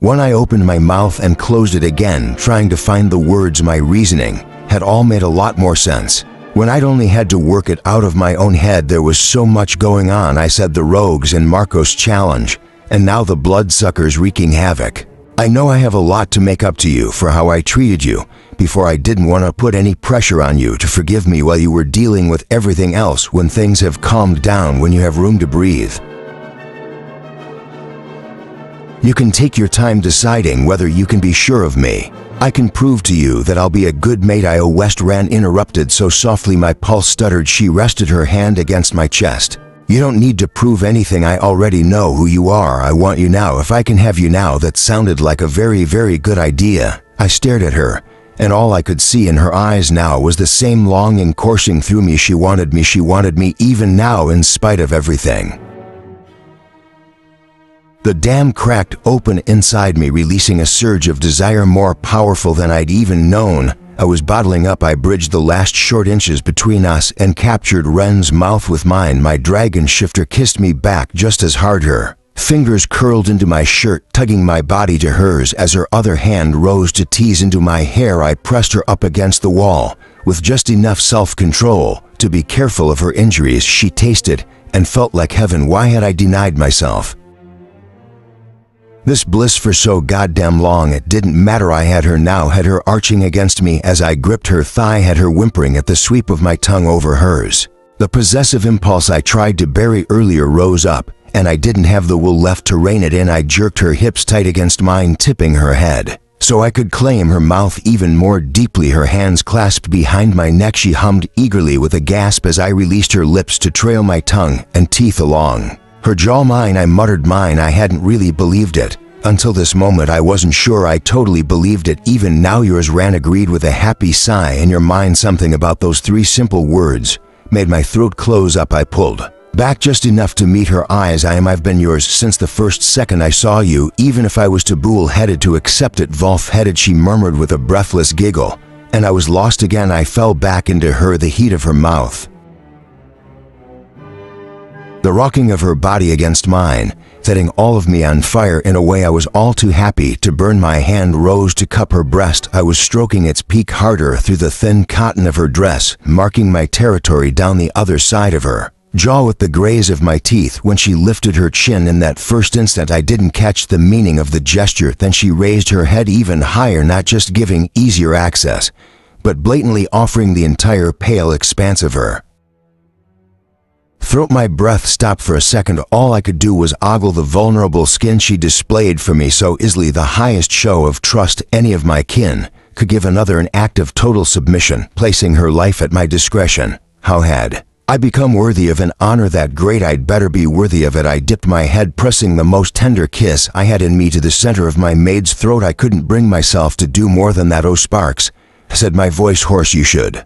When I opened my mouth and closed it again, trying to find the words, my reasoning had all made a lot more sense. When I'd only had to work it out of my own head, there was so much going on. I said the rogues and Marcos challenge, and now the bloodsuckers wreaking havoc. I know I have a lot to make up to you for how I treated you before. I didn't want to put any pressure on you to forgive me while you were dealing with everything else. When things have calmed down, when you have room to breathe, you can take your time deciding whether you can be sure of me. I can prove to you that I'll be a good mate. West ran interrupted so softly my pulse stuttered. She rested her hand against my chest. You don't need to prove anything. I already know who you are. I want you now. If I can have you now. That sounded like a very, very good idea. I stared at her, and all I could see in her eyes now was the same longing coursing through me. She wanted me. She wanted me even now, in spite of everything. The dam cracked open inside me, releasing a surge of desire more powerful than I'd even known I was bottling up. I bridged the last short inches between us and captured Ren's mouth with mine. My dragon shifter kissed me back just as hard. Her fingers curled into my shirt, tugging my body to hers as her other hand rose to tease into my hair. I pressed her up against the wall with just enough self-control to be careful of her injuries. She tasted and felt like heaven. Why had I denied myself this bliss for so goddamn long? It didn't matter. I had her now, had her arching against me as I gripped her thigh, had her whimpering at the sweep of my tongue over hers. The possessive impulse I tried to bury earlier rose up, and I didn't have the will left to rein it in. I jerked her hips tight against mine, tipping her head so I could claim her mouth even more deeply. Her hands clasped behind my neck. She hummed eagerly with a gasp as I released her lips to trail my tongue and teeth along her jaw. Mine, I muttered. Mine. I hadn't really believed it. Until this moment, I wasn't sure I totally believed it. Even now, yours. Ran agreed with a happy sigh. In your mind, something about those three simple words made my throat close up. I pulled back just enough to meet her eyes. I've been yours since the first second I saw you, even if I was too bull-headed to accept it. Wolf-headed, she murmured with a breathless giggle, and I was lost again. I fell back into her, the heat of her mouth, the rocking of her body against mine, setting all of me on fire in a way I was all too happy to burn. My hand rose to cup her breast. I was stroking its peak harder through the thin cotton of her dress, marking my territory down the other side of her jaw with the graze of my teeth. When she lifted her chin in that first instant, I didn't catch the meaning of the gesture. Then she raised her head even higher, not just giving easier access, but blatantly offering the entire pale expanse of her throat. My breath stopped for a second. All I could do was ogle the vulnerable skin she displayed for me so easily, the highest show of trust any of my kin could give another, an act of total submission, placing her life at my discretion. How had I become worthy of an honor that great? I'd better be worthy of it. I dipped my head, pressing the most tender kiss I had in me to the center of my maid's throat. I couldn't bring myself to do more than that. Oh, Sparks, said my voice hoarse, you should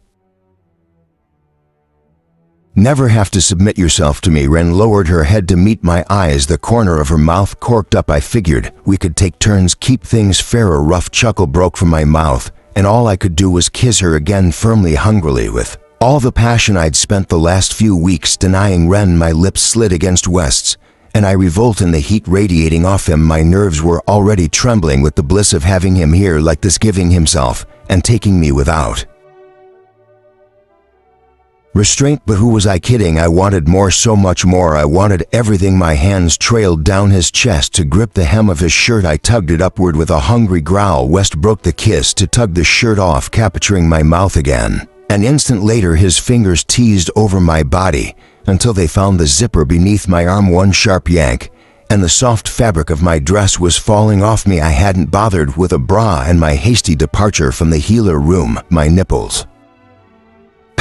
never have to submit yourself to me. Ren lowered her head to meet my eyes, the corner of her mouth corked up. I figured we could take turns, keep things fair. A rough chuckle broke from my mouth, and all I could do was kiss her again, firmly, hungrily, with all the passion I'd spent the last few weeks denying Ren. My lips slid against West's, and I revolted in the heat radiating off him. My nerves were already trembling with the bliss of having him here like this, giving himself and taking me without restraint. But who was I kidding? I wanted more, so much more. I wanted everything. My hands trailed down his chest to grip the hem of his shirt. I tugged it upward with a hungry growl. West broke the kiss to tug the shirt off, capturing my mouth again. An instant later, his fingers teased over my body until they found the zipper beneath my arm. One sharp yank, and the soft fabric of my dress was falling off me. I hadn't bothered with a bra, and my hasty departure from the healer room, my nipples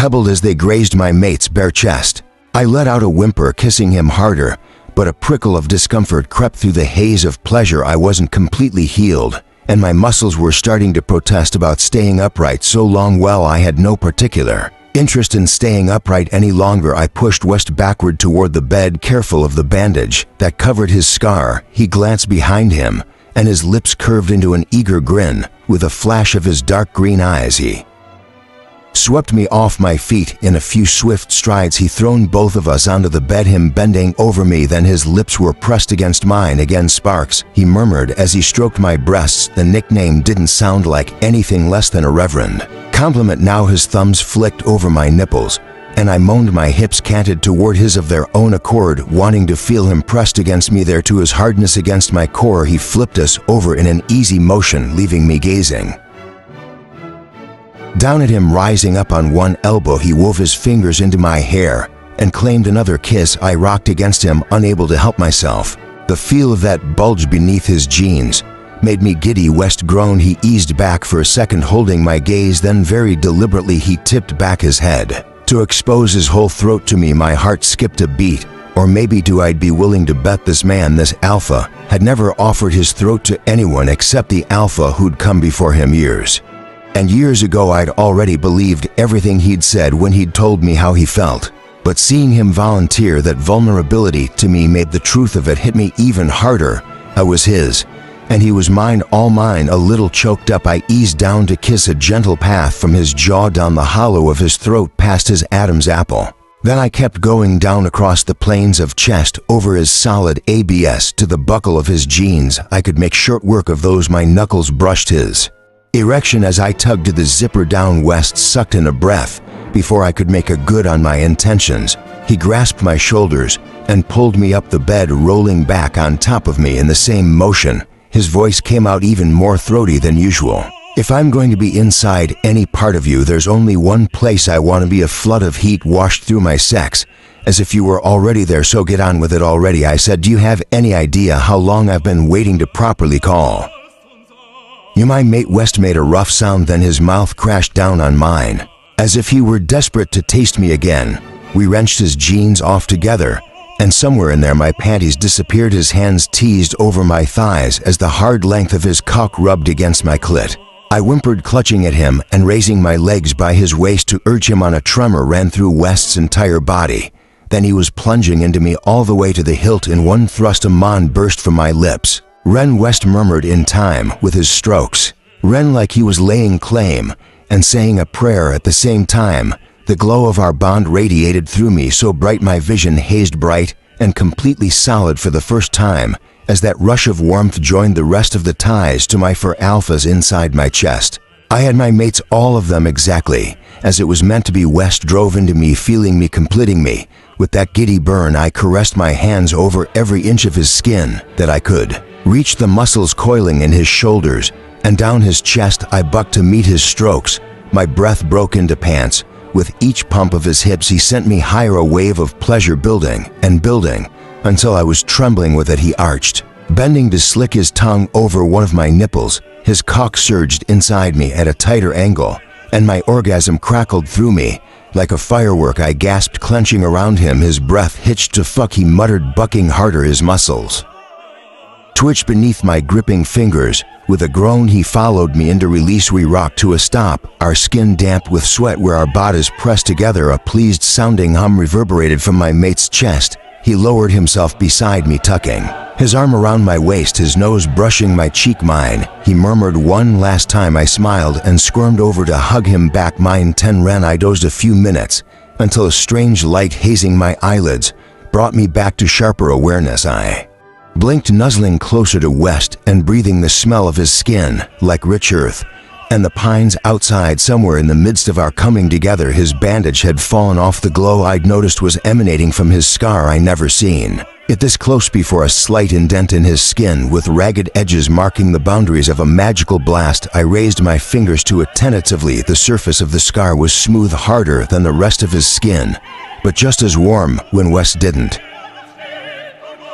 pebbled as they grazed my mate's bare chest. I let out a whimper, kissing him harder, but a prickle of discomfort crept through the haze of pleasure. I wasn't completely healed, and my muscles were starting to protest about staying upright so long. Well, I had no particular interest in staying upright any longer. I pushed West backward toward the bed, careful of the bandage that covered his scar. He glanced behind him, and his lips curved into an eager grin. With a flash of his dark green eyes, he swept me off my feet. In a few swift strides he thrown both of us onto the bed, him bending over me, then his lips were pressed against mine again. Sparks, he murmured as he stroked my breasts. The nickname didn't sound like anything less than a reverend compliment. Now his thumbs flicked over my nipples, and I moaned. My hips canted toward his of their own accord, wanting to feel him pressed against me there to his hardness against my core. He flipped us over in an easy motion, leaving me gazing down at him. Rising up on one elbow, he wove his fingers into my hair and claimed another kiss. I rocked against him, unable to help myself. The feel of that bulge beneath his jeans made me giddy. West groaned. He eased back for a second, holding my gaze, then very deliberately he tipped back his head to expose his whole throat to me. My heart skipped a beat. Or maybe two. I'd be willing to bet this man, this alpha, had never offered his throat to anyone except the alpha who'd come before him years and years ago. I'd already believed everything he'd said when he'd told me how he felt. But seeing him volunteer that vulnerability to me made the truth of it hit me even harder. I was his, and he was mine, all mine. A little choked up, I eased down to kiss a gentle path from his jaw down the hollow of his throat past his Adam's apple. Then I kept going down across the planes of chest, over his solid abs to the buckle of his jeans. I could make short work of those. My knuckles brushed his erection as I tugged the zipper down. West sucked in a breath before I could make a good on my intentions. He grasped my shoulders and pulled me up the bed, rolling back on top of me in the same motion. His voice came out even more throaty than usual. If I'm going to be inside any part of you, there's only one place I want to be. A flood of heat washed through my sex, as if you were already there, so get on with it already. I said, do you have any idea how long I've been waiting to properly call you my mate? West made a rough sound, then his mouth crashed down on mine, as if he were desperate to taste me again. We wrenched his jeans off together, and somewhere in there my panties disappeared. His hands teased over my thighs as the hard length of his cock rubbed against my clit. I whimpered, clutching at him and raising my legs by his waist to urge him on. A tremor ran through West's entire body. Then he was plunging into me all the way to the hilt. In one thrust a moan burst from my lips. Ren, West murmured in time with his strokes. Ren, like he was laying claim and saying a prayer at the same time. The glow of our bond radiated through me, so bright my vision hazed bright and completely solid for the first time, as that rush of warmth joined the rest of the ties to my fur alphas inside my chest. I had my mates, all of them, exactly as it was meant to be. West drove into me, feeling me, completing me. With that giddy burn, I caressed my hands over every inch of his skin that I could reach, the muscles coiling in his shoulders and down his chest. I bucked to meet his strokes. My breath broke into pants. With each pump of his hips, he sent me higher, a wave of pleasure building and building until I was trembling with it. He arched, bending to slick his tongue over one of my nipples. His cock surged inside me at a tighter angle, and my orgasm crackled through me like a firework. I gasped, clenching around him. His breath hitched to fuck, he muttered, bucking harder. His muscles twitched beneath my gripping fingers. With a groan, he followed me into release. We rocked to a stop, our skin damp with sweat where our bodies pressed together. A pleased-sounding hum reverberated from my mate's chest. He lowered himself beside me, tucking his arm around my waist, his nose brushing my cheek. Mine, he murmured one last time. I smiled and squirmed over to hug him back. Mine 10 ren. I dozed a few minutes until a strange light hazing my eyelids brought me back to sharper awareness. I blinked, nuzzling closer to West and breathing the smell of his skin like rich earth and the pines outside. Somewhere in the midst of our coming together, his bandage had fallen off. The glow I'd noticed was emanating from his scar. I never seen it this close before, a slight indent in his skin with ragged edges marking the boundaries of a magical blast. I raised my fingers to it tentatively. The surface of the scar was smooth, harder than the rest of his skin, but just as warm when West didn't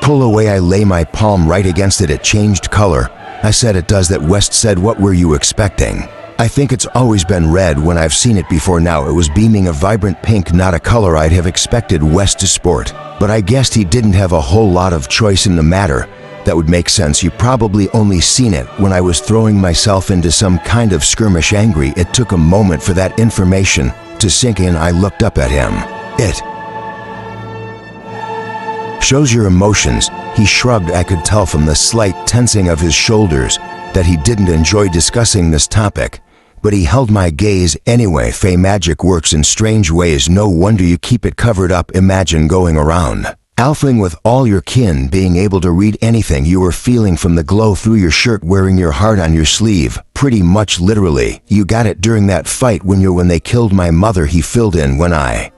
pull away. I lay my palm right against it. It changed color. I said, it does that. West said, what were you expecting? I think it's always been red when I've seen it before. Now it was beaming a vibrant pink, not a color I'd have expected West to sport. But I guessed he didn't have a whole lot of choice in the matter. That would make sense. You probably only seen it when I was throwing myself into some kind of skirmish. Angry. It took a moment for that information to sink in. I looked up at him. It shows your emotions. He shrugged. I could tell from the slight tensing of his shoulders that he didn't enjoy discussing this topic. but he held my gaze anyway. Fey magic works in strange ways, no wonder you keep it covered up. Imagine going around alphaing with all your kin, being able to read anything you were feeling from the glow through your shirt, wearing your heart on your sleeve, pretty much literally. You got it during that fight when they killed my mother, he filled in when I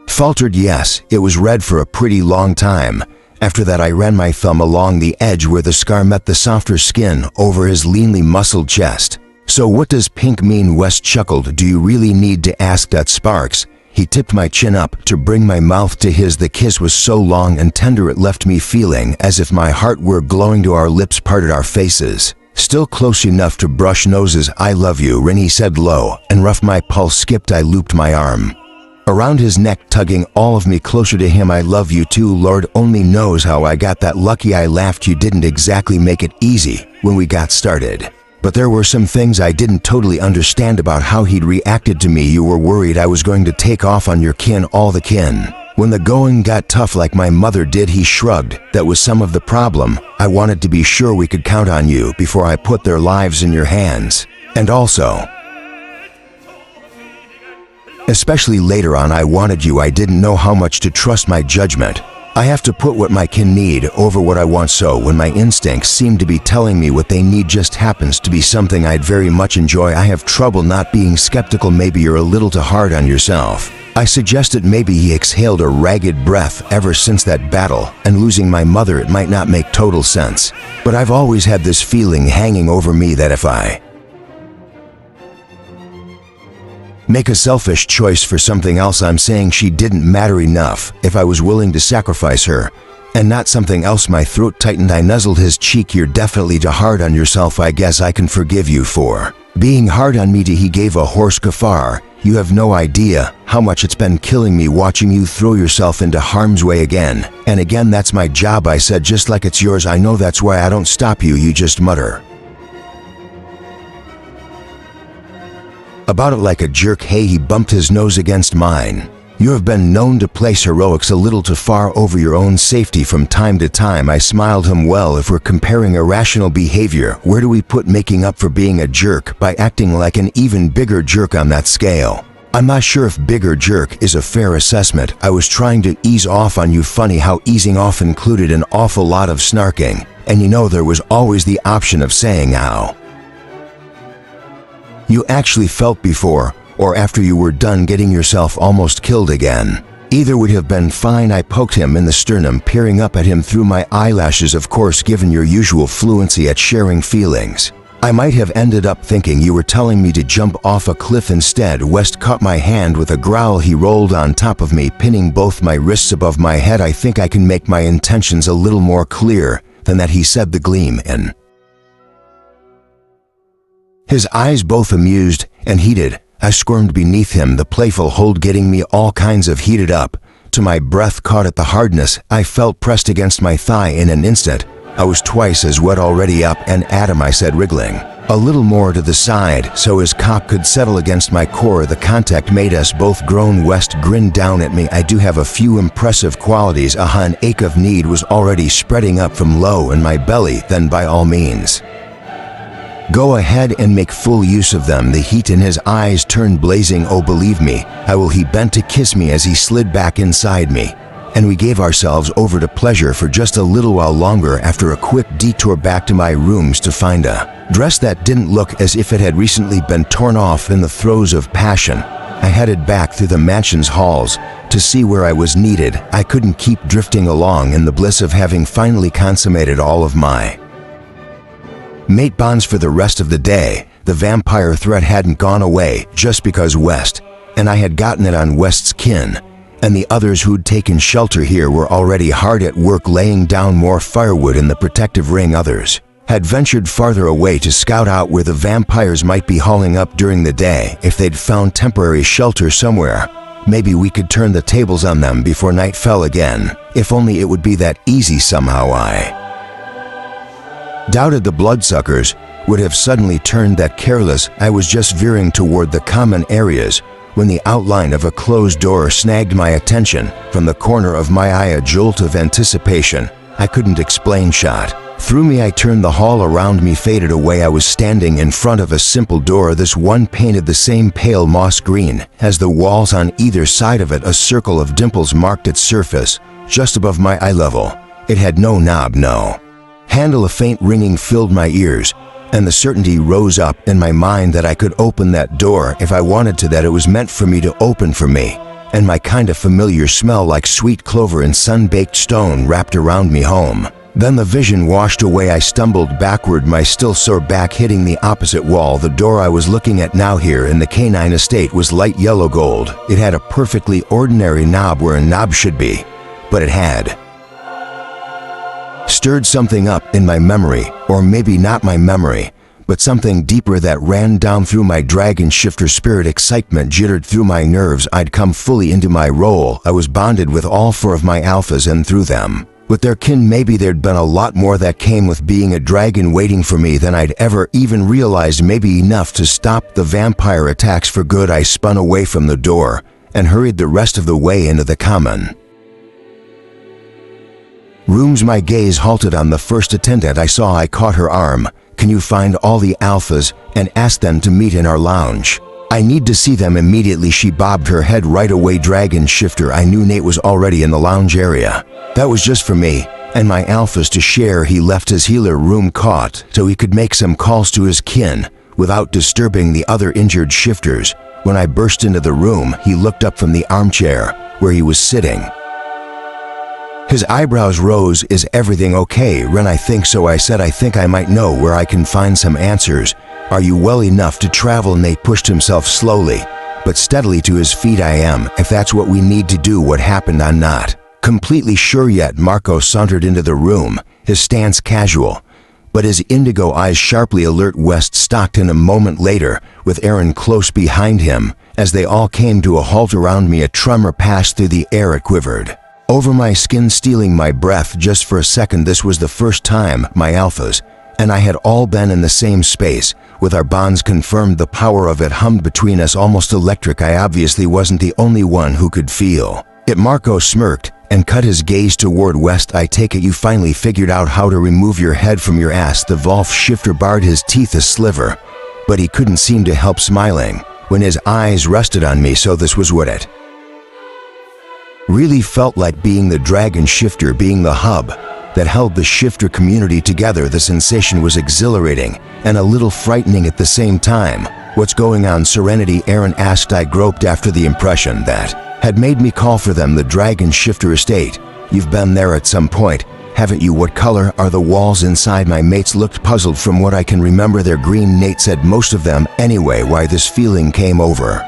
faltered. Yes, it was red for a pretty long time. After that I ran my thumb along the edge where the scar met the softer skin over his leanly muscled chest. So what does pink mean? West chuckled. Do you really need to ask that, Sparks? He tipped my chin up to bring my mouth to his. The kiss was so long and tender it left me feeling as if my heart were glowing to our lips parted, our faces still close enough to brush noses. I love you, Rin, he said low and rough. My pulse skipped. I looped my arm around his neck, tugging all of me closer to him. I love you too. Lord only knows how I got that lucky. I laughed. You didn't exactly make it easy when we got started, but there were some things I didn't totally understand about how he'd reacted to me. You were worried I was going to take off on your kin, all the kin. When the going got tough like my mother did, he shrugged. That was some of the problem. I wanted to be sure we could count on you before I put their lives in your hands. And also, especially later on, I wanted you. I didn't know how much to trust my judgment. I have to put what my kin need over what I want, so when my instincts seem to be telling me what they need just happens to be something I'd very much enjoy, I have trouble not being skeptical. Maybe you're a little too hard on yourself, I suggested. Maybe he exhaled a ragged breath. Ever since that battle and losing my mother, it might not make total sense, but I've always had this feeling hanging over me that if I make a selfish choice for something else, I'm saying she didn't matter enough. If I was willing to sacrifice her and not something else. My throat tightened. I nuzzled his cheek. You're definitely too hard on yourself. I guess I can forgive you for being hard on me too. He gave a hoarse guffaw. You have no idea how much it's been killing me watching you throw yourself into harm's way again and again. That's my job, I said, just like it's yours. I know, that's why I don't stop you. You just mutter about it like a jerk. Hey, he bumped his nose against mine. You have been known to place heroics a little too far over your own safety from time to time. I smiled him. Well, if we're comparing irrational behavior, where do we put making up for being a jerk by acting like an even bigger jerk on that scale? I'm not sure if bigger jerk is a fair assessment. I was trying to ease off on you. Funny how easing off included an awful lot of snarking. And you know, there was always the option of saying how you actually felt before or after you were done getting yourself almost killed again. Either would have been fine. I poked him in the sternum, peering up at him through my eyelashes. Of course, given your usual fluency at sharing feelings, I might have ended up thinking you were telling me to jump off a cliff instead. West caught my hand with a growl. He rolled on top of me, pinning both my wrists above my head. I think I can make my intentions a little more clear than that, he said, the gleam in his eyes both amused and heated. I squirmed beneath him, the playful hold getting me all kinds of heated up. To my breath caught at the hardness I felt pressed against my thigh. In an instant, I was twice as wet already. Up and Adam, I said, wriggling a little more to the side so his cock could settle against my core. The contact made us both groan. West grinned down at me. I do have a few impressive qualities. An ache of need was already spreading up from low in my belly. Then by all means, go ahead and make full use of them. The heat in his eyes turned blazing. Oh, believe me, I will. He bent to kiss me as he slid back inside me, and we gave ourselves over to pleasure for just a little while longer. After a quick detour back to my rooms to find a dress that didn't look as if it had recently been torn off in the throes of passion, I headed back through the mansion's halls to see where I was needed. I couldn't keep drifting along in the bliss of having finally consummated all of my mate bonds for the rest of the day. The vampire threat hadn't gone away just because West and I had gotten it on. West's kin and the others who'd taken shelter here were already hard at work laying down more firewood in the protective ring. Others had ventured farther away to scout out where the vampires might be hauling up during the day. If they'd found temporary shelter somewhere, maybe we could turn the tables on them before night fell again. If only it would be that easy somehow. I doubted the bloodsuckers would have suddenly turned that careless. I was just veering toward the common areas when the outline of a closed door snagged my attention. From the corner of my eye, a jolt of anticipation I couldn't explain shot Through me I turned, the hall around me faded away. I was standing in front of a simple door, this one painted the same pale moss green as the walls on either side of it. A circle of dimples marked its surface, just above my eye level. It had no knob, no handle. A faint ringing filled my ears, and the certainty rose up in my mind that I could open that door if I wanted to, that it was meant for me to open for me, and my kind of familiar smell like sweet clover and sun-baked stone wrapped around me home. Then the vision washed away. I stumbled backward, my still sore back hitting the opposite wall. The door I was looking at now here in the canine estate was light yellow gold. It had a perfectly ordinary knob where a knob should be, but it had stirred something up in my memory, or maybe not my memory, but something deeper that ran down through my dragon shifter spirit. Excitement jittered through my nerves. I'd come fully into my role. I was bonded with all 4 of my alphas, and through them, with their kin. Maybe there'd been a lot more that came with being a dragon waiting for me than I'd ever even realized. Maybe enough to stop the vampire attacks for good. I spun away from the door and hurried the rest of the way into the common rooms. My gaze halted on the first attendant I saw. I caught her arm. Can you find all the alphas and ask them to meet in our lounge? I need to see them immediately. She bobbed her head. Right away, Dragon Shifter. I knew Nate was already in the lounge area. That was just for me and my alphas to share. He left his healer room caught so he could make some calls to his kin without disturbing the other injured shifters. When I burst into the room, he looked up from the armchair where he was sitting. His eyebrows rose. Is everything okay, Ren? I think so, I said. I think I might know where I can find some answers. Are you well enough to travel? Nate pushed himself slowly but steadily to his feet. I am, if that's what we need to do. What happened? I'm not completely sure yet. Marco sauntered into the room, his stance casual, but his indigo eyes sharply alert. West stalked in a moment later, with Aaron close behind him. As they all came to a halt around me, a tremor passed through the air. It quivered over my skin, stealing my breath just for a second. This was the first time my alphas and I had all been in the same space, with our bonds confirmed. The power of it hummed between us, almost electric. I obviously wasn't the only one who could feel it. Marco smirked and cut his gaze toward West. I take it you finally figured out how to remove your head from your ass. The Volf shifter barred his teeth a sliver, but he couldn't seem to help smiling when his eyes rested on me. So this was what it really felt like, being the dragon shifter, being the hub that held the shifter community together. The sensation was exhilarating and a little frightening at the same time. What's going on, Serenity? Aaron asked. I groped after the impression that had made me call for them. The dragon shifter estate. You've been there at some point, haven't you? What color are the walls inside? My mates looked puzzled. From what I can remember, they're green. Nate said most of them. Anyway, why this feeling came over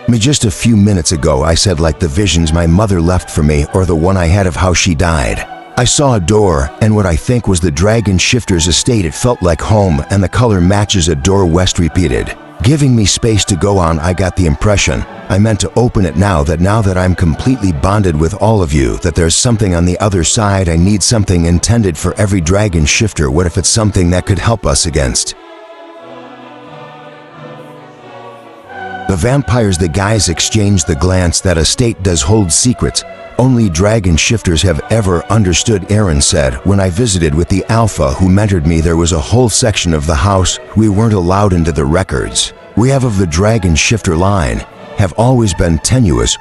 me just a few minutes ago, I said, like the visions my mother left for me, or the one I had of how she died. I saw a door and what I think was the dragon shifter's estate. It felt like home, and the color matches a door. West repeated, giving me space to go on. I got the impression I meant to open it now that I'm completely bonded with all of you, that there's something on the other side. I need something intended for every dragon shifter. What if it's something that could help us against the vampires? The guys exchanged the glance. That estate does hold secrets only dragon shifters have ever understood, Aaron said. When I visited with the alpha who mentored me, there was a whole section of the house we weren't allowed into. The records we have of the dragon shifter line have always been tenuous.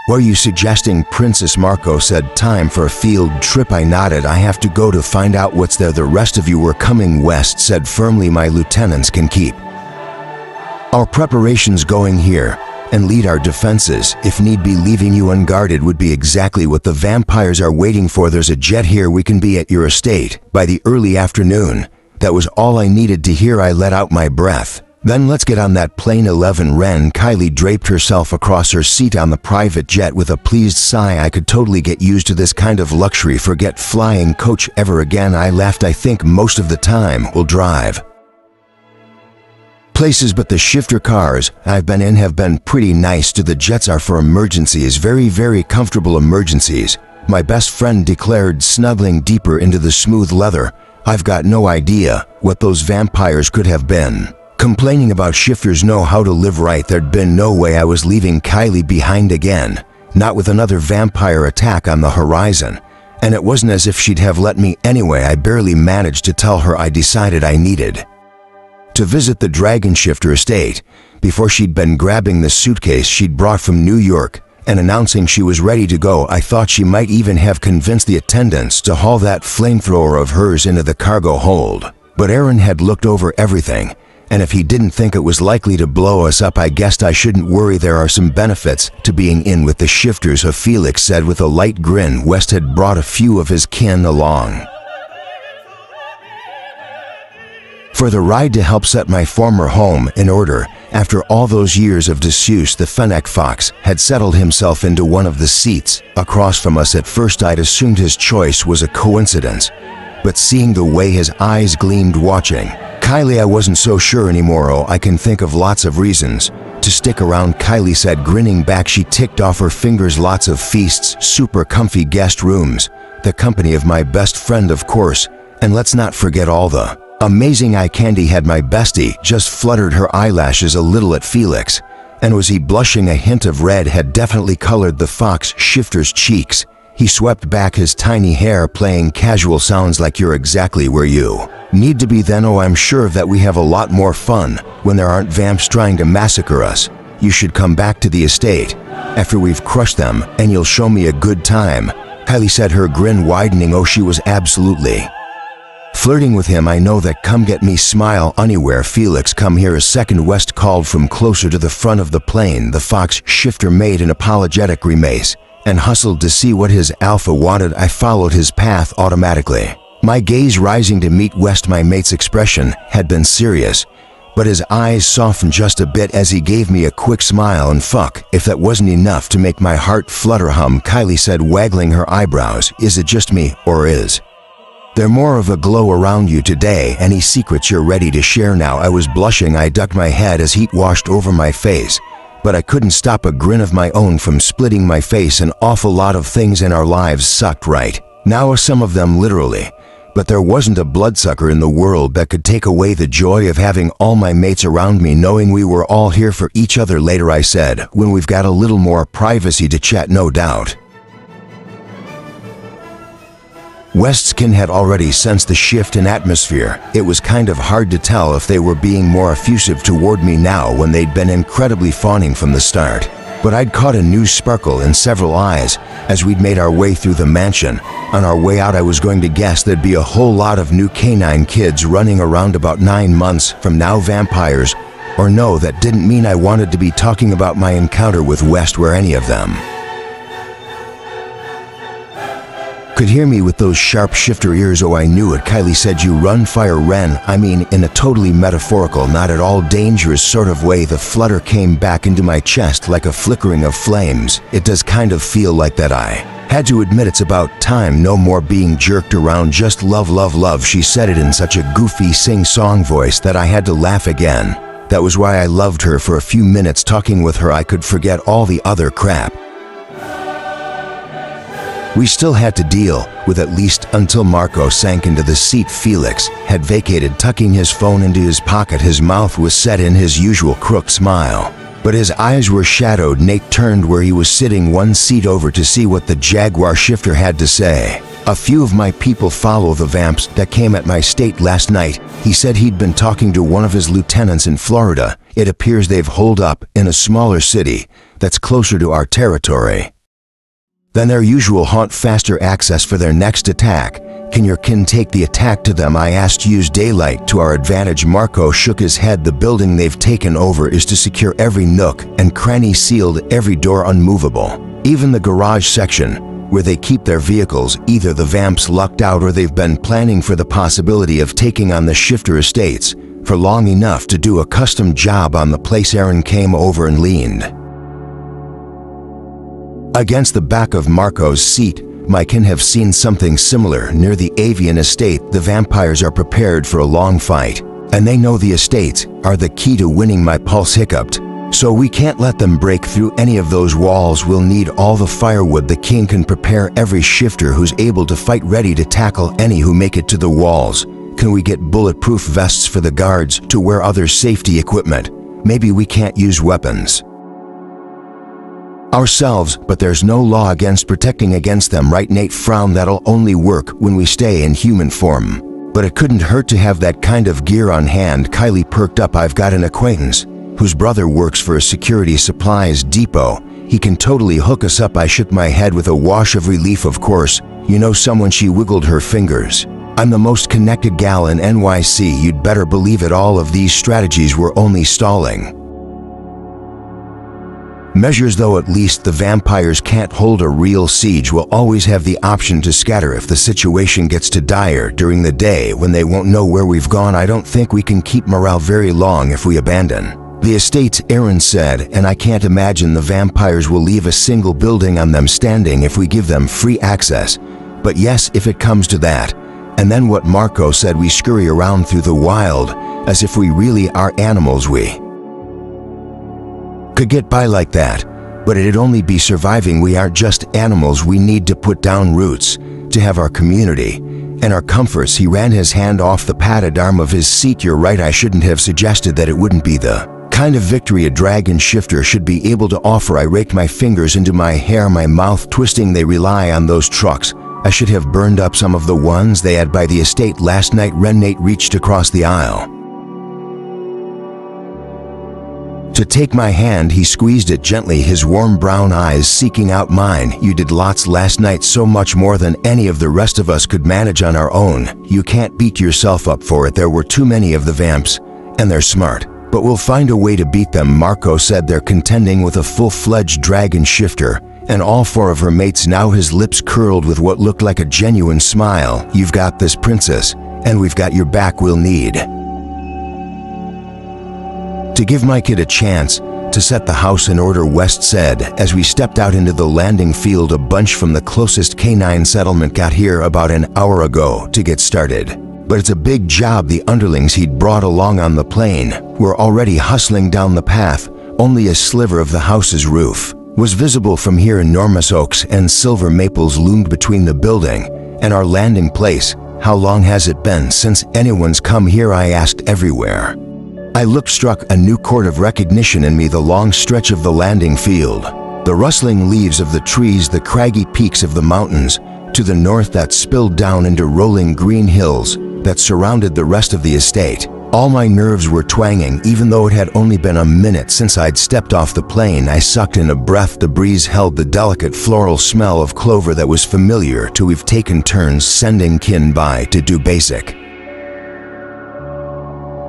What are you suggesting, Princess? Marco said. Time for a field trip. I nodded. I have to go to find out what's there. The rest of you were coming, West said firmly. My lieutenants can keep our preparations going here and lead our defenses. If need be, leaving you unguarded would be exactly what the vampires are waiting for. There's a jet here. We can be at your estate by the early afternoon. That was all I needed to hear. I let out my breath. Then let's get on that plane. 11 Ren. Kylie draped herself across her seat on the private jet with a pleased sigh. I could totally get used to this kind of luxury. Forget flying coach ever again. I laughed. I think most of the time we'll drive places, but the shifter cars I've been in have been pretty nice too. The jets are for emergencies, very, very comfortable emergencies, my best friend declared, snuggling deeper into the smooth leather. I've got no idea what those vampires could have been complaining about. Shifters know how to live right. There'd been no way I was leaving Kylie behind again, not with another vampire attack on the horizon. and it wasn't as if she'd have let me anyway. I barely managed to tell her I decided I needed to visit the Dragon Shifter estate before she'd been grabbing the suitcase she'd brought from New York and announcing she was ready to go. I thought she might even have convinced the attendants to haul that flamethrower of hers into the cargo hold. But Aaron had looked over everything, and if he didn't think it was likely to blow us up, I guessed I shouldn't worry. There are some benefits to being in with the shifters, Felix said with a light grin. West had brought a few of his kin along for the ride to help set my former home in order. After all those years of disuse, the Fennec Fox had settled himself into one of the seats across from us. At first I'd assumed his choice was a coincidence, but seeing the way his eyes gleamed watching Kylie, I wasn't so sure anymore. Oh, I can think of lots of reasons to stick around, Kylie said, grinning back. She ticked off her fingers. Lots of feasts, super comfy guest rooms, the company of my best friend, of course, and let's not forget all the amazing eye candy. Had my bestie just fluttered her eyelashes a little at Felix, and was he blushing? A hint of red had definitely colored the Fox Shifter's cheeks. He swept back his tiny hair, playing casual sounds like you're exactly where you need to be then. Oh, I'm sure that we have a lot more fun when there aren't vamps trying to massacre us. You should come back to the estate after we've crushed them, and you'll show me a good time, Kylie said, her grin widening. Oh, she was absolutely flirting with him. I know that. Come get me. Smile anywhere. Felix, come here a second, West called from closer to the front of the plane. The Fox Shifter made an apologetic grimace and hustled to see what his alpha wanted. I followed his path automatically, my gaze rising to meet West. My mate's expression had been serious, but his eyes softened just a bit as he gave me a quick smile. And fuck if that wasn't enough to make my heart flutter. Kylie said, waggling her eyebrows. Is it just me, or is there more of a glow around you today? Any secrets you're ready to share now? I was blushing. I ducked my head as heat washed over my face, but I couldn't stop a grin of my own from splitting my face. An awful lot of things in our lives sucked right now, some of them literally, but there wasn't a bloodsucker in the world that could take away the joy of having all my mates around me, knowing we were all here for each other. Later, I said, when we've got a little more privacy to chat. No doubt. West's had already sensed the shift in atmosphere. It was kind of hard to tell if they were being more effusive toward me now when they'd been incredibly fawning from the start. But I'd caught a new sparkle in several eyes as we'd made our way through the mansion. On our way out, I was going to guess there'd be a whole lot of new canine kids running around about 9 months from now, vampires or no. That didn't mean I wanted to be talking about my encounter with West, where any of them could hear me with those sharp shifter ears. Oh, I knew it. Kylie said, you run fire, Ren. I mean, in a totally metaphorical, not at all dangerous sort of way. The flutter came back into my chest like a flickering of flames. It does kind of feel like that. I had to admit it's about time. No more being jerked around, just love, love, love. She said it in such a goofy sing-song voice that I had to laugh again. That was why I loved her. For a few minutes talking with her, I could forget all the other crap we still had to deal with, at least until Marco sank into the seat Felix had vacated, tucking his phone into his pocket. His mouth was set in his usual crooked smile, but his eyes were shadowed. Nate turned where he was sitting one seat over to see what the Jaguar Shifter had to say. A few of my people follow the vamps that came at my state last night. He said he'd been talking to one of his lieutenants in Florida. It appears they've holed up in a smaller city that's closer to our territory than their usual haunt. Faster access for their next attack. Can your kin take the attack to them? I asked. Use daylight to our advantage. Marco shook his head. The building they've taken over is to secure every nook and cranny, sealed every door unmovable, even the garage section where they keep their vehicles. Either the vamps lucked out or they've been planning for the possibility of taking on the Shifter estates for long enough to do a custom job on the place. Aaron came over and leaned against the back of Marco's seat. My kin have seen something similar near the Avian estate. The vampires are prepared for a long fight, and they know the estates are the key to winning. My pulse hiccuped. So we can't let them break through any of those walls. We'll need all the firewood the king can prepare. Every shifter who's able to fight, ready to tackle any who make it to the walls. Can we get bulletproof vests for the guards to wear, other safety equipment? Maybe we can't use weapons. ourselves, but there's no law against protecting against them, right? Nate frowned. That'll only work when we stay in human form. But it couldn't hurt to have that kind of gear on hand. Kylie perked up. I've got an acquaintance whose brother works for a security supplies depot. He can totally hook us up. I shook my head with a wash of relief. Of course, you know someone. She wiggled her fingers. I'm the most connected gal in NYC. You'd better believe it. All of these strategies were only stalling measures, though. At least the vampires can't hold a real siege. We'll always have the option to scatter if the situation gets too dire during the day when they won't know where we've gone. I don't think we can keep morale very long if we abandon the estates, Aaron said, and I can't imagine the vampires will leave a single building on them standing if we give them free access. But yes, if it comes to that. And then what Marco said, we scurry around through the wild as if we really are animals. We could get by like that, but it'd only be surviving. We aren't just animals. We need to put down roots to have our community and our comforts. He ran his hand off the padded arm of his seat. You're right, I shouldn't have suggested that. It wouldn't be the kind of victory a dragon shifter should be able to offer. I raked my fingers into my hair, my mouth twisting. They rely on those trucks. I should have burned up some of the ones they had by the estate last night. Nate reached across the aisle to take my hand. He squeezed it gently, his warm brown eyes seeking out mine. You did lots last night, so much more than any of the rest of us could manage on our own. You can't beat yourself up for it. There were too many of the vamps, and they're smart. But we'll find a way to beat them, Marco said. They're contending with a full-fledged dragon shifter, and all four of her mates now. His lips curled with what looked like a genuine smile. You've got this, princess, and we've got your back. We'll need to give my kid a chance to set the house in order, West said as we stepped out into the landing field. A bunch from the closest canine settlement got here about an hour ago to get started. But it's a big job. The underlings he'd brought along on the plane were already hustling down the path. Only a sliver of the house's roof was visible from here. Enormous oaks and silver maples loomed between the building and our landing place. How long has it been since anyone's come here? I asked. Everywhere I looked struck a new chord of recognition in me. The long stretch of the landing field, the rustling leaves of the trees, the craggy peaks of the mountains to the north that spilled down into rolling green hills that surrounded the rest of the estate. All my nerves were twanging. Even though it had only been a minute since I'd stepped off the plane, I sucked in a breath. The breeze held the delicate floral smell of clover that was familiar to. We've taken turns sending kin by to do basic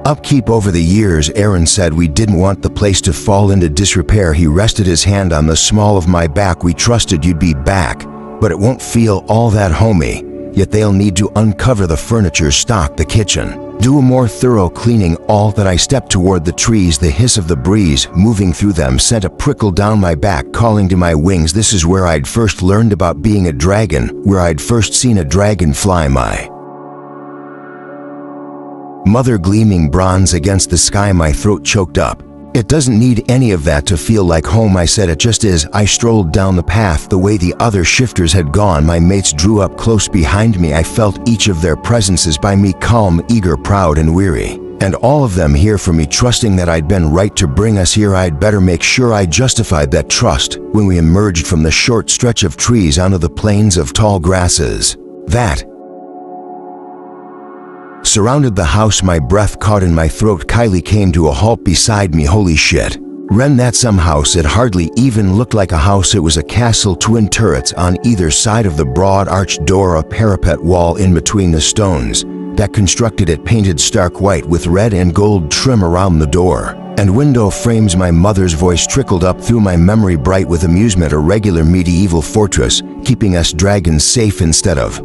upkeep over the years, Aaron said. We didn't want the place to fall into disrepair. He rested his hand on the small of my back. We trusted you'd be back, but it won't feel all that homey. Yet they'll need to uncover the furniture, stock the kitchen, do a more thorough cleaning. All that. I stepped toward the trees. The hiss of the breeze moving through them sent a prickle down my back, calling to my wings. This is where I'd first learned about being a dragon, where I'd first seen a dragon fly. My mother gleaming bronze against the sky. My throat choked up. It doesn't need any of that to feel like home, I said. It just is. I strolled down the path the way the other shifters had gone. My mates drew up close behind me. I felt each of their presences by me, calm, eager, proud, and weary. And all of them here for me, trusting that I'd been right to bring us here. I'd better make sure I justified that trust when we emerged from the short stretch of trees onto the plains of tall grasses that surrounded the house. My breath caught in my throat. Kylie came to a halt beside me. Holy shit, Ren, that's some house. It hardly even looked like a house. It was a castle, twin turrets on either side of the broad arched door, a parapet wall in between the stones that constructed it, painted stark white with red and gold trim around the door and window frames. My mother's voice trickled up through my memory, bright with amusement. A regular medieval fortress, keeping us dragons safe instead of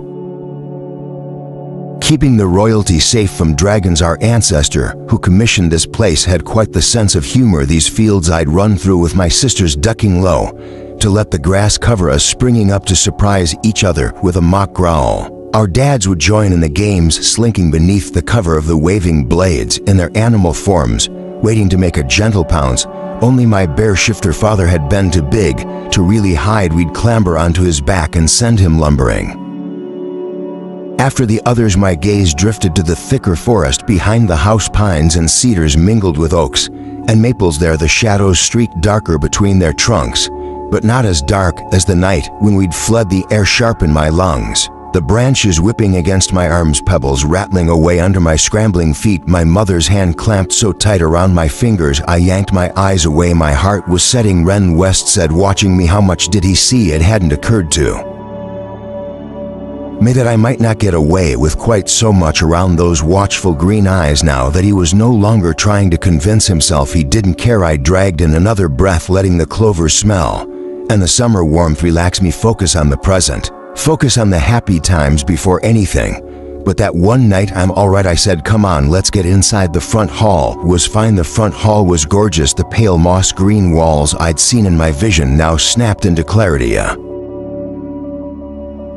keeping the royalty safe from dragons. Our ancestor who commissioned this place had quite the sense of humor. These fields I'd run through with my sisters ducking low to let the grass cover us, springing up to surprise each other with a mock growl. Our dads would join in the games, slinking beneath the cover of the waving blades in their animal forms, waiting to make a gentle pounce. Only my bear shifter father had been too big to really hide. We'd clamber onto his back and send him lumbering after the others. My gaze drifted to the thicker forest behind the house. Pines and cedars mingled with oaks and maples there. The shadows streaked darker between their trunks, but not as dark as the night when we'd fled. The air sharpened my lungs, the branches whipping against my arms, pebbles rattling away under my scrambling feet. My mother's hand clamped so tight around my fingers, I yanked my eyes away. My heart was setting. Ren West said, watching me. How much did he see? It hadn't occurred to me that I might not get away with quite so much around those watchful green eyes now that he was no longer trying to convince himself he didn't care. I dragged in another breath, letting the clover smell and the summer warmth relax me. Focus on the present. Focus on the happy times before anything. But that one night, I'm all right, I said. Come on, let's get inside. The front hall was fine. The front hall was gorgeous. The pale moss green walls I'd seen in my vision now snapped into clarity. A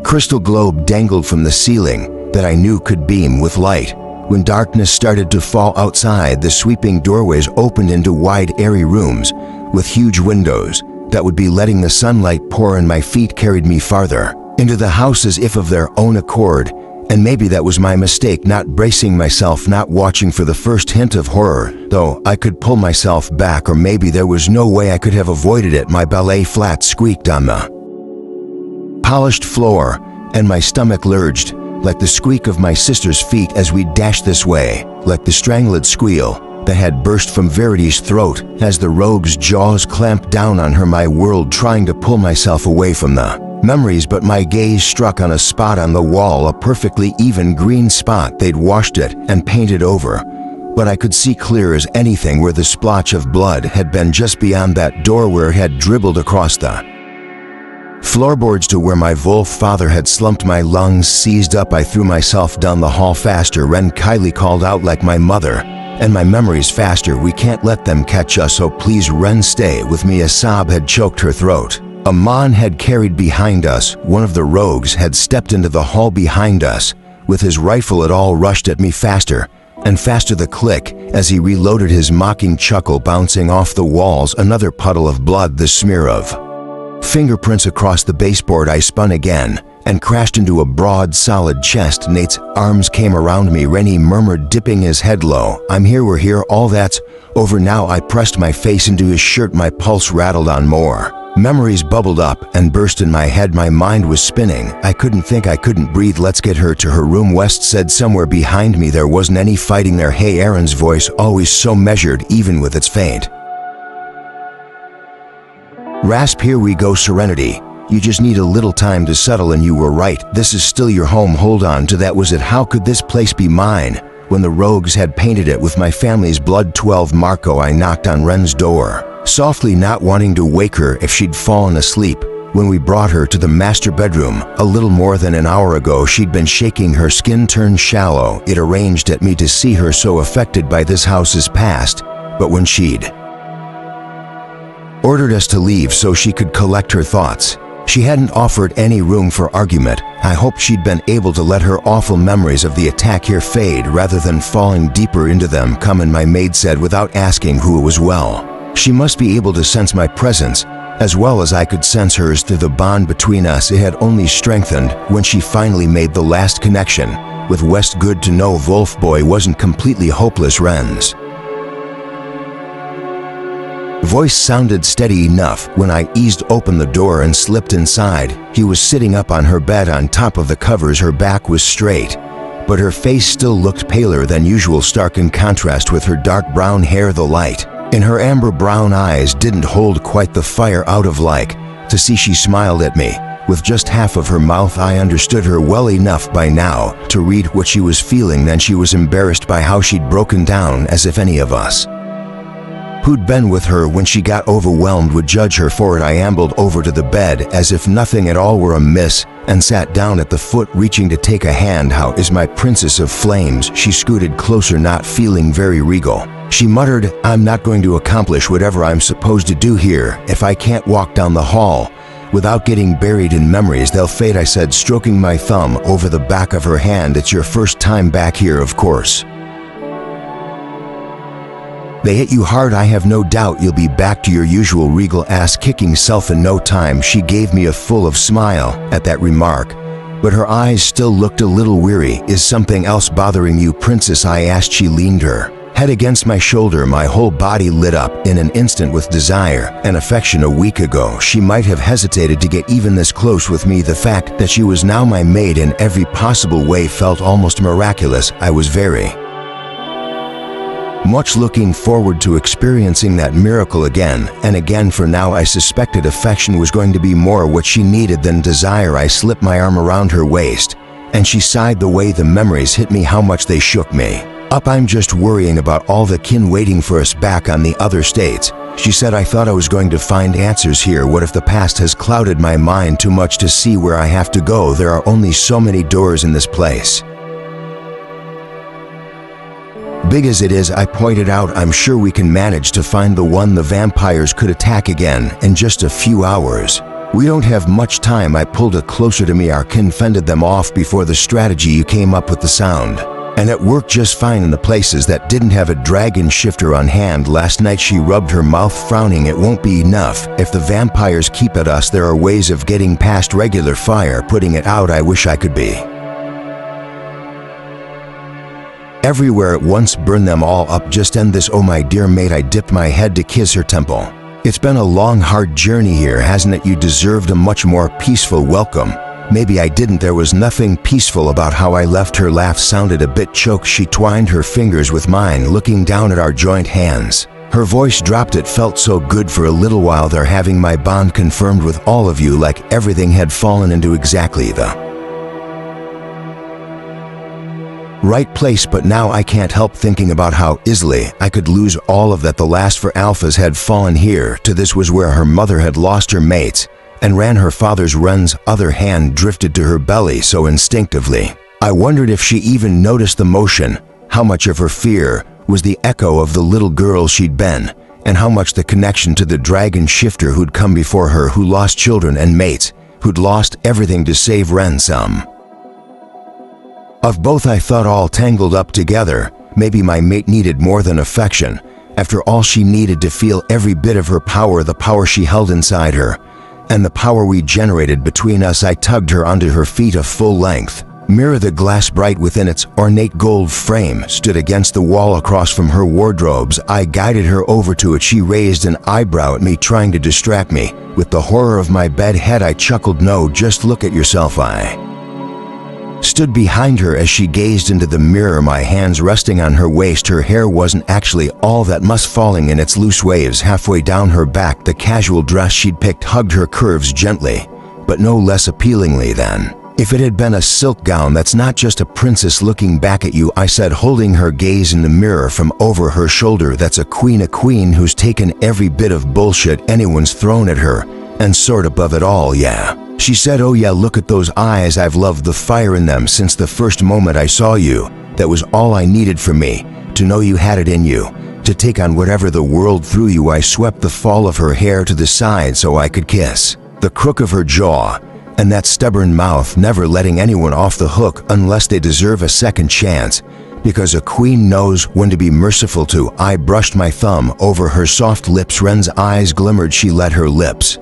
crystal globe dangled from the ceiling that I knew could beam with light. When darkness started to fall outside, the sweeping doorways opened into wide, airy rooms with huge windows that would be letting the sunlight pour in. My feet carried me farther into the house as if of their own accord, and maybe that was my mistake, not bracing myself, not watching for the first hint of horror, though I could pull myself back, or maybe there was no way I could have avoided it. My ballet flat squeaked on the polished floor, and my stomach lurched like the squeak of my sister's feet as we dashed this way, like the strangled squeal that had burst from Verity's throat as the rogue's jaws clamped down on her. My world trying to pull myself away from the memories, but my gaze struck on a spot on the wall, a perfectly even green spot. They'd washed it and painted over, but I could see clear as anything where the splotch of blood had been just beyond that door, where it had dribbled across the floorboards to where my wolf father had slumped. My lungs seized up. I threw myself down the hall faster. Ren Kylie called out like my mother, and my memories faster. We can't let them catch us, oh please Ren, stay with me. A sob had choked her throat. A man had carried behind us. One of the rogues had stepped into the hall behind us. With his rifle, it all rushed at me faster and faster. The click as he reloaded, his mocking chuckle bouncing off the walls. Another puddle of blood, the smear of fingerprints across the baseboard. I spun again and crashed into a broad, solid chest. Nate's arms came around me. Rennie murmured, dipping his head low, I'm here, we're here, all that's over now. I pressed my face into his shirt. My pulse rattled on. More memories bubbled up and burst in my head. My mind was spinning. I couldn't think, I couldn't breathe. Let's get her to her room, West said somewhere behind me. There wasn't any fighting there. Hey, Aaron's voice, always so measured, even with its faint rasp. Here we go, Serenity. You just need a little time to settle, and you were right. This is still your home. Hold on to that. Was it? How could this place be mine when the rogues had painted it with my family's blood? 12 Marco. I knocked on Ren's door, softly, not wanting to wake her if she'd fallen asleep. When we brought her to the master bedroom a little more than an hour ago, she'd been shaking. Her skin turned shallow. It arranged at me to see her so affected by this house's past, but when she'd ordered us to leave so she could collect her thoughts, she hadn't offered any room for argument. I hoped she'd been able to let her awful memories of the attack here fade rather than falling deeper into them. Come in, my maid said without asking who it was. Well, she must be able to sense my presence as well as I could sense hers through the bond between us. It had only strengthened when she finally made the last connection with West. Good to know Wolf Boy wasn't completely hopeless. Ren's voice sounded steady enough when I eased open the door and slipped inside. He was sitting up on her bed on top of the covers. Her back was straight, but her face still looked paler than usual, stark in contrast with her dark brown hair. The light in her amber brown eyes didn't hold quite the fire out of like to see. She smiled at me with just half of her mouth. I understood her well enough by now to read what she was feeling. Then she was embarrassed by how she'd broken down, as if any of us who'd been with her when she got overwhelmed would judge her for it. I ambled over to the bed as if nothing at all were amiss and sat down at the foot, reaching to take a hand. How is my princess of flames? She scooted closer, not feeling very regal. She muttered, I'm not going to accomplish whatever I'm supposed to do here if I can't walk down the hall without getting buried in memories. They'll fade, I said, stroking my thumb over the back of her hand. It's your first time back here, of course. They hit you hard. I have no doubt you'll be back to your usual regal ass-kicking self in no time. She gave me a full of smile at that remark, but her eyes still looked a little weary. Is something else bothering you, princess? I asked. She leaned her Head against my shoulder, my whole body lit up in an instant with desire and affection. A week ago, she might have hesitated to get even this close with me. The fact that she was now my mate in every possible way felt almost miraculous. I was very much looking forward to experiencing that miracle again and again. For now, I suspected affection was going to be more what she needed than desire. I slipped my arm around her waist, and she sighed. The way the memories hit me, how much they shook me up. I'm just worrying about all the kin waiting for us back on the other states, she said. I thought I was going to find answers here. What if the past has clouded my mind too much to see where I have to go? There are only so many doors in this place. Big as it is, I pointed out, I'm sure we can manage to find the one the vampires could attack again in just a few hours. We don't have much time. I pulled it closer to me. Our kin fended them off before the strategy you came up with. The sound, and it worked just fine in the places that didn't have a dragon shifter on hand. Last night she rubbed her mouth, frowning. It won't be enough. If the vampires keep at us, there are ways of getting past regular fire, putting it out. I wish I could be everywhere at once, burn them all up, just end this. Oh my dear mate. I dipped my head to kiss her temple. It's been a long, hard journey here, hasn't it? You deserved a much more peaceful welcome. Maybe I didn't. There was nothing peaceful about how I left. Her laugh sounded a bit choked. She twined her fingers with mine, looking down at our joint hands. Her voice dropped. It felt so good for a little while there, having my bond confirmed with all of you, like everything had fallen into exactly the right place. But now I can't help thinking about how easily I could lose all of that. The last for alphas had fallen here. To this was where her mother had lost her mates and ran. Her father's Ren's other hand drifted to her belly so instinctively. I wondered if she even noticed the motion, how much of her fear was the echo of the little girl she'd been, and how much the connection to the dragon shifter who'd come before her, who lost children and mates, who'd lost everything to save Ren. Some of both, I thought, all tangled up together. Maybe my mate needed more than affection. After all, she needed to feel every bit of her power, the power she held inside her, and the power we generated between us. I tugged her onto her feet. A full length mirror, the glass bright within its ornate gold frame, stood against the wall across from her wardrobes. I guided her over to it. She raised an eyebrow at me, trying to distract me with the horror of my bed head. I chuckled. No, just look at yourself. I stood behind her as she gazed into the mirror, my hands resting on her waist. Her hair wasn't actually all that much, falling in its loose waves halfway down her back. The casual dress she'd picked hugged her curves gently, but no less appealingly than if it had been a silk gown. That's not just a princess looking back at you, I said, holding her gaze in the mirror from over her shoulder. That's a queen who's taken every bit of bullshit anyone's thrown at her and soared above it all. Yeah, she said. Oh yeah, look at those eyes. I've loved the fire in them since the first moment I saw you. That was all I needed for me, to know you had it in you, to take on whatever the world threw you. I swept the fall of her hair to the side so I could kiss the crook of her jaw and that stubborn mouth, never letting anyone off the hook unless they deserve a second chance, because a queen knows when to be merciful to. I brushed my thumb over her soft lips. Ren's eyes glimmered. She let her lips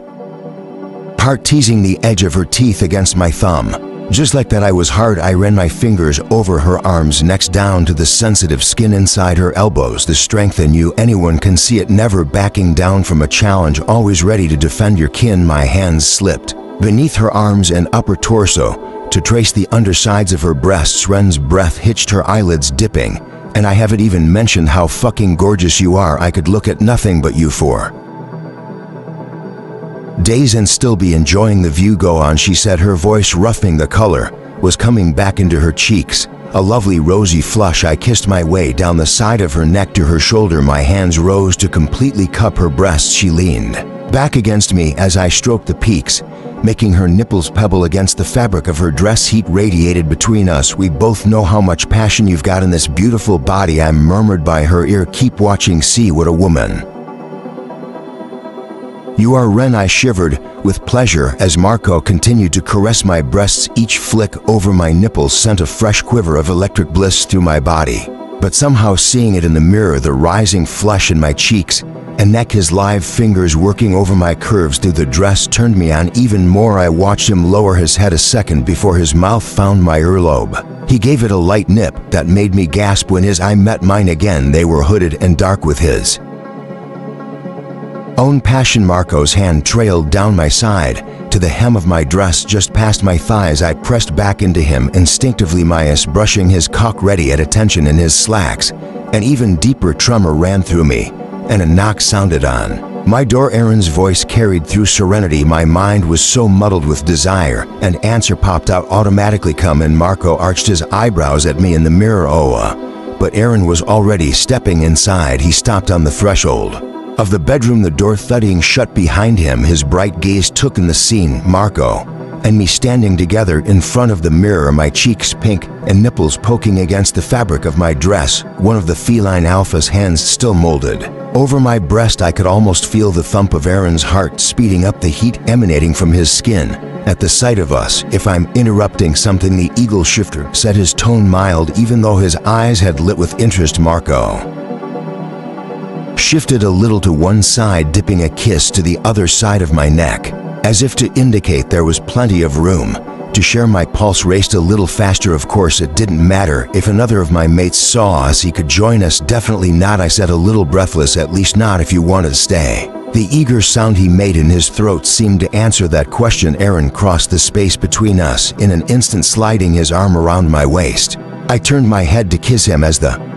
part, teasing the edge of her teeth against my thumb. Just like that, I was hard. I ran my fingers over her arms, next down to the sensitive skin inside her elbows. The strength in you, anyone can see it. Never backing down from a challenge, always ready to defend your kin. My hands slipped beneath her arms and upper torso to trace the undersides of her breasts. Ren's breath hitched, her eyelids dipping. And I haven't even mentioned how fucking gorgeous you are. I could look at nothing but you for days and still be enjoying the view. Go on, she said, her voice roughing. The color was coming back into her cheeks, a lovely rosy flush. I kissed my way down the side of her neck to her shoulder. My hands rose to completely cup her breasts. She leaned back against me as I stroked the peaks, making her nipples pebble against the fabric of her dress. Heat radiated between us. We both know how much passion you've got in this beautiful body, I murmured by her ear. Keep watching, see what a woman you are, Ren. I shivered with pleasure as Marco continued to caress my breasts. Each flick over my nipples sent a fresh quiver of electric bliss through my body. But somehow, seeing it in the mirror, the rising flush in my cheeks and neck, his live fingers working over my curves through the dress, turned me on even more. I watched him lower his head a second before his mouth found my earlobe. He gave it a light nip that made me gasp when his eye met mine again. They were hooded and dark with his own passion. Marco's hand trailed down my side to the hem of my dress just past my thighs. I pressed back into him instinctively, my ass brushing his cock ready at attention in his slacks. An even deeper tremor ran through me, and a knock sounded on my door. Aaron's voice carried through serenity. My mind was so muddled with desire. An answer popped out automatically. Come in. Marco arched his eyebrows at me in the mirror. But Aaron was already stepping inside. He stopped on the threshold of the bedroom, the door thudding shut behind him. His bright gaze took in the scene, Marco and me standing together in front of the mirror, my cheeks pink and nipples poking against the fabric of my dress, one of the feline alpha's hands still molded over my breast. I could almost feel the thump of Aaron's heart speeding up, the heat emanating from his skin at the sight of us. If I'm interrupting something, the eagle shifter said, his tone mild even though his eyes had lit with interest. Marco shifted a little to one side, dipping a kiss to the other side of my neck, as if to indicate there was plenty of room to share. My pulse raced a little faster. Of course it didn't matter if another of my mates saw us. He could join us. Definitely not, I said, a little breathless. At least not if you want to stay. The eager sound he made in his throat seemed to answer that question. Aaron crossed the space between us in an instant, sliding his arm around my waist. I turned my head to kiss him as the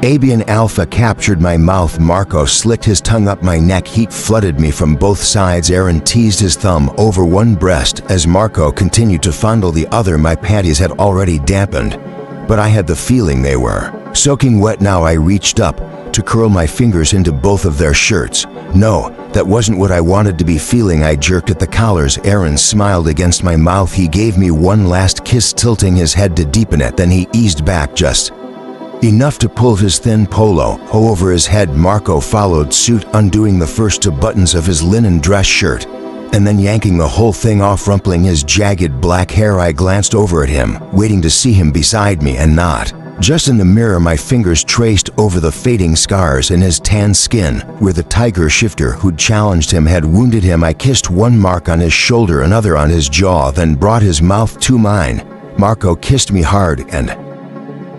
avian alpha captured my mouth. Marco slicked his tongue up my neck. Heat flooded me from both sides. Aaron teased his thumb over one breast as Marco continued to fondle the other. My panties had already dampened, but I had the feeling they were soaking wet now. I reached up to curl my fingers into both of their shirts. No, that wasn't what I wanted to be feeling. I jerked at the collars. Aaron smiled against my mouth. He gave me one last kiss, tilting his head to deepen it. Then he eased back just enough to pull his thin polo over his head. Marco followed suit, undoing the first two buttons of his linen dress shirt and then yanking the whole thing off, rumpling his jagged black hair. I glanced over at him, waiting to see him beside me, and not just in the mirror. My fingers traced over the fading scars in his tan skin where the tiger shifter who'd challenged him had wounded him. I kissed one mark on his shoulder, another on his jaw, then brought his mouth to mine. Marco kissed me hard and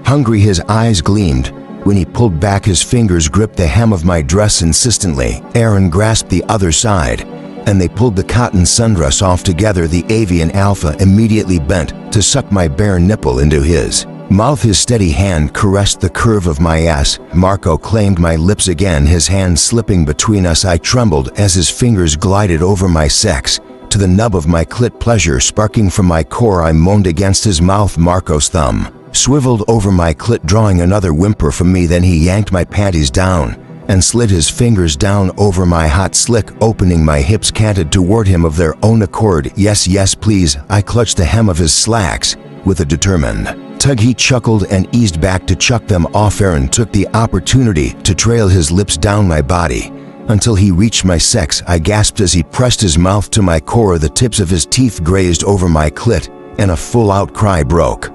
hungry. His eyes gleamed when he pulled back. His fingers gripped the hem of my dress insistently. Aaron grasped the other side, and they pulled the cotton sundress off together. The avian alpha immediately bent to suck my bare nipple into his mouth. His steady hand caressed the curve of my ass. Marco claimed my lips again, his hand slipping between us. I trembled as his fingers glided over my sex to the nub of my clit, pleasure sparking from my core. I moaned against his mouth. Marco's thumb swiveled over my clit, drawing another whimper from me. Then he yanked my panties down and slid his fingers down over my hot slick, opening. My hips canted toward him of their own accord. Yes, yes, please. I clutched the hem of his slacks with a determined tug. He chuckled and eased back to chuck them off. Aaron took the opportunity to trail his lips down my body until he reached my sex. I gasped as he pressed his mouth to my core. The tips of his teeth grazed over my clit, and a full-out cry broke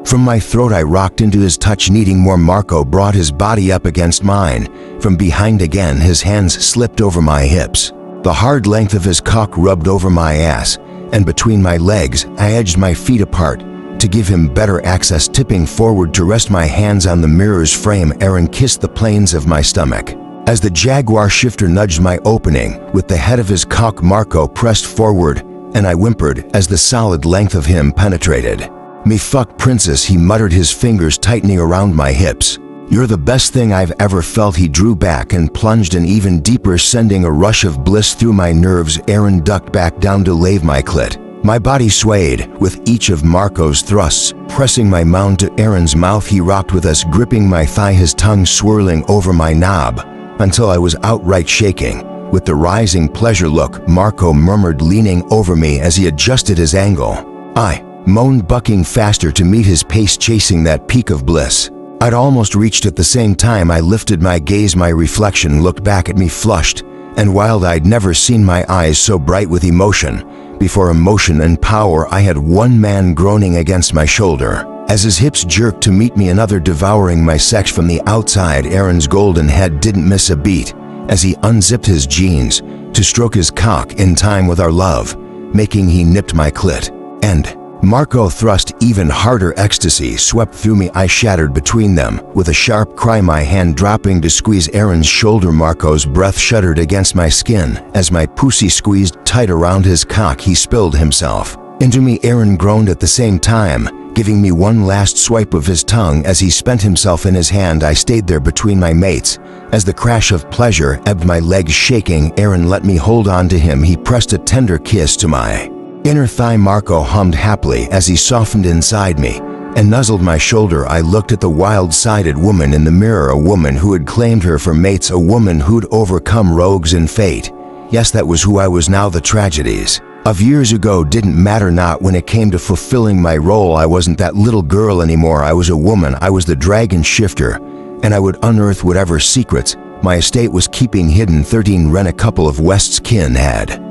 from my throat. I rocked into his touch, needing more. Marco brought his body up against mine from behind again. His hands slipped over my hips. The hard length of his cock rubbed over my ass and between my legs. I edged my feet apart to give him better access, tipping forward to rest my hands on the mirror's frame. Aaron kissed the planes of my stomach as the jaguar shifter nudged my opening with the head of his cock. Marco pressed forward, and I whimpered as the solid length of him penetrated me. Fuck princess, he muttered, his fingers tightening around my hips. You're the best thing I've ever felt. He drew back and plunged in even deeper, sending a rush of bliss through my nerves. Aaron ducked back down to lave my clit. My body swayed with each of Marco's thrusts, pressing my mound to Aaron's mouth. He rocked with us, gripping my thigh, his tongue swirling over my knob until I was outright shaking with the rising pleasure. Look, Marco murmured, leaning over me as he adjusted his angle. I moaned, bucking faster to meet his pace, chasing that peak of bliss I'd almost reached. At the same time, I lifted my gaze. My reflection looked back at me, flushed and wild. I'd never seen my eyes so bright with emotion before. Emotion and power. I had one man groaning against my shoulder as his hips jerked to meet me, another devouring my sex from the outside. Aaron's golden head didn't miss a beat as he unzipped his jeans to stroke his cock in time with our love, making he nipped my clit and Marco thrust. Even harder. Ecstasy swept through me. I shattered between them. With a sharp cry, my hand dropping to squeeze Aaron's shoulder. Marco's breath shuddered against my skin. As my pussy squeezed tight around his cock, he spilled himself into me. Aaron groaned at the same time, giving me one last swipe of his tongue as he spent himself in his hand. I stayed there between my mates. As the crash of pleasure ebbed, my legs shaking, Aaron let me hold on to him. He pressed a tender kiss to my inner thigh. Marco hummed happily as he softened inside me and nuzzled my shoulder. I looked at the wild-sided woman in the mirror, a woman who had claimed her for mates, a woman who'd overcome rogues and fate. Yes, that was who I was now. The tragedies of years ago didn't matter, not when it came to fulfilling my role. I wasn't that little girl anymore. I was a woman. I was the dragon shifter, and I would unearth whatever secrets my estate was keeping hidden. 13 Ren, a couple of West's kin, had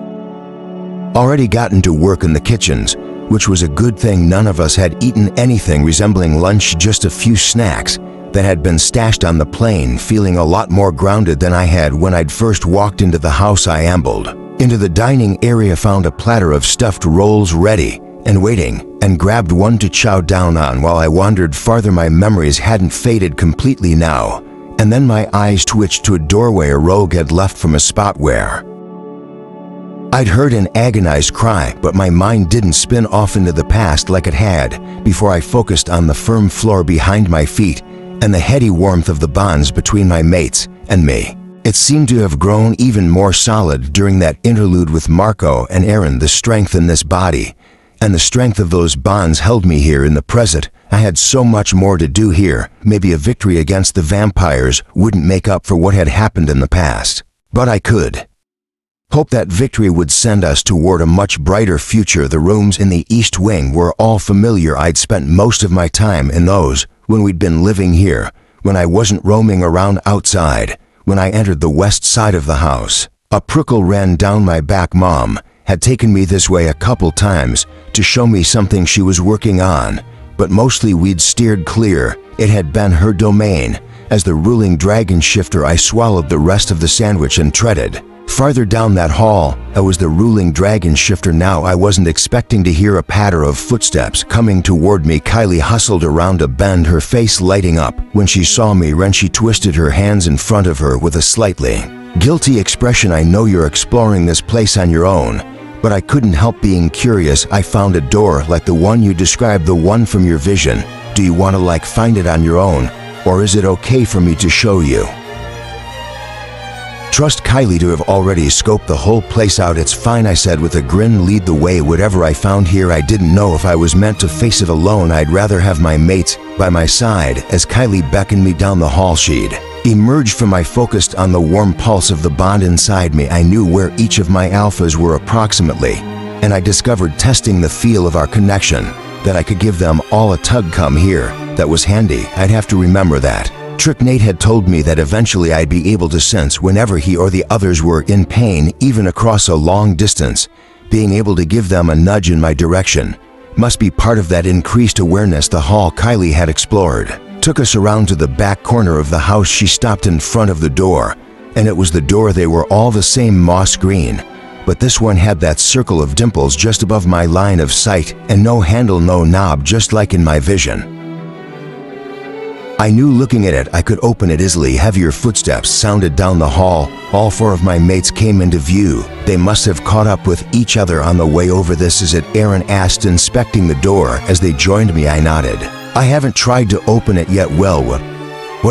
already gotten to work in the kitchens, which was a good thing. None of us had eaten anything resembling lunch, just a few snacks that had been stashed on the plane. Feeling a lot more grounded than I had when I'd first walked into the house, I ambled into the dining area, found a platter of stuffed rolls ready and waiting, and grabbed one to chow down on. While I wandered farther, my memories hadn't faded completely now, and then my eyes twitched to a doorway a rogue had left from a spot where I'd heard an agonized cry, but my mind didn't spin off into the past like it had before. I focused on the firm floor behind my feet and the heady warmth of the bonds between my mates and me. It seemed to have grown even more solid during that interlude with Marco and Aaron. The strength in this body and the strength of those bonds held me here in the present. I had so much more to do here. Maybe a victory against the vampires wouldn't make up for what had happened in the past, but I could hope that victory would send us toward a much brighter future. The rooms in the East Wing were all familiar. I'd spent most of my time in those when we'd been living here, when I wasn't roaming around outside. When I entered the west side of the house, a prickle ran down my back. Mom had taken me this way a couple times to show me something she was working on, but mostly we'd steered clear. It had been her domain. As the ruling dragon shifter, I swallowed the rest of the sandwich and treaded farther down that hall. I was the ruling dragon shifter now. I wasn't expecting to hear a patter of footsteps coming toward me. Kylie hustled around a bend, her face lighting up. When she saw me, she twisted her hands in front of her with a slightly guilty expression. I know you're exploring this place on your own, but I couldn't help being curious. I found a door like the one you described, the one from your vision. Do you want to find it on your own, or is it okay for me to show you? Trust Kylie to have already scoped the whole place out. It's fine, I said with a grin. Lead the way. Whatever I found here, I didn't know if I was meant to face it alone. I'd rather have my mates by my side. As Kylie beckoned me down the hall, she'd emerged from my, focused on the warm pulse of the bond inside me. I knew where each of my alphas were approximately, and I discovered, testing the feel of our connection, that I could give them all a tug. Come here. That was handy. I'd have to remember that trick. Nate had told me that eventually I'd be able to sense whenever he or the others were in pain, even across a long distance. Being able to give them a nudge in my direction must be part of that increased awareness. The hall Kylie had explored took us around to the back corner of the house. She stopped in front of the door, and it was the door. They were all the same moss green, but this one had that circle of dimples just above my line of sight, and no handle, no knob, just like in my vision. I knew looking at it I could open it easily. Heavier footsteps sounded down the hall. All four of my mates came into view. They must have caught up with each other on the way over. This is it? Aaron asked, inspecting the door. As they joined me, I nodded. I haven't tried to open it yet. Well, what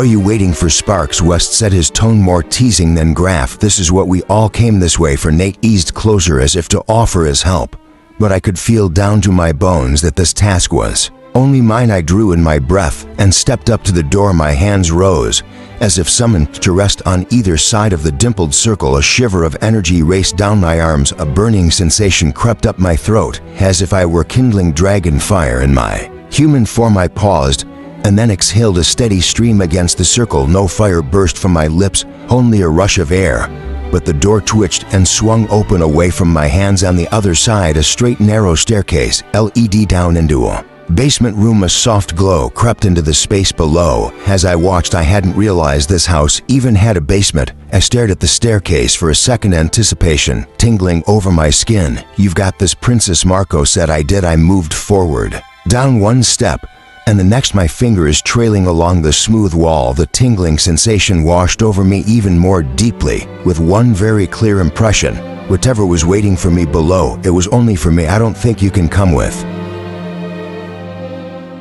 are you waiting for? Sparks, West said, his tone more teasing than gruff. This is what we all came this way for. Nate eased closer as if to offer his help, but I could feel down to my bones that this task was only mine. I drew in my breath and stepped up to the door. My hands rose as if summoned to rest on either side of the dimpled circle. A shiver of energy raced down my arms. A burning sensation crept up my throat, as if I were kindling dragon fire in my human form. I paused and then exhaled a steady stream against the circle. No fire burst from my lips, only a rush of air. But the door twitched and swung open away from my hands. On the other side, a straight, narrow staircase led down into a Basement room. A soft glow crept into the space below. As I watched, I hadn't realized this house even had a basement. I stared at the staircase for a second, anticipation tingling over my skin. "You've got this, Princess Marco said." I did. I moved forward. Down one step, and the next my finger is trailing along the smooth wall. The tingling sensation washed over me even more deeply, with one very clear impression. Whatever was waiting for me below, it was only for me. "I don't think you can come with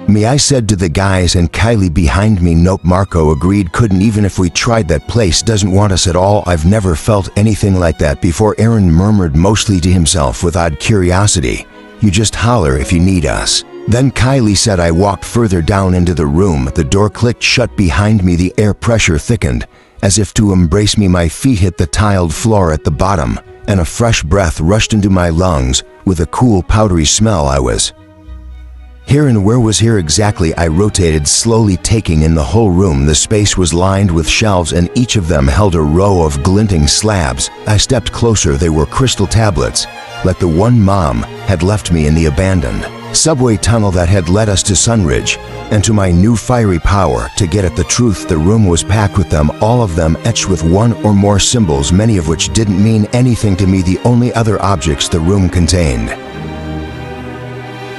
me," I said to the guys and Kylie behind me. "Nope," Marco agreed. "Couldn't, even if we tried. That place doesn't want us at all." "I've never felt anything like that before," Aaron murmured, mostly to himself with odd curiosity. "You just holler if you need us." Then Kylie said. I walked further down into the room. The door clicked shut behind me. The air pressure thickened, as if to embrace me. My feet hit the tiled floor at the bottom, and a fresh breath rushed into my lungs with a cool, powdery smell. I was here, and where was here exactly? I rotated slowly, taking in the whole room. The space was lined with shelves, and each of them held a row of glinting slabs. I stepped closer. They were crystal tablets, like the one Mom had left me in the abandoned subway tunnel that had led us to Sunridge. And to my new fiery power to get at the truth, the room was packed with them, all of them etched with one or more symbols, many of which didn't mean anything to me. The only other objects the room contained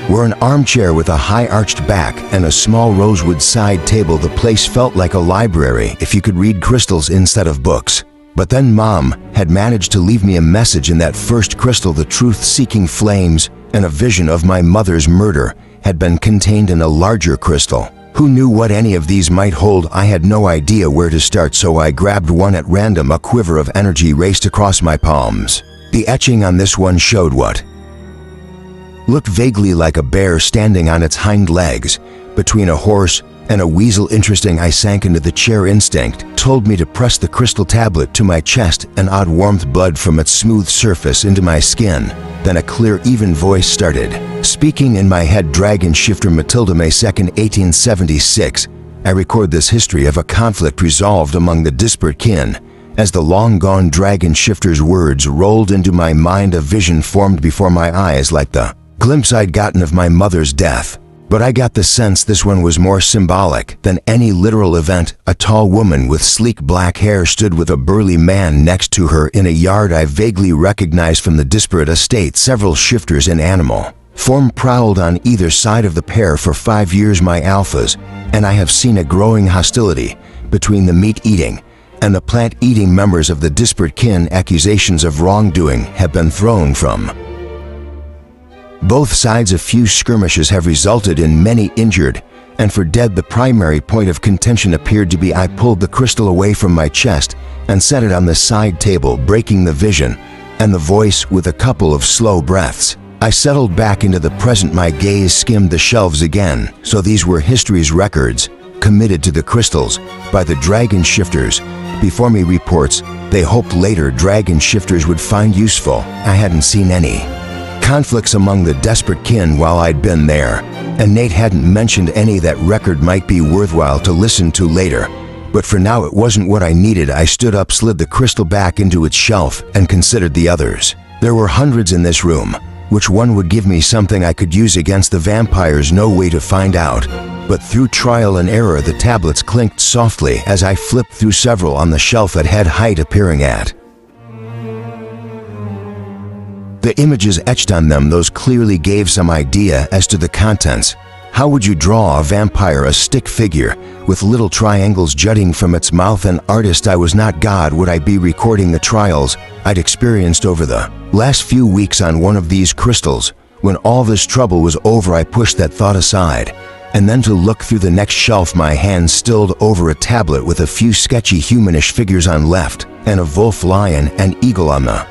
were an armchair with a high arched back and a small rosewood side table. The place felt like a library if you could read crystals instead of books. But then Mom had managed to leave me a message in that first crystal. The truth-seeking flames and a vision of my mother's murder had been contained in a larger crystal. Who knew what any of these might hold? I had no idea where to start, so I grabbed one at random. A quiver of energy raced across my palms. The etching on this one showed what looked vaguely like a bear standing on its hind legs between a horse and a weasel. Interesting. I sank into the chair. Instinct told me to press the crystal tablet to my chest. An odd warmth bled from its smooth surface into my skin. Then a clear, even voice started speaking in my head. "Dragon Shifter, Matilda, May 2nd, 1876. I record this history of a conflict resolved among the disparate kin." As the long-gone Dragon Shifter's words rolled into my mind, a vision formed before my eyes like the glimpse I'd gotten of my mother's death. But I got the sense this one was more symbolic than any literal event. A tall woman with sleek black hair stood with a burly man next to her in a yard I vaguely recognized from the disparate estate. Several shifters in animal form prowled on either side of the pair for 5 years, my alphas, and I have seen a growing hostility between the meat-eating and the plant-eating members of the disparate kin. Accusations of wrongdoing have been thrown from both sides. A few skirmishes have resulted in many injured and for dead. The primary point of contention appeared to be I pulled the crystal away from my chest and set it on the side table, breaking the vision and the voice with a couple of slow breaths. I settled back into the present. My gaze skimmed the shelves again. So these were history's records committed to the crystals by the Dragon Shifters before me. Reports they hoped later Dragon Shifters would find useful. I hadn't seen any conflicts among the desperate kin while I'd been there, and Nate hadn't mentioned any. That record might be worthwhile to listen to later, but for now it wasn't what I needed. I stood up, slid the crystal back into its shelf, and considered the others. There were hundreds in this room. Which one would give me something I could use against the vampires? No way to find out. But through trial and error, the tablets clinked softly as I flipped through several on the shelf at head height, appearing at the images etched on them. Those clearly gave some idea as to the contents. How would you draw a vampire? A stick figure with little triangles jutting from its mouth. An artist. I was not God. Would I be recording the trials I'd experienced over the last few weeks on one of these crystals? When all this trouble was over, I pushed that thought aside, and then to look through the next shelf. My hand stilled over a tablet with a few sketchy humanish figures on left and a wolf, lion, and eagle on the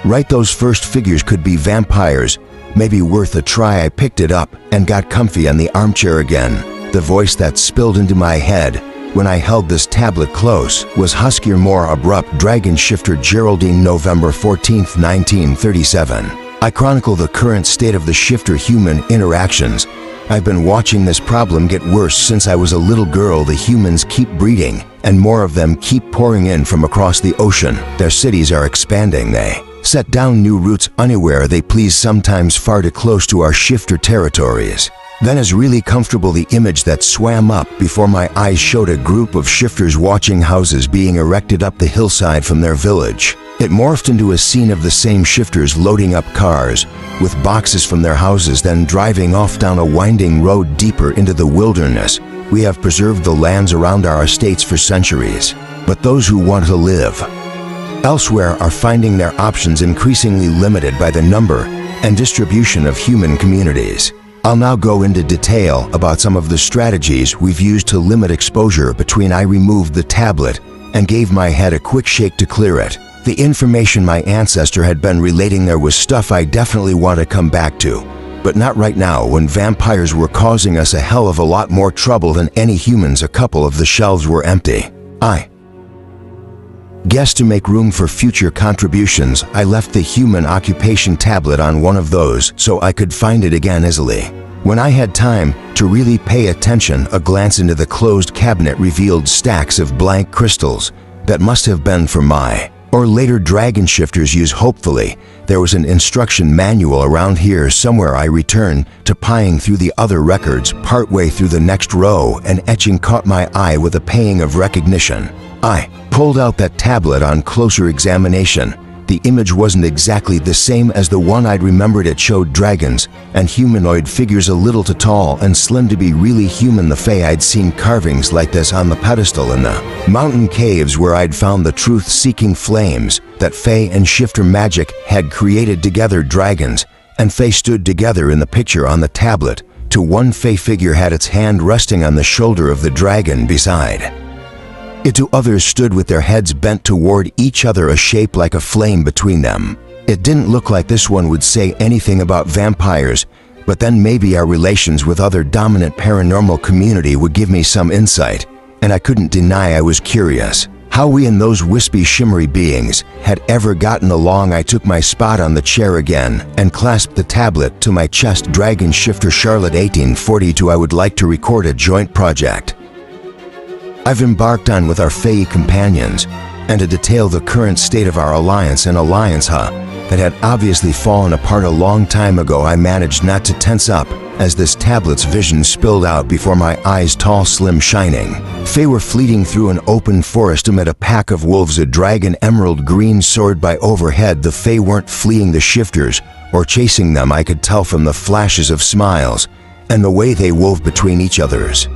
right. Those first figures could be vampires. Maybe worth a try. I picked it up and got comfy on the armchair again. The voice that spilled into my head when I held this tablet close was huskier, more abrupt. Dragon Shifter, Geraldine, November 14th, 1937. I chronicle the current state of the shifter-human interactions. I've been watching this problem get worse since I was a little girl. The humans keep breeding, and more of them keep pouring in from across the ocean. Their cities are expanding. They set down new roots anywhere they please, sometimes far too close to our shifter territories. Then as really comfortable the image that swam up before my eyes showed a group of shifters watching houses being erected up the hillside from their village. It morphed into a scene of the same shifters loading up cars with boxes from their houses, then driving off down a winding road deeper into the wilderness. We have preserved the lands around our estates for centuries, but those who want to live elsewhere are finding their options increasingly limited by the number and distribution of human communities. I'll now go into detail about some of the strategies we've used to limit exposure between I removed the tablet and gave my head a quick shake to clear it. The information my ancestor had been relating there was stuff I definitely want to come back to, but not right now when vampires were causing us a hell of a lot more trouble than any humans. A couple of the shelves were empty. I guess to make room for future contributions, I left the human occupation tablet on one of those so I could find it again easily. When I had time to really pay attention, a glance into the closed cabinet revealed stacks of blank crystals that must have been for my or later dragon shifters' use. Hopefully, there was an instruction manual around here somewhere. I returned to pieing through the other records. Partway through the next row, an etching caught my eye with a pang of recognition. I pulled out that tablet on closer examination. The image wasn't exactly the same as the one I'd remembered. It showed dragons and humanoid figures a little too tall and slim to be really human. The Fae, I'd seen carvings like this on the pedestal in the mountain caves where I'd found the truth-seeking flames that Fae and shifter magic had created together. Dragons and Fae stood together in the picture on the tablet. To one Fae figure had its hand resting on the shoulder of the dragon beside it. Two others stood with their heads bent toward each other, a shape like a flame between them. It didn't look like this one would say anything about vampires, but then maybe our relations with other dominant paranormal community would give me some insight, and I couldn't deny I was curious how we and those wispy, shimmery beings had ever gotten along. I took my spot on the chair again and clasped the tablet to my chest. Dragon shifter Charlotte 1842. I would like to record a joint project I've embarked on with our Fae companions, and to detail the current state of our alliance, an alliance that had obviously fallen apart a long time ago. I managed not to tense up as this tablet's vision spilled out before my eyes, tall, slim, shining. Fae were fleeting through an open forest amid a pack of wolves. A dragon emerald green soared by overhead. The Fae weren't fleeing the shifters or chasing them. I could tell from the flashes of smiles and the way they wove between each other's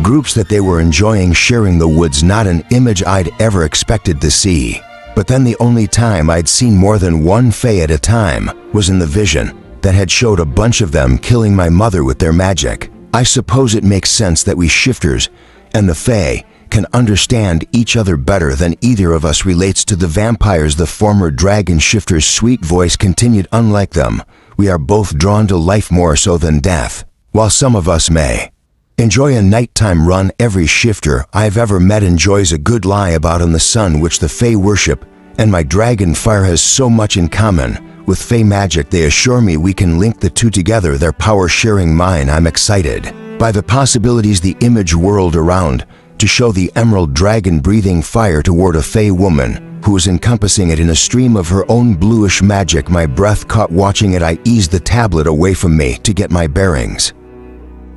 groups that they were enjoying sharing the woods. Not an image I'd ever expected to see. But then the only time I'd seen more than one Fae at a time was in the vision that had showed a bunch of them killing my mother with their magic. I suppose it makes sense that we shifters and the Fae can understand each other better than either of us relates to the vampires. The former dragon shifter's sweet voice continued. Unlike them, we are both drawn to life more so than death. While some of us may enjoy a nighttime run, every shifter I've ever met enjoys a good lie about in the sun, which the Fae worship, and my dragon fire has so much in common with Fae magic. They assure me we can link the two together, their power sharing mine. I'm excited by the possibilities the image whirled around to show the emerald dragon breathing fire toward a Fae woman who was encompassing it in a stream of her own bluish magic. My breath caught watching it. I eased the tablet away from me to get my bearings.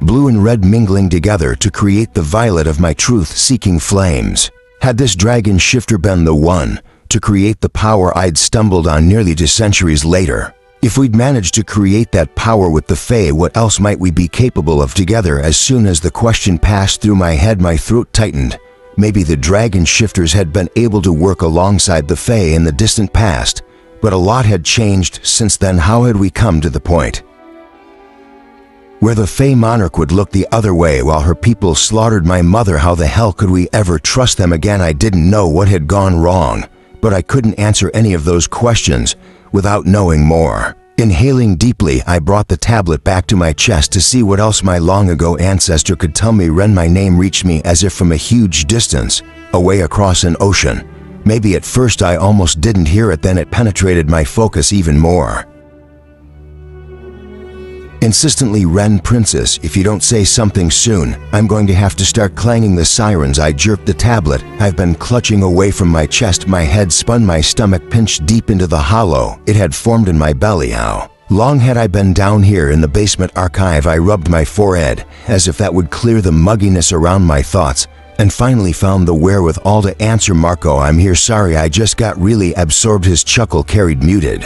Blue and red mingling together to create the violet of my truth-seeking flames. Had this dragon shifter been the one to create the power I'd stumbled on nearly 2 centuries later? If we'd managed to create that power with the Fae, what else might we be capable of together? As soon as the question passed through my head, my throat tightened. Maybe the dragon shifters had been able to work alongside the Fae in the distant past, but a lot had changed since then. How had we come to the point where the Fae monarch would look the other way while her people slaughtered my mother? How the hell could we ever trust them again? I didn't know what had gone wrong, but I couldn't answer any of those questions without knowing more. Inhaling deeply, I brought the tablet back to my chest to see what else my long-ago ancestor could tell me. Ren, my name reached me as if from a huge distance, away across an ocean. Maybe at first I almost didn't hear it, then it penetrated my focus even more. Insistently, Ren, princess, if you don't say something soon, I'm going to have to start clanging the sirens. I jerked the tablet I've been clutching away from my chest. My head spun, my stomach pinched deep into the hollow it had formed in my belly. How Long had I been down here in the basement archive, I rubbed my forehead, as if that would clear the mugginess around my thoughts, and finally found the wherewithal to answer. Marco, I'm here, sorry, I just got really absorbed. His chuckle carried muted.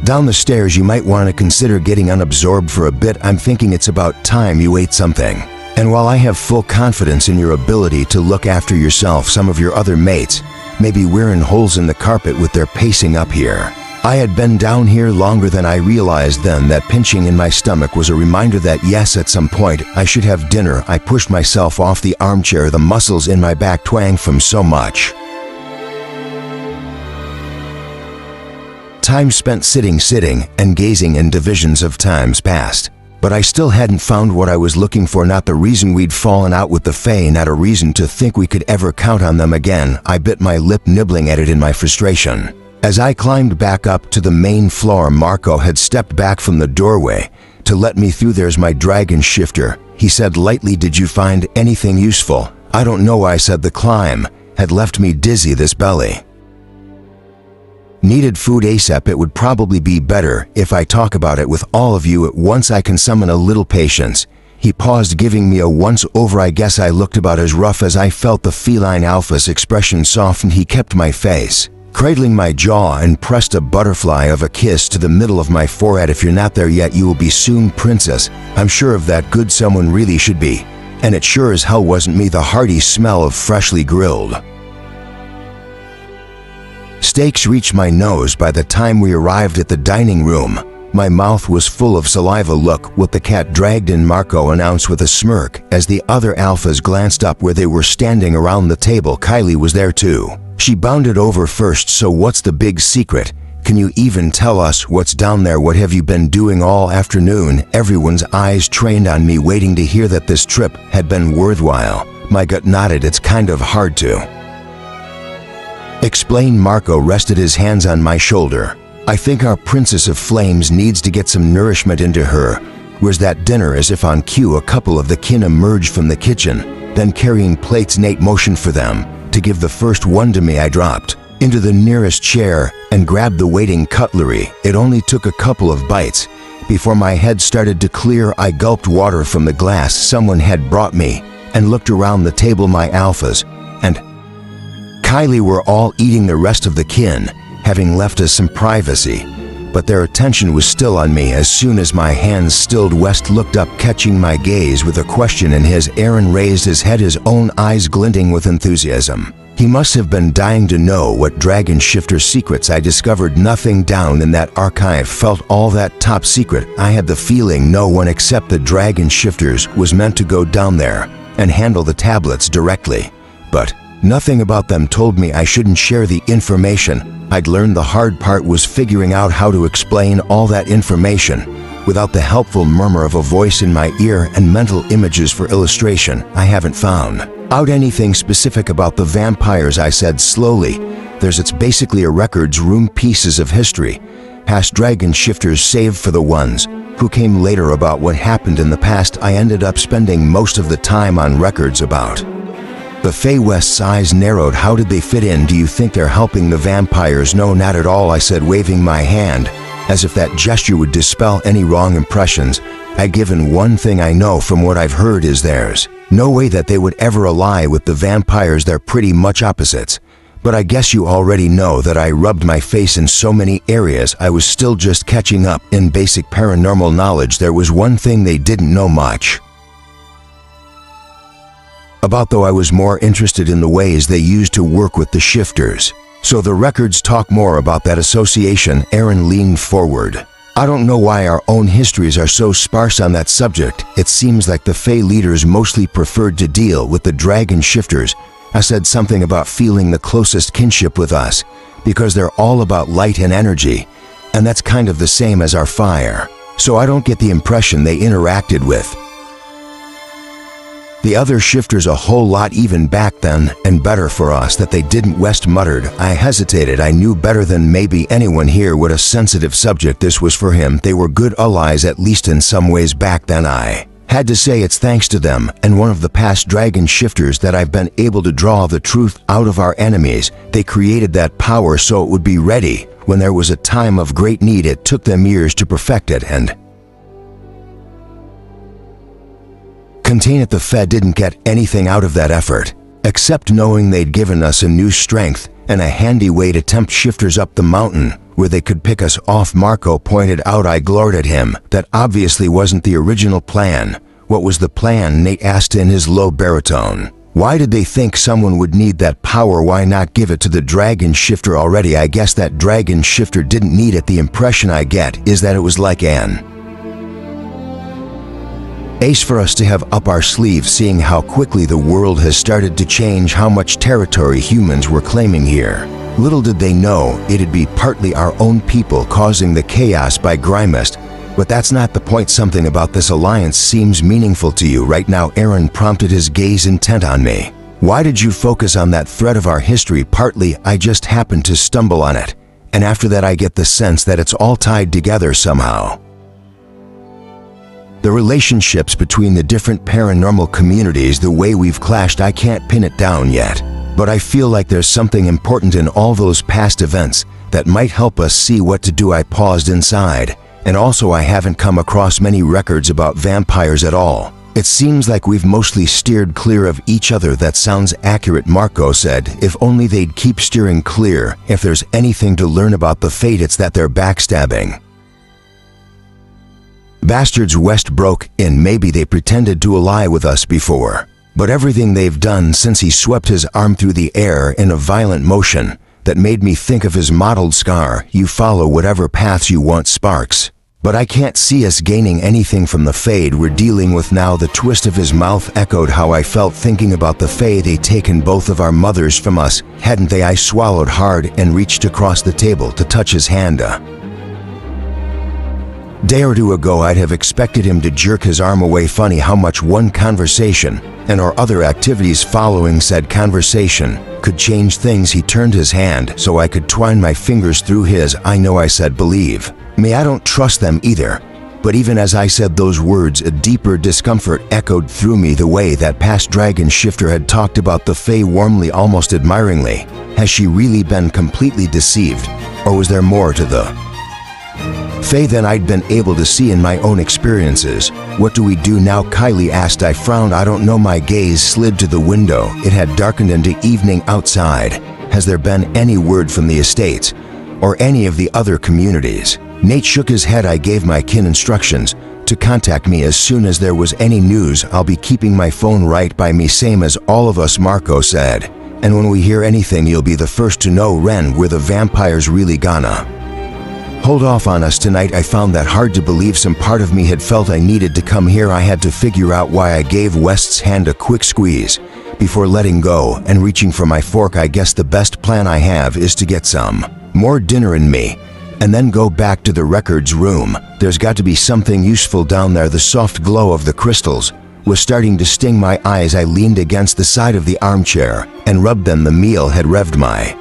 Down the stairs, you might want to consider getting unabsorbed for a bit. I'm thinking it's about time you ate something. And while I have full confidence in your ability to look after yourself, some of your other mates may be wearing holes in the carpet with their pacing up here. I had been down here longer than I realized then. That pinching in my stomach was a reminder that yes, at some point I should have dinner. I pushed myself off the armchair, the muscles in my back twanged from so much time spent sitting and gazing in divisions of times past. But I still hadn't found what I was looking for, not the reason we'd fallen out with the Fae, not a reason to think we could ever count on them again. I bit my lip, nibbling at it in my frustration. As I climbed back up to the main floor, Marco had stepped back from the doorway to let me through. There's my dragon shifter, he said lightly. Did you find anything useful? I don't know, I said. The climb had left me dizzy, this belly needed food ASAP. It would probably be better if I talk about it with all of you at once. I can summon a little patience. He paused, giving me a once-over. I guess I looked about as rough as I felt. The feline alpha's expression softened. He kept my face, cradling my jaw, and pressed a butterfly of a kiss to the middle of my forehead. If you're not there yet, you will be soon, princess. I'm sure of that. Good, someone really should be. And it sure as hell wasn't me. The hearty smell of freshly grilled steaks reached my nose by the time we arrived at the dining room. My mouth was full of saliva. Look what the cat dragged in, Marco announced with a smirk as the other alphas glanced up where they were standing around the table. Kylie was there too. She bounded over first. So what's the big secret? Can you even tell us what's down there? What have you been doing all afternoon? Everyone's eyes trained on me, waiting to hear that this trip had been worthwhile. My gut nodded. It's kind of hard to explain. Marco rested his hands on my shoulder. I think our Princess of Flames needs to get some nourishment into her. Where's that dinner? As if on cue, a couple of the kin emerged from the kitchen, then carrying plates. Nate motioned for them to give the first one to me. I dropped into the nearest chair and grabbed the waiting cutlery. It only took a couple of bites before my head started to clear. I gulped water from the glass someone had brought me and looked around the table. My alphas and Kylie were all eating, the rest of the kin having left us some privacy, but their attention was still on me. As soon as my hands stilled, West looked up, catching my gaze with a question in his. Aaron raised his head, his own eyes glinting with enthusiasm. He must have been dying to know what dragon shifter secrets I discovered. Nothing down in that archive felt all that top secret. I had the feeling no one except the dragon shifters was meant to go down there and handle the tablets directly, but nothing about them told me I shouldn't share the information. I'd learned the hard part was figuring out how to explain all that information without the helpful murmur of a voice in my ear and mental images for illustration. I haven't found out anything specific about the vampires, I said slowly. It's basically a records room, pieces of history, past dragon shifters saved for the ones who came later, about what happened in the past. I ended up spending most of the time on records about the Fae. West's eyes narrowed. How did they fit in? Do you think they're helping the vampires? No, not at all, I said, waving my hand as if that gesture would dispel any wrong impressions. I'd given one thing I know from what I've heard is there's no way that they would ever ally with the vampires. They're pretty much opposites. But I guess you already know that I rubbed my face in so many areas. I was still just catching up in basic paranormal knowledge. There was one thing they didn't know much about, though I was more interested in the ways they used to work with the shifters. So the records talk more about that association. Aaron leaned forward. I don't know why our own histories are so sparse on that subject. It seems like the Fae leaders mostly preferred to deal with the dragon shifters. I said something about feeling the closest kinship with us because they're all about light and energy, and that's kind of the same as our fire. So I don't get the impression they interacted with the other shifters a whole lot even back then, and better for us that they didn't. West muttered. I hesitated. I knew better than maybe anyone here what a sensitive subject this was for him. They were good allies, at least in some ways back then. I had to say it's thanks to them and one of the past dragon shifters that I've been able to draw the truth out of our enemies. They created that power so it would be ready when there was a time of great need. It took them years to perfect it and contain it. The Fed didn't get anything out of that effort, except knowing they'd given us a new strength and a handy way to tempt shifters up the mountain where they could pick us off. Marco pointed out. I glowered at him. That obviously wasn't the original plan. What was the plan? Nate asked in his low baritone. Why did they think someone would need that power? Why not give it to the dragon shifter already? I guess that dragon shifter didn't need it. The impression I get is that it was like an ace for us to have up our sleeves, seeing how quickly the world has started to change, how much territory humans were claiming here. Little did they know it'd be partly our own people causing the chaos by Grimest. But that's not the point. Something about this alliance seems meaningful to you right now. Aaron prompted, his gaze intent on me. Why did you focus on that thread of our history? Partly, I just happened to stumble on it. And after that I get the sense that it's all tied together somehow. The relationships between the different paranormal communities, the way we've clashed, I can't pin it down yet. But I feel like there's something important in all those past events that might help us see what to do. I paused inside. And also, I haven't come across many records about vampires at all. It seems like we've mostly steered clear of each other. That sounds accurate, Marco said. If only they'd keep steering clear. If there's anything to learn about the Fate, it's that they're backstabbing bastards. West broke in. Maybe they pretended to ally with us before, but everything they've done since he swept his arm through the air in a violent motion that made me think of his mottled scar. You follow whatever paths you want, Sparks. But I can't see us gaining anything from the Fade we're dealing with now. The twist of his mouth echoed how I felt thinking about the Fade. They'd taken both of our mothers from us, hadn't they? I swallowed hard and reached across the table to touch his hand. A day or two ago I'd have expected him to jerk his arm away. Funny how much one conversation and or other activities following said conversation could change things. He turned his hand so I could twine my fingers through his. I know, I said. Believe me, I don't trust them either. But even as I said those words, a deeper discomfort echoed through me. The way that past dragon shifter had talked about the Fae warmly, almost admiringly. Has she really been completely deceived? Or was there more to the Fae than I'd been able to see in my own experiences? What do we do now? Kylie asked. I frowned. I don't know. My gaze slid to the window. It had darkened into evening outside. Has there been any word from the estates or any of the other communities? Nate shook his head. I gave my kin instructions to contact me as soon as there was any news. I'll be keeping my phone right by me, same as all of us, Marco said. And when we hear anything, you'll be the first to know. Ren, were the vampires really gonna hold off on us tonight? I found that hard to believe. Some part of me had felt I needed to come here. I had to figure out why. I gave West's hand a quick squeeze before letting go and reaching for my fork. I guess the best plan I have is to get some more dinner in me and then go back to the records room. There's got to be something useful down there. The soft glow of the crystals was starting to sting my eyes. I leaned against the side of the armchair and rubbed them. The meal had revved my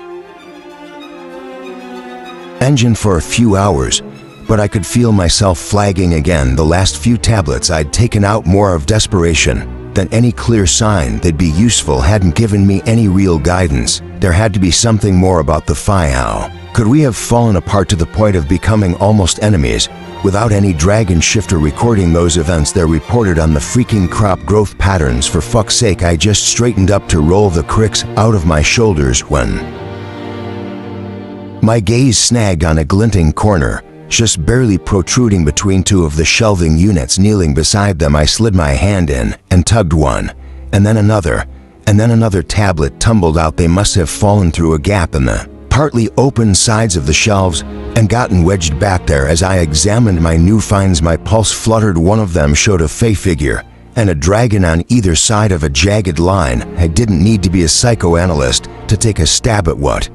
engine for a few hours, but I could feel myself flagging again. The last few tablets I'd taken out more of desperation than any clear sign they'd be useful hadn't given me any real guidance. There had to be something more about the Phi. How could we have fallen apart to the point of becoming almost enemies without any dragon shifter recording those events? They're reported on the freaking crop growth patterns. For fuck's sake. I just straightened up to roll the cricks out of my shoulders when my gaze snagged on a glinting corner, just barely protruding between two of the shelving units. Kneeling beside them, I slid my hand in and tugged one, and then another tablet tumbled out. They must have fallen through a gap in the partly open sides of the shelves and gotten wedged back there. As I examined my new finds, my pulse fluttered. One of them showed a Fae figure and a dragon on either side of a jagged line. I didn't need to be a psychoanalyst to take a stab at what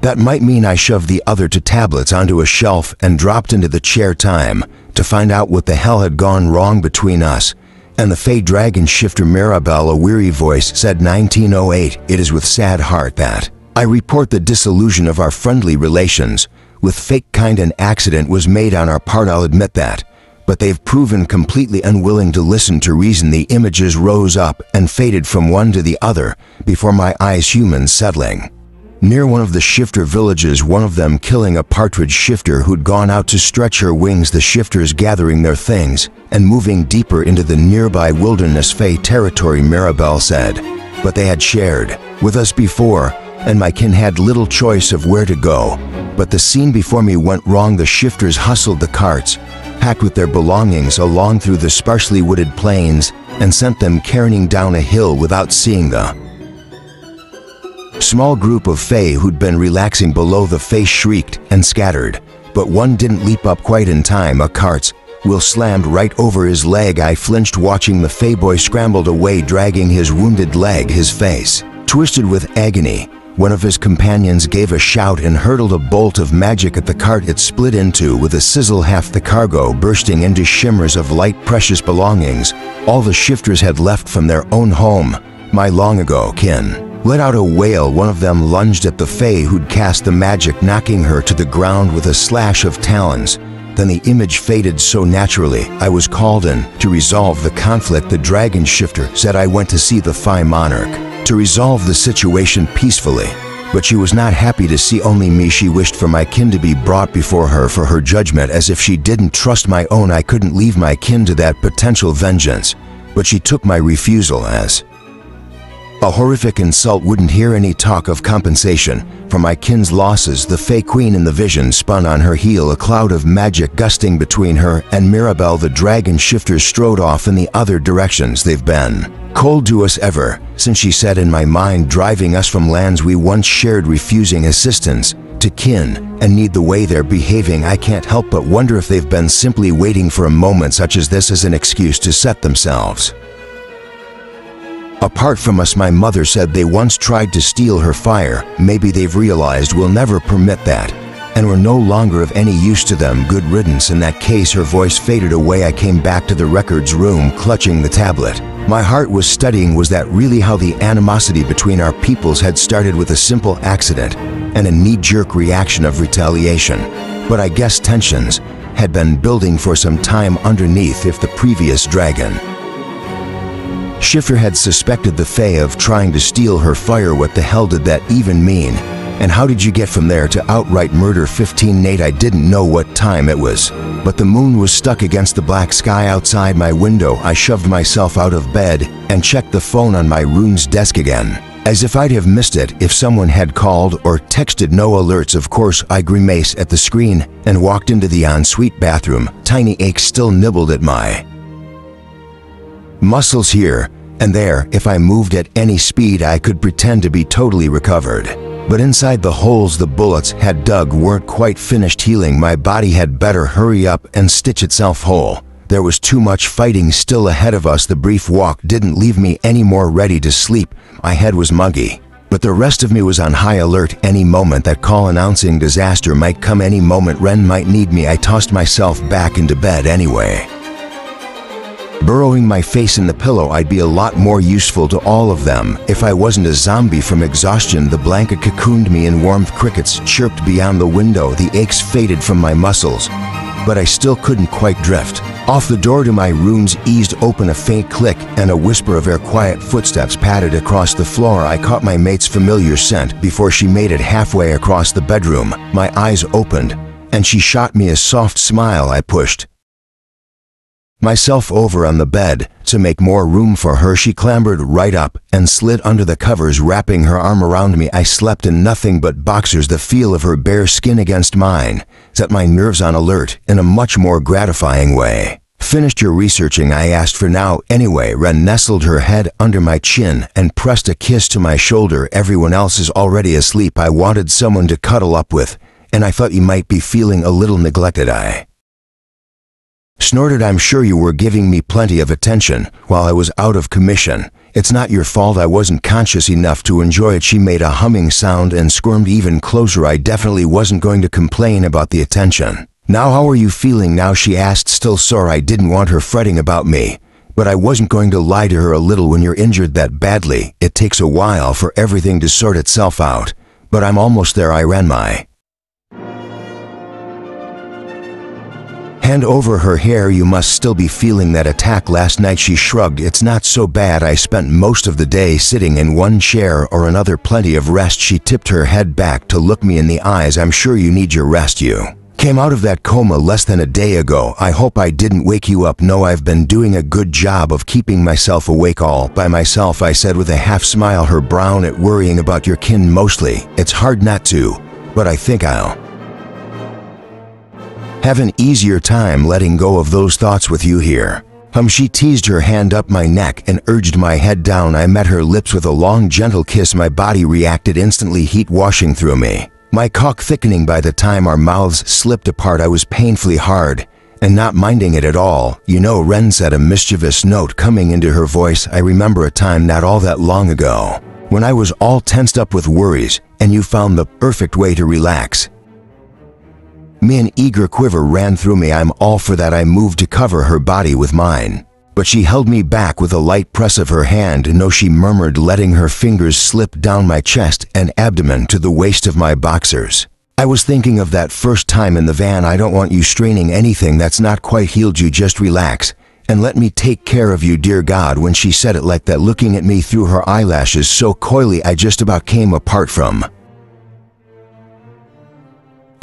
that might mean. I shoved the other two tablets onto a shelf and dropped into the chair. Time to find out what the hell had gone wrong between us and the Fae dragon shifter. Mirabelle, a weary voice, said. 1908. It is with sad heart that I report the dissolution of our friendly relations with fake kind. An accident was made on our part, I'll admit that, but they've proven completely unwilling to listen to reason. The images rose up and faded from one to the other before my eyes, humans settling Near one of the shifter villages, one of them killing a partridge shifter who'd gone out to stretch her wings, the shifters gathering their things and moving deeper into the nearby wilderness Fey territory, Maribel said. But they had shared with us before, and my kin had little choice of where to go. But the scene before me went wrong. The shifters hustled the carts, packed with their belongings, along through the sparsely wooded plains and sent them careening down a hill without seeing the small group of Fae who'd been relaxing below. The Fae shrieked and scattered, but one didn't leap up quite in time. A cart's wheel slammed right over his leg. I flinched, watching the Fae boy scrambled away, dragging his wounded leg, his face twisted with agony. One of his companions gave a shout and hurled a bolt of magic at the cart. It split into with a sizzle, half the cargo bursting into shimmers of light, precious belongings. All the shifters had left from their own home. My long ago kin let out a wail. One of them lunged at the Fae who'd cast the magic, knocking her to the ground with a slash of talons. Then the image faded so naturally. I was called in to resolve the conflict. The dragon shifter said I went to see the Fae monarch to resolve the situation peacefully, but she was not happy to see only me. She wished for my kin to be brought before her for her judgment, as if she didn't trust my own. I couldn't leave my kin to that potential vengeance, but she took my refusal as a horrific insult. Wouldn't hear any talk of compensation for my kin's losses. The Fae Queen in the vision spun on her heel, a cloud of magic gusting between her and Maribel. The dragon shifters strode off in the other directions. They've been cold to us ever since, she said in my mind, driving us from lands we once shared, refusing assistance to kin and need. The way they're behaving, I can't help but wonder if they've been simply waiting for a moment such as this as an excuse to set themselves apart from us. My mother said they once tried to steal her fire. Maybe they've realized we'll never permit that, and we're no longer of any use to them. Good riddance. In that case. Her voice faded away. I came back to the records room, clutching the tablet. My heart was studying. Was that really how the animosity between our peoples had started, with a simple accident and a knee-jerk reaction of retaliation? But I guess tensions had been building for some time underneath. If the previous dragon shifter had suspected the Fae of trying to steal her fire, what the hell did that even mean? And how did you get from there to outright murder? 15 Nate. I didn't know what time it was, but the moon was stuck against the black sky outside my window. I shoved myself out of bed and checked the phone on my room's desk again, as if I'd have missed it if someone had called or texted. No alerts, of course. I grimaced at the screen and walked into the ensuite bathroom. Tiny aches still nibbled at my muscles here and there. If I moved at any speed, I could pretend to be totally recovered. But inside, the holes the bullets had dug weren't quite finished healing. My body had better hurry up and stitch itself whole. There was too much fighting still ahead of us. The brief walk didn't leave me any more ready to sleep. My head was muggy, but the rest of me was on high alert. Any moment that call announcing disaster might come. Any moment Ren might need me. I tossed myself back into bed anyway. Burrowing my face in the pillow, I'd be a lot more useful to all of them if I wasn't a zombie from exhaustion. The blanket cocooned me in warmth. Crickets chirped beyond the window. The aches faded from my muscles, but I still couldn't quite drift off. The door to my rooms eased open. A faint click and a whisper of air. Quiet footsteps padded across the floor. I caught my mate's familiar scent before she made it halfway across the bedroom. My eyes opened, and she shot me a soft smile. I pushed myself over on the bed to make more room for her. She clambered right up and slid under the covers, wrapping her arm around me. I slept in nothing but boxers. The feel of her bare skin against mine set my nerves on alert in a much more gratifying way. Finished your researching? I asked. For now, anyway. Ren nestled her head under my chin and pressed a kiss to my shoulder. Everyone else is already asleep. I wanted someone to cuddle up with, and I thought you might be feeling a little neglected. I snorted. I'm sure you were giving me plenty of attention while I was out of commission. It's not your fault I wasn't conscious enough to enjoy it. She made a humming sound and squirmed even closer. I definitely wasn't going to complain about the attention. Now how are you feeling now? She asked, still sore. I didn't want her fretting about me, but I wasn't going to lie to her. A little. When you're injured that badly, it takes a while for everything to sort itself out, but I'm almost there. I ran my Hand over her hair. You must still be feeling that attack last night. She shrugged. It's not so bad. I spent most of the day sitting in one chair or another. Plenty of rest. She tipped her head back to look me in the eyes. I'm sure you need your rest. You came out of that coma less than a day ago. I hope I didn't wake you up. No, I've been doing a good job of keeping myself awake all by myself, I said with a half smile. Her brown at worrying about your kin mostly. It's hard not to, but I think I'll have an easier time letting go of those thoughts with you here. She teased, her hand up my neck and urged my head down. I met her lips with a long, gentle kiss. My body reacted instantly, heat washing through me, my cock thickening. By the time our mouths slipped apart, I was painfully hard and not minding it at all. You know, Ren said, a mischievous note coming into her voice. I remember a time not all that long ago when I was all tensed up with worries and you found the perfect way to relax me. An eager quiver ran through me. I'm all for that. I moved to cover her body with mine, but she held me back with a light press of her hand. No, she murmured, letting her fingers slip down my chest and abdomen to the waist of my boxers. I was thinking of that first time in the van. I don't want you straining anything that's not quite healed. You just relax and let me take care of you, dear God. When she said it like that, looking at me through her eyelashes so coyly, I just about came apart from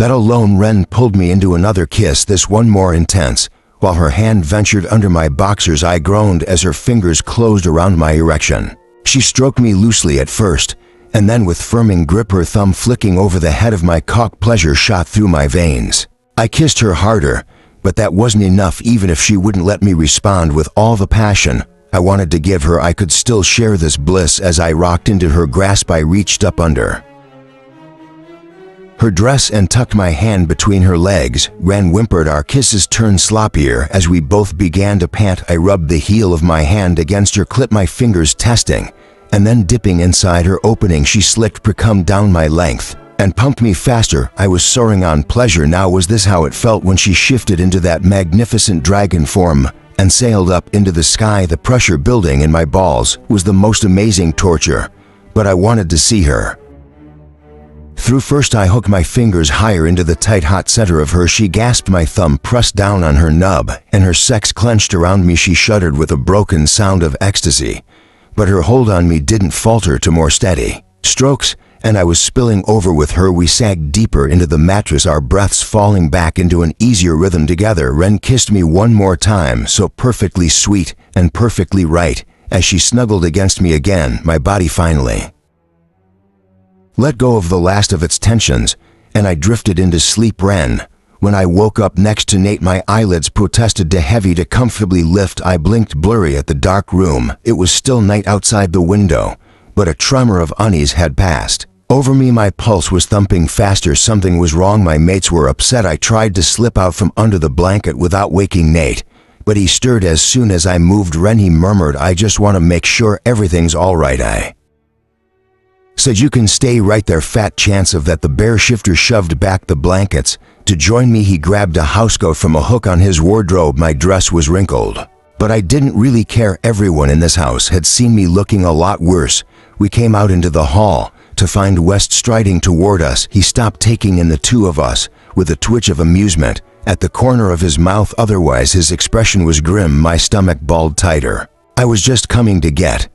that alone. Ren pulled me into another kiss, this one more intense. While her hand ventured under my boxers, I groaned as her fingers closed around my erection. She stroked me loosely at first, and then with firming grip, her thumb flicking over the head of my cock. Pleasure shot through my veins. I kissed her harder, but that wasn't enough. Even if she wouldn't let me respond with all the passion I wanted to give her, I could still share this bliss. As I rocked into her grasp, I reached up under her dress and tucked my hand between her legs. Ren whimpered. Our kisses turned sloppier as we both began to pant. I rubbed the heel of my hand against her clit, my fingers testing and then dipping inside her opening. She slicked precum down my length and pumped me faster. I was soaring on pleasure now. Was this how it felt when she shifted into that magnificent dragon form and sailed up into the sky? The pressure building in my balls was the most amazing torture, but I wanted to see her through first. I hooked my fingers higher into the tight hot center of her. She gasped. My thumb pressed down on her nub and her sex clenched around me. She shuddered with a broken sound of ecstasy, but her hold on me didn't falter to more steady strokes, and I was spilling over with her. We sagged deeper into the mattress, our breaths falling back into an easier rhythm together. Ren kissed me one more time, so perfectly sweet and perfectly right, as she snuggled against me again. My body finally let go of the last of its tensions, and I drifted into sleep. Ren, when I woke up next to Nate, my eyelids protested too heavy to comfortably lift. I blinked blurry at the dark room. It was still night outside the window, but a tremor of unease had passed over me. My pulse was thumping faster. Something was wrong. My mates were upset. I tried to slip out from under the blanket without waking Nate, but he stirred as soon as I moved. Ren, he murmured, I just want to make sure everything's all right. I said, you can stay right there. Fat chance of that. The bear shifter shoved back the blankets to join me. He grabbed a housecoat from a hook on his wardrobe. My dress was wrinkled, but I didn't really care. Everyone in this house had seen me looking a lot worse. We came out into the hall to find West striding toward us. He stopped, taking in the two of us with a twitch of amusement at the corner of his mouth. Otherwise, his expression was grim. My stomach balled tighter. I was just coming to get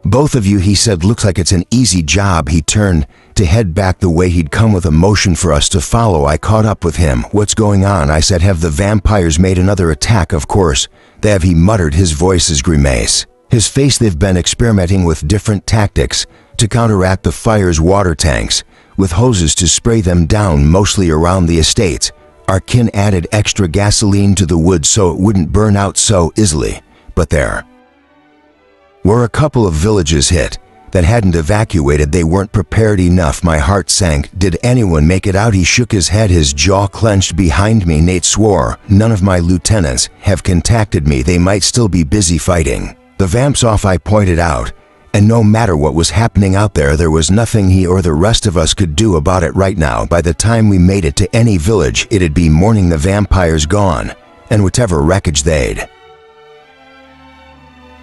both of you, he said. Looks like it's an easy job. He turned to head back the way he'd come with a motion for us to follow. I caught up with him. What's going on? I said. Have the vampires made another attack? Of course they have, he muttered, his voice is grimace. His face. They've been experimenting with different tactics to counteract the fire's water tanks, with hoses to spray them down mostly around the estates. Our kin added extra gasoline to the wood so it wouldn't burn out so easily, but there were a couple of villages hit that hadn't evacuated. They weren't prepared enough. My heart sank. Did anyone make it out? He shook his head, his jaw clenched behind me. Nate swore. None of my lieutenants have contacted me. They might still be busy fighting the vamps off, I pointed out, and no matter what was happening out there, there was nothing he or the rest of us could do about it right now. By the time we made it to any village, it'd be morning. The vampires gone, and whatever wreckage they'd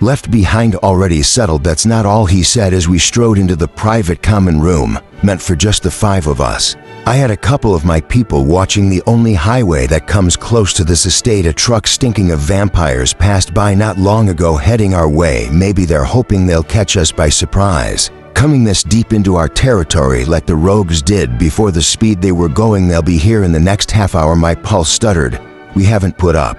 left behind already settled. That's not all, he said as we strode into the private common room meant for just the five of us. I had a couple of my people watching the only highway that comes close to this estate. A truck stinking of vampires passed by not long ago heading our way. Maybe they're hoping they'll catch us by surprise, coming this deep into our territory like the rogues did before. The speed they were going, they'll be here in the next half hour. My pulse stuttered. We haven't put up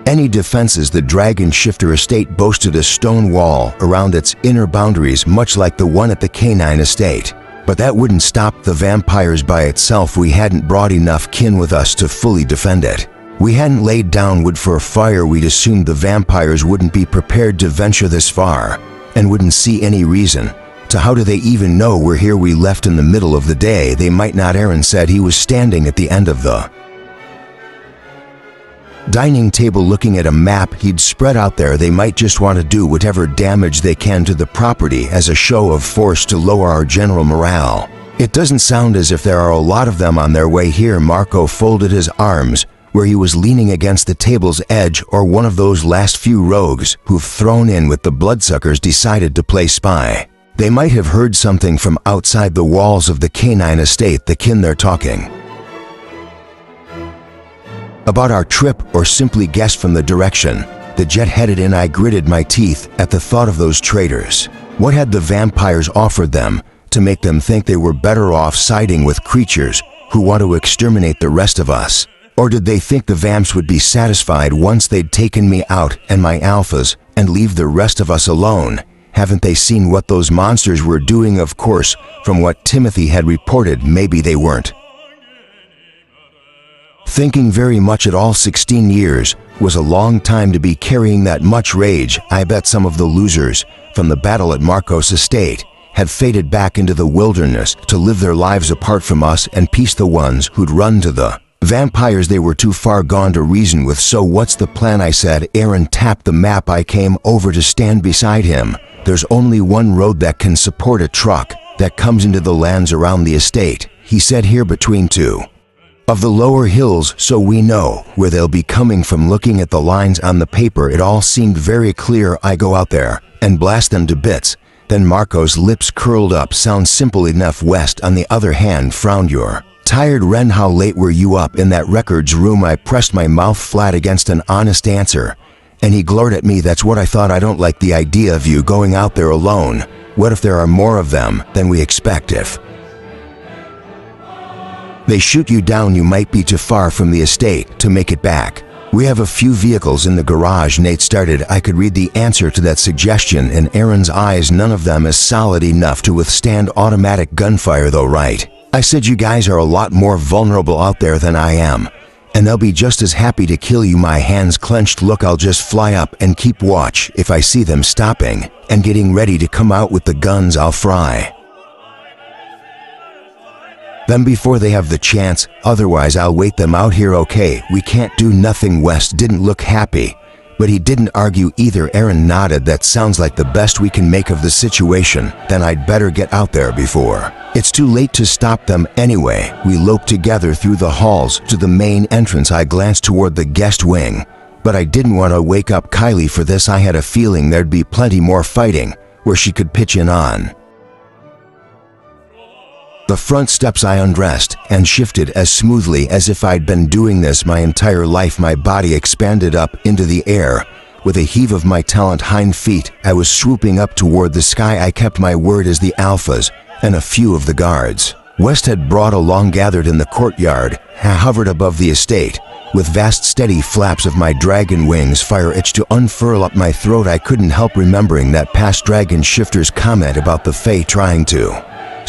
any defenses. The Dragon Shifter estate boasted a stone wall around its inner boundaries, much like the one at the Canine estate. But that wouldn't stop the vampires by itself. We hadn't brought enough kin with us to fully defend it. We hadn't laid down wood for a fire. We'd assumed the vampires wouldn't be prepared to venture this far and wouldn't see any reason to. How do they even know we're here? We left in the middle of the day. They might not. Aaron said he was standing at the end of the dining table looking at a map he'd spread out there. They might just want to do whatever damage they can to the property as a show of force to lower our general morale. It doesn't sound as if there are a lot of them on their way here. Marco folded his arms where he was leaning against the table's edge. Or one of those last few rogues who've thrown in with the bloodsuckers decided to play spy. They might have heard something from outside the walls of the Canine estate, the kin they're talking about our trip, or simply guessed from the direction the jet headed in. I gritted my teeth at the thought of those traitors. What had the vampires offered them to make them think they were better off siding with creatures who want to exterminate the rest of us? Or did they think the vamps would be satisfied once they'd taken me out and my alphas and leave the rest of us alone? Haven't they seen what those monsters were doing? Of course, from what Timothy had reported, maybe they weren't thinking very much at all. 16 years was a long time to be carrying that much rage. I bet some of the losers from the battle at Marco's estate had faded back into the wilderness to live their lives apart from us and peace. The ones who'd run to the vampires, they were too far gone to reason with. So what's the plan? I said. Aaron tapped the map. I came over to stand beside him. There's only one road that can support a truck that comes into the lands around the estate, he said. Here between two of the lower hills, so we know where they'll be coming from. Looking at the lines on the paper, it all seemed very clear. I go out there and blast them to bits. Then Marco's lips curled up. Sounds simple enough. West, on the other hand, frowned. You're tired, Ren. How late were you up? In that records room. I pressed my mouth flat against an honest answer, and he glared at me. That's what I thought. I don't like the idea of you going out there alone. What if there are more of them than we expect? If they shoot you down, you might be too far from the estate to make it back. We have a few vehicles in the garage. Nate started. I could read the answer to that suggestion in Aaron's eyes. None of them is solid enough to withstand automatic gunfire though, right? I said. You guys are a lot more vulnerable out there than I am, and they'll be just as happy to kill you. My hands clenched. Look, I'll just fly up and keep watch. If I see them stopping and getting ready to come out with the guns, I'll fry them before they have the chance. Otherwise, I'll wait them out here. Okay, we can't do nothing. West didn't look happy, but he didn't argue either. Aaron nodded. That sounds like the best we can make of the situation. Then I'd better get out there before it's too late to stop them. Anyway, we loped together through the halls to the main entrance. I glanced toward the guest wing, but I didn't want to wake up Kylie for this. I had a feeling there'd be plenty more fighting where she could pitch in on the front steps. I undressed and shifted as smoothly as if I'd been doing this my entire life. My body expanded up into the air. With a heave of my talent hind feet, I was swooping up toward the sky. I kept my word as the alphas and a few of the guards West had brought along gathered in the courtyard. I hovered above the estate with vast steady flaps of my dragon wings. Fire itched to unfurl up my throat. I couldn't help remembering that past Dragon Shifter's comment about the Fae trying to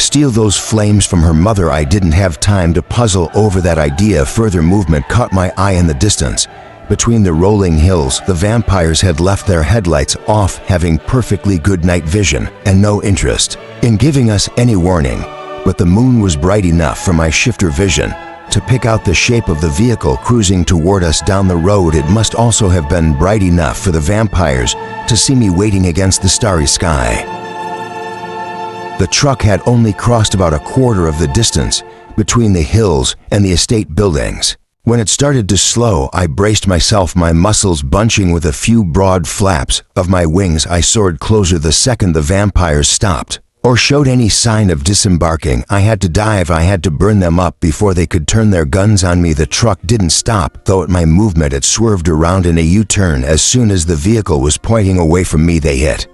steal those flames from her mother. I didn't have time to puzzle over that idea. Further movement caught my eye in the distance. Between the rolling hills, the vampires had left their headlights off, having perfectly good night vision and no interest in giving us any warning. But the moon was bright enough for my shifter vision to pick out the shape of the vehicle cruising toward us down the road. It must also have been bright enough for the vampires to see me waiting against the starry sky. The truck had only crossed about a quarter of the distance between the hills and the estate buildings. When it started to slow, I braced myself, my muscles bunching. With a few broad flaps of my wings, I soared closer. The second the vampires stopped, or showed any sign of disembarking, I had to dive. I had to burn them up before they could turn their guns on me. The truck didn't stop, though at my movement it swerved around in a U-turn. As soon as the vehicle was pointing away from me, they hit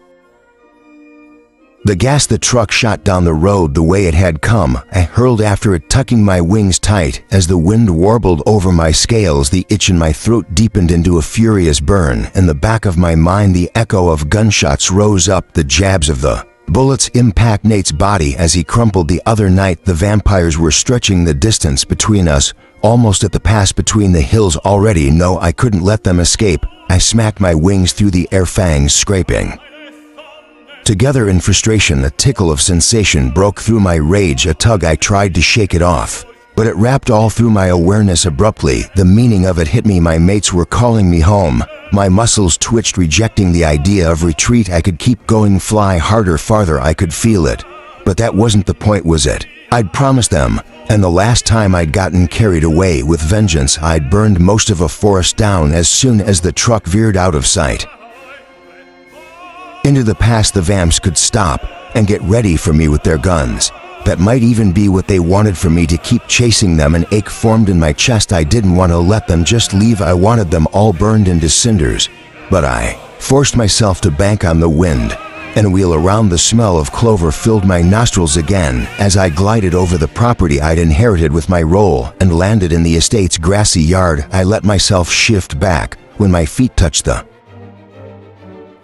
the gas. The truck shot down the road the way it had come. I hurled after it, tucking my wings tight. As the wind warbled over my scales, the itch in my throat deepened into a furious burn. In the back of my mind, the echo of gunshots rose up, the jabs of the bullets impact Nate's body as he crumpled. The other night, the vampires were stretching the distance between us, almost at the pass between the hills already. No, I couldn't let them escape. I smacked my wings through the air, fangs scraping together in frustration. A tickle of sensation broke through my rage, a tug. I tried to shake it off, but it wrapped all through my awareness abruptly. The meaning of it hit me. My mates were calling me home. My muscles twitched, rejecting the idea of retreat. I could keep going, fly harder, farther. I could feel it. But that wasn't the point, was it? I'd promised them, and the last time I'd gotten carried away with vengeance. I'd burned most of a forest down as soon as the truck veered out of sight into the pass. The vamps could stop and get ready for me with their guns. That might even be what they wanted for me, to keep chasing them. An ache formed in my chest. I didn't want to let them just leave. I wanted them all burned into cinders. But I forced myself to bank on the wind and wheel around. The smell of clover filled my nostrils again as I glided over the property I'd inherited with my roll and landed in the estate's grassy yard. I let myself shift back. When my feet touched the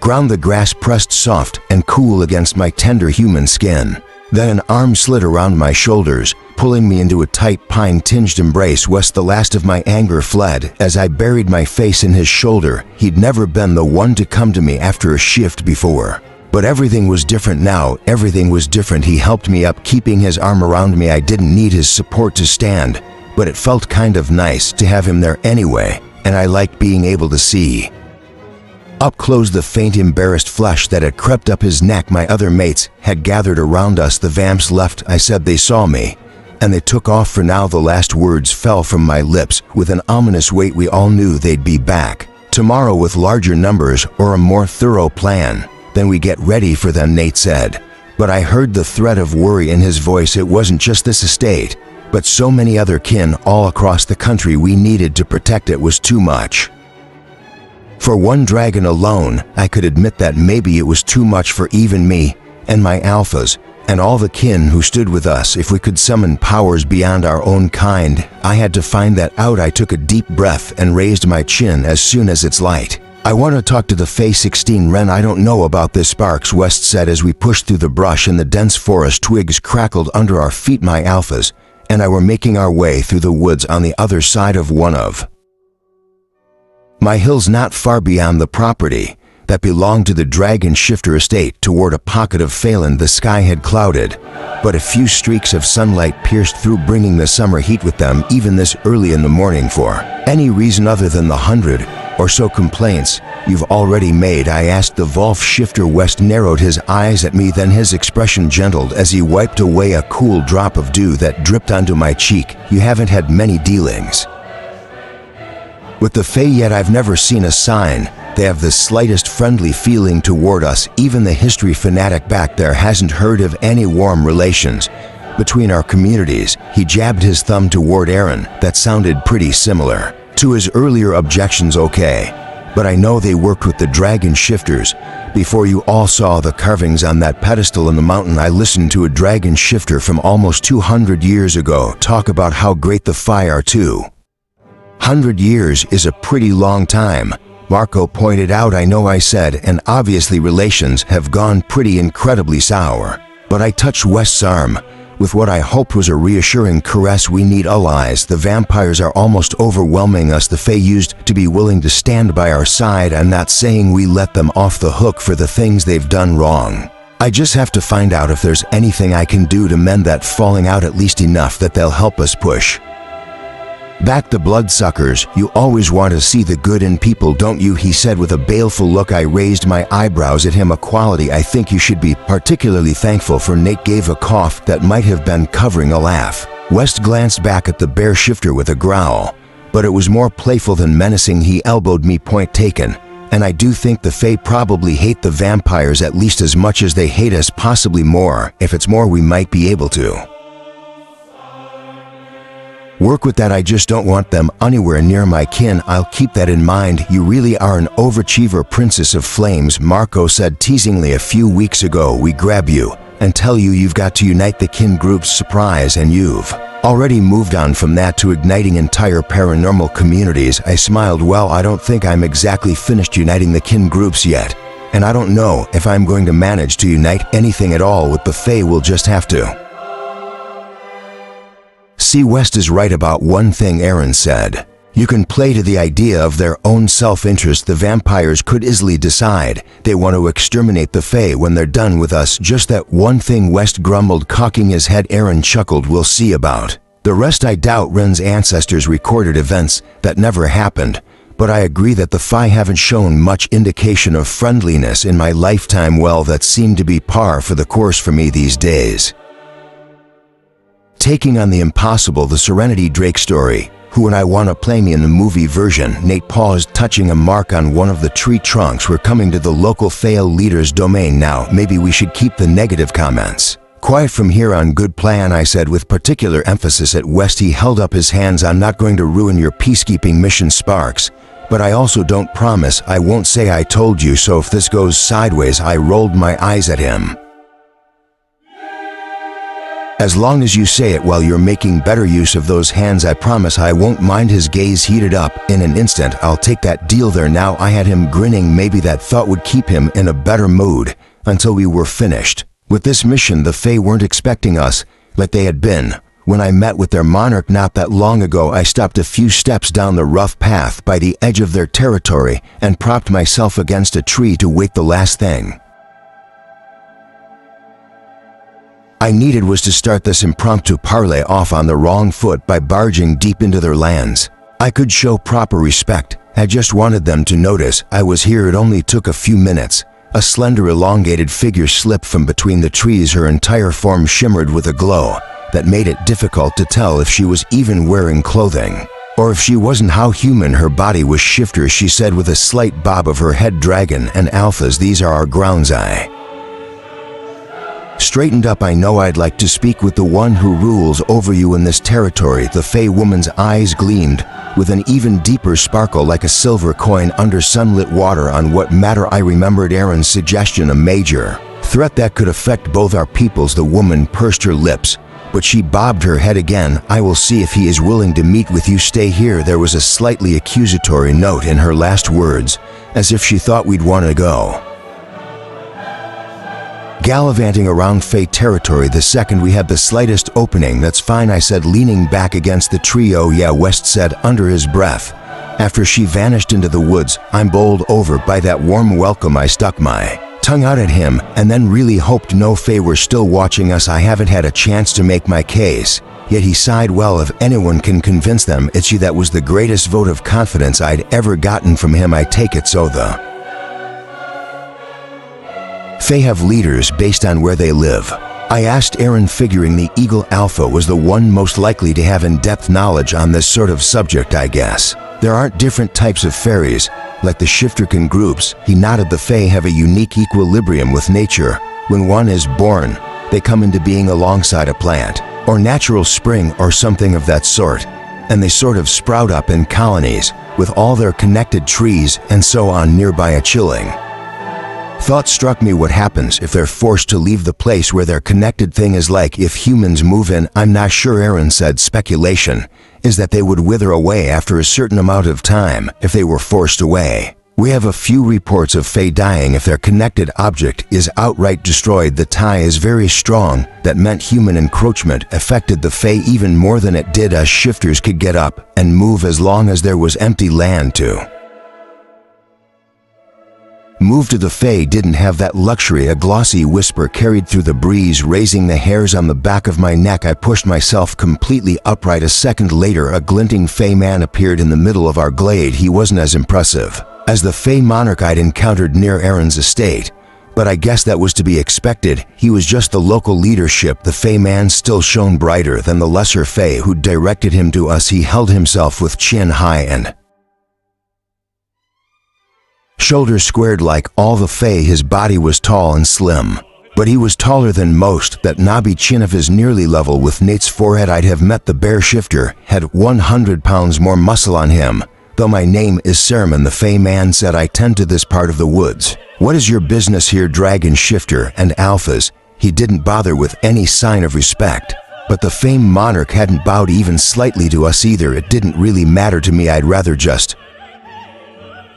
ground, the grass pressed soft and cool against my tender human skin. Then an arm slid around my shoulders, pulling me into a tight pine-tinged embrace. The last of my anger fled as I buried my face in his shoulder. He'd never been the one to come to me after a shift before, but everything was different now. Everything was different. He helped me up, keeping his arm around me. I didn't need his support to stand, but it felt kind of nice to have him there anyway, and I liked being able to see up close the faint, embarrassed flush that had crept up his neck. My other mates had gathered around us. The vamps left. I said they saw me, and they took off for now. The last words fell from my lips with an ominous weight. We all knew they'd be back tomorrow with larger numbers or a more thorough plan. Then we get ready for them, Nate said. But I heard the threat of worry in his voice. It wasn't just this estate, but so many other kin all across the country. We needed to protect. It was too much for one dragon alone. I could admit that maybe it was too much for even me and my alphas and all the kin who stood with us. If we could summon powers beyond our own kind, I had to find that out. I took a deep breath and raised my chin as soon as it's light. I want to talk to the Fae 16 Ren. I don't know about this, Sparks West said as we pushed through the brush and the dense forest. Twigs crackled under our feet. My alphas and I were making our way through the woods on the other side of one of my hills, not far beyond the property that belonged to the Dragon Shifter estate, toward a pocket of Phelan. The sky had clouded, but a few streaks of sunlight pierced through, bringing the summer heat with them even this early in the morning. For any reason other than the 100 or so complaints you've already made? I asked. The Volf Shifter West narrowed his eyes at me, then his expression gentled as he wiped away a cool drop of dew that dripped onto my cheek. You haven't had many dealings with the Fae yet. I've never seen a sign they have the slightest friendly feeling toward us. Even the history fanatic back there hasn't heard of any warm relations between our communities. He jabbed his thumb toward Aaron. That sounded pretty similar to his earlier objections. Okay, but I know they worked with the Dragon Shifters before you all saw the carvings on that pedestal in the mountain. I listened to a Dragon Shifter from almost 200 years ago talk about how great the Fae are too. 100 years is a pretty long time, Marco pointed out. I know, I said, and obviously relations have gone pretty incredibly sour. But I touched West's arm with what I hoped was a reassuring caress. We need allies. The vampires are almost overwhelming us. The Fae used to be willing to stand by our side. I'm not saying we let them off the hook for the things they've done wrong. I just have to find out if there's anything I can do to mend that falling out, at least enough that they'll help us push back the bloodsuckers. You always want to see the good in people, don't you? He said with a baleful look. I raised my eyebrows at him. A quality I think you should be particularly thankful for. Nate gave a cough that might have been covering a laugh. West glanced back at the bear shifter with a growl, but it was more playful than menacing. He elbowed me, point taken, And I do think the Fae probably hate the vampires at least as much as they hate us, possibly more. If it's more, we might be able to work with that. I just don't want them anywhere near my kin. I'll keep that in mind. You really are an overachiever, Princess of Flames, Marco said teasingly a few weeks ago. We grab you and tell you you've got to unite the kin groups, surprise, and you've already moved on from that to igniting entire paranormal communities. I smiled. Well, I don't think I'm exactly finished uniting the kin groups yet, and I don't know if I'm going to manage to unite anything at all with the Fae. We'll just have to see. West is right about one thing, Aaron said. You can play to the idea of their own self-interest. The vampires could easily decide they want to exterminate the Fae when they're done with us. Just that one thing, West grumbled, cocking his head. Aaron chuckled. We'll see about the rest. I doubt Ren's ancestors recorded events that never happened, but I agree that the Fae haven't shown much indication of friendliness in my lifetime. Well, that seemed to be par for the course for me these days. Taking on the impossible, the Serenity Drake story. Who and I want to play me in the movie version? Nate paused, touching a mark on one of the tree trunks. We're coming to the local Fae leader's domain now. Maybe we should keep the negative comments quiet from here on. Good plan, I said with particular emphasis at West. He held up his hands. I'm not going to ruin your peacekeeping mission, Sparks, but I also don't promise I won't say I told you so if this goes sideways. I rolled my eyes at him. As long as you say it while you're making better use of those hands, I promise I won't mind. His gaze heated up. In an instant, I'll take that deal there now. I had him grinning. Maybe that thought would keep him in a better mood until we were finished with this mission. The Fae weren't expecting us like they had been when I met with their monarch not that long ago. I stopped a few steps down the rough path by the edge of their territory and propped myself against a tree to wait. The last thing I needed was to start this impromptu parlay off on the wrong foot by barging deep into their lands. I could show proper respect. I just wanted them to notice I was here. It only took a few minutes. A slender, elongated figure slipped from between the trees. Her entire form shimmered with a glow that made it difficult to tell if she was even wearing clothing, or if she wasn't. How human her body was. Shifter, she said with a slight bob of her head. Dragon and alphas, these are our grounds. I straightened up. I know I'd like to speak with the one who rules over you in this territory. The Fae woman's eyes gleamed with an even deeper sparkle, like a silver coin under sunlit water. On what matter? I remembered Aaron's suggestion, a major threat that could affect both our peoples. The woman pursed her lips, but she bobbed her head again. I will see if he is willing to meet with you. Stay here. There was a slightly accusatory note in her last words, as if she thought we'd want to go gallivanting around Fae territory the second we had the slightest opening. That's fine, I said, leaning back against the tree. Oh yeah, West said under his breath after she vanished into the woods. I'm bowled over by that warm welcome. I stuck my tongue out at him and then really hoped no Fae were still watching us. I haven't had a chance to make my case yet. He sighed. Well, if anyone can convince them, it's you. That was the greatest vote of confidence I'd ever gotten from him. I take it so the Fae have leaders based on where they live? I asked Aaron, figuring the Eagle Alpha was the one most likely to have in-depth knowledge on this sort of subject. I guess there aren't different types of fairies like the Shifterkin groups. He nodded. The Fae have a unique equilibrium with nature. When one is born, they come into being alongside a plant or natural spring or something of that sort, and they sort of sprout up in colonies with all their connected trees and so on nearby. A chilling thought struck me. What happens if they're forced to leave the place where they're connected? Thing is, like if humans move in? I'm not sure, Aaron said. Speculation is that they would wither away after a certain amount of time if they were forced away. We have a few reports of Fae dying if their connected object is outright destroyed. The tie is very strong. That meant human encroachment affected the Fae even more than it did us. Shifters could get up and move as long as there was empty land to move to. The Fae didn't have that luxury. A glossy whisper carried through the breeze, raising the hairs on the back of my neck. I pushed myself completely upright. A second later, a glinting Fae man appeared in the middle of our glade. He wasn't as impressive as the Fae monarch I'd encountered near Aaron's estate, but I guess that was to be expected. He was just the local leadership. The Fae man still shone brighter than the lesser Fae who directed him to us. He held himself with chin high and Shoulders squared like all the Fae, his body was tall and slim. But he was taller than most. That knobby chin of his nearly level with Nate's forehead. I'd have met the bear shifter, had 100 pounds more muscle on him. Though my name is Saruman, the Fae man said, I tend to this part of the woods. What is your business here, dragon shifter and alphas? He didn't bother with any sign of respect. But the famed monarch hadn't bowed even slightly to us either. It didn't really matter to me. I'd rather just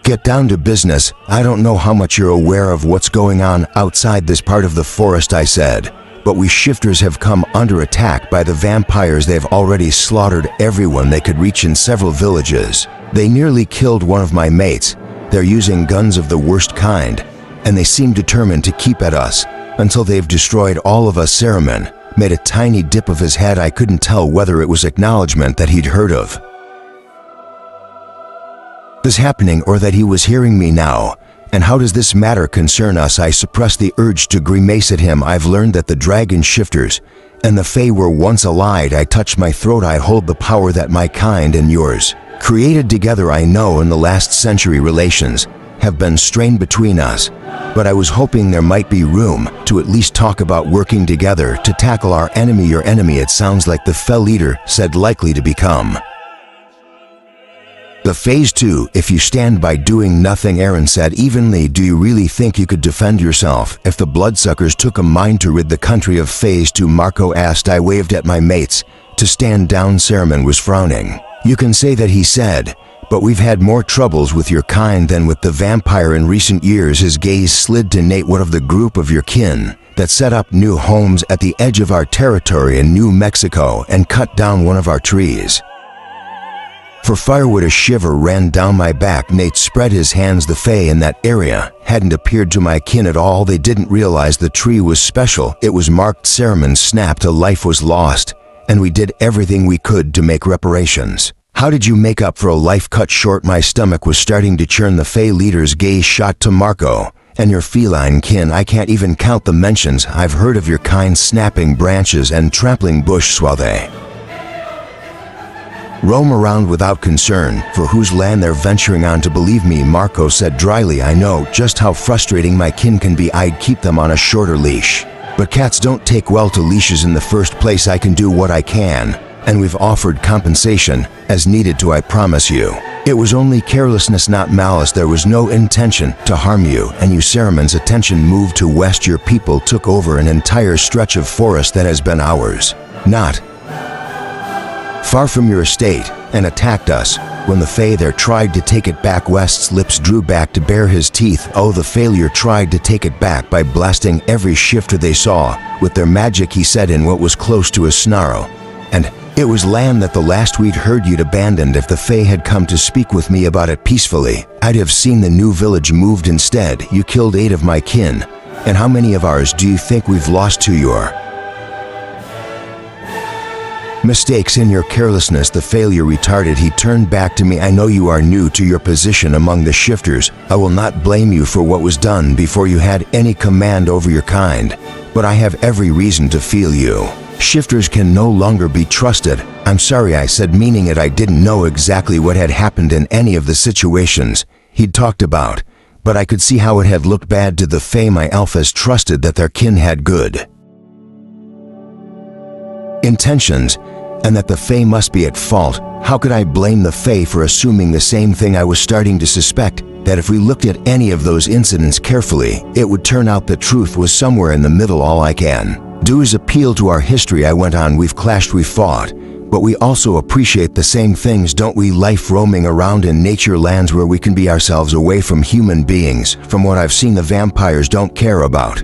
get down to business. I don't know how much you're aware of what's going on outside this part of the forest, I said, but we shifters have come under attack by the vampires. They've already slaughtered everyone they could reach in several villages. They nearly killed one of my mates. They're using guns of the worst kind, and they seem determined to keep at us until they've destroyed all of us. Saruman made a tiny dip of his head. I couldn't tell whether it was acknowledgement that he'd heard of this happening or that he was hearing me now. And how does this matter concern us? I suppressed the urge to grimace at him. I've learned that the dragon shifters and the Fae were once allied. I touched my throat. I hold the power that my kind and yours created together. I know in the last century relations have been strained between us, but I was hoping there might be room to at least talk about working together to tackle our enemy. Your enemy, it sounds like the Fae leader said, likely to become the phase 2 if you stand by doing nothing. Aaron said evenly. Do you really think you could defend yourself if the bloodsuckers took a mind to rid the country of phase 2? Marco asked. I waved at my mates to stand down. Saruman was frowning. You can say that, he said, but we've had more troubles with your kind than with the vampire in recent years. His gaze slid to Nate. What of the group of your kin that set up new homes at the edge of our territory in New Mexico and cut down one of our trees for firewood? A shiver ran down my back. Nate spread his hands. The Fae in that area hadn't appeared to my kin at all. They didn't realize the tree was special. It was marked. Saruman snapped. A life was lost, and we did everything we could to make reparations. How did you make up for a life cut short? My stomach was starting to churn. The Fae leader's gaze shot to Marco. And your feline kin. I can't even count the mentions I've heard of your kind snapping branches and trampling bush while they roam around without concern for whose land they're venturing on. To believe me, Marco said dryly, I know just how frustrating my kin can be. I'd keep them on a shorter leash, but cats don't take well to leashes in the first place. I can do what I can, and we've offered compensation as needed to. I promise you, it was only carelessness, not malice. There was no intention to harm you and you. Saruman's attention moved to west. Your people took over an entire stretch of forest that has been ours, not far from your estate, and attacked us. When the Fae there tried to take it back. West's lips drew back to bare his teeth. Oh, the failure tried to take it back by blasting every shifter they saw with their magic, he said in what was close to a snarl. And it was land that the last we'd heard you'd abandoned. If the Fae had come to speak with me about it peacefully, I'd have seen the new village moved. Instead, you killed 8 of my kin. And how many of ours do you think we've lost to your mistakes in your carelessness? The failure retarded. He turned back to me. I know you are new to your position among the shifters. I will not blame you for what was done before you had any command over your kind, but I have every reason to feel you. Shifters can no longer be trusted. I'm sorry, I said, meaning it. I didn't know exactly what had happened in any of the situations he'd talked about, but I could see how it had looked bad to the Fae. My alphas trusted that their kin had good intentions, and that the Fae must be at fault. How could I blame the Fae for assuming the same thing? I was starting to suspect that if we looked at any of those incidents carefully, it would turn out the truth was somewhere in the middle. All I can do is appeal to our history, I went on. We've clashed, we've fought, but we also appreciate the same things, don't we? Life, roaming around in nature, lands where we can be ourselves, away from human beings. From what I've seen, the vampires don't care about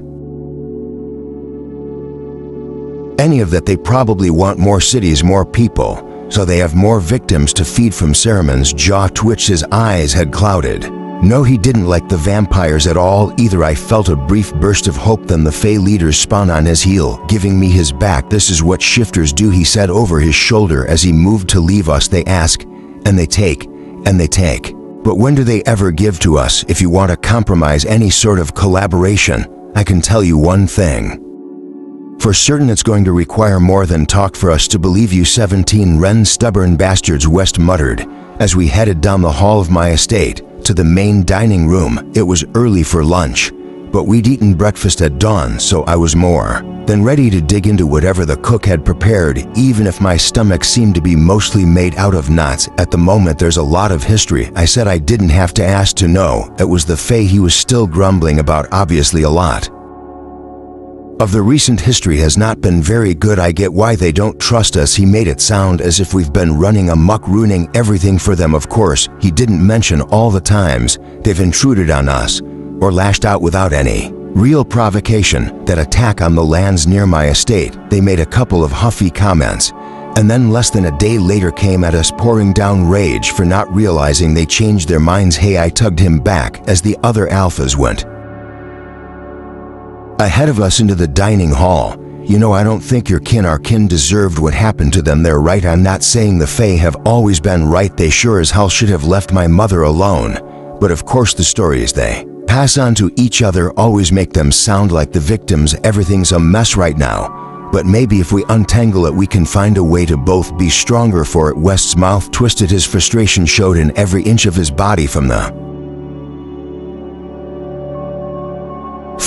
any of that. They probably want more cities, more people, so they have more victims to feed from. Saruman's jaw twitched. His eyes had clouded. No, he didn't like the vampires at all either. I felt a brief burst of hope. Then the Fae leader spun on his heel, giving me his back. This is what shifters do, he said over his shoulder as he moved to leave us. They ask, and they take, and they take. But when do they ever give to us? If you want to compromise any sort of collaboration, I can tell you one thing. For certain, it's going to require more than talk for us to believe you. 17 Ren stubborn bastards, West muttered as we headed down the hall of my estate. to the main dining room. It was early for lunch, but we'd eaten breakfast at dawn, so I was more than ready to dig into whatever the cook had prepared, even if my stomach seemed to be mostly made out of nuts. At the moment, there's a lot of history. I said I didn't have to ask to know. It was the Fae he was still grumbling about, obviously a lot of the recent history has not been very good. I get why they don't trust us. He made it sound as if we've been running amok, ruining everything for them. Of course, he didn't mention all the times they've intruded on us or lashed out without any real provocation. That attack on the lands near my estate, they made a couple of huffy comments, and then less than a day later came at us pouring down rage for not realizing they changed their minds. Hey, I tugged him back as the other alphas went ahead of us into the dining hall. You know, I don't think our kin deserved what happened to them. They're right. I'm not saying the Fae have always been right. They sure as hell should have left my mother alone. But of course the stories they pass on to each other always make them sound like the victims. Everything's a mess right now, but maybe if we untangle it we can find a way to both be stronger for it. West's mouth twisted. His frustration showed in every inch of his body, from the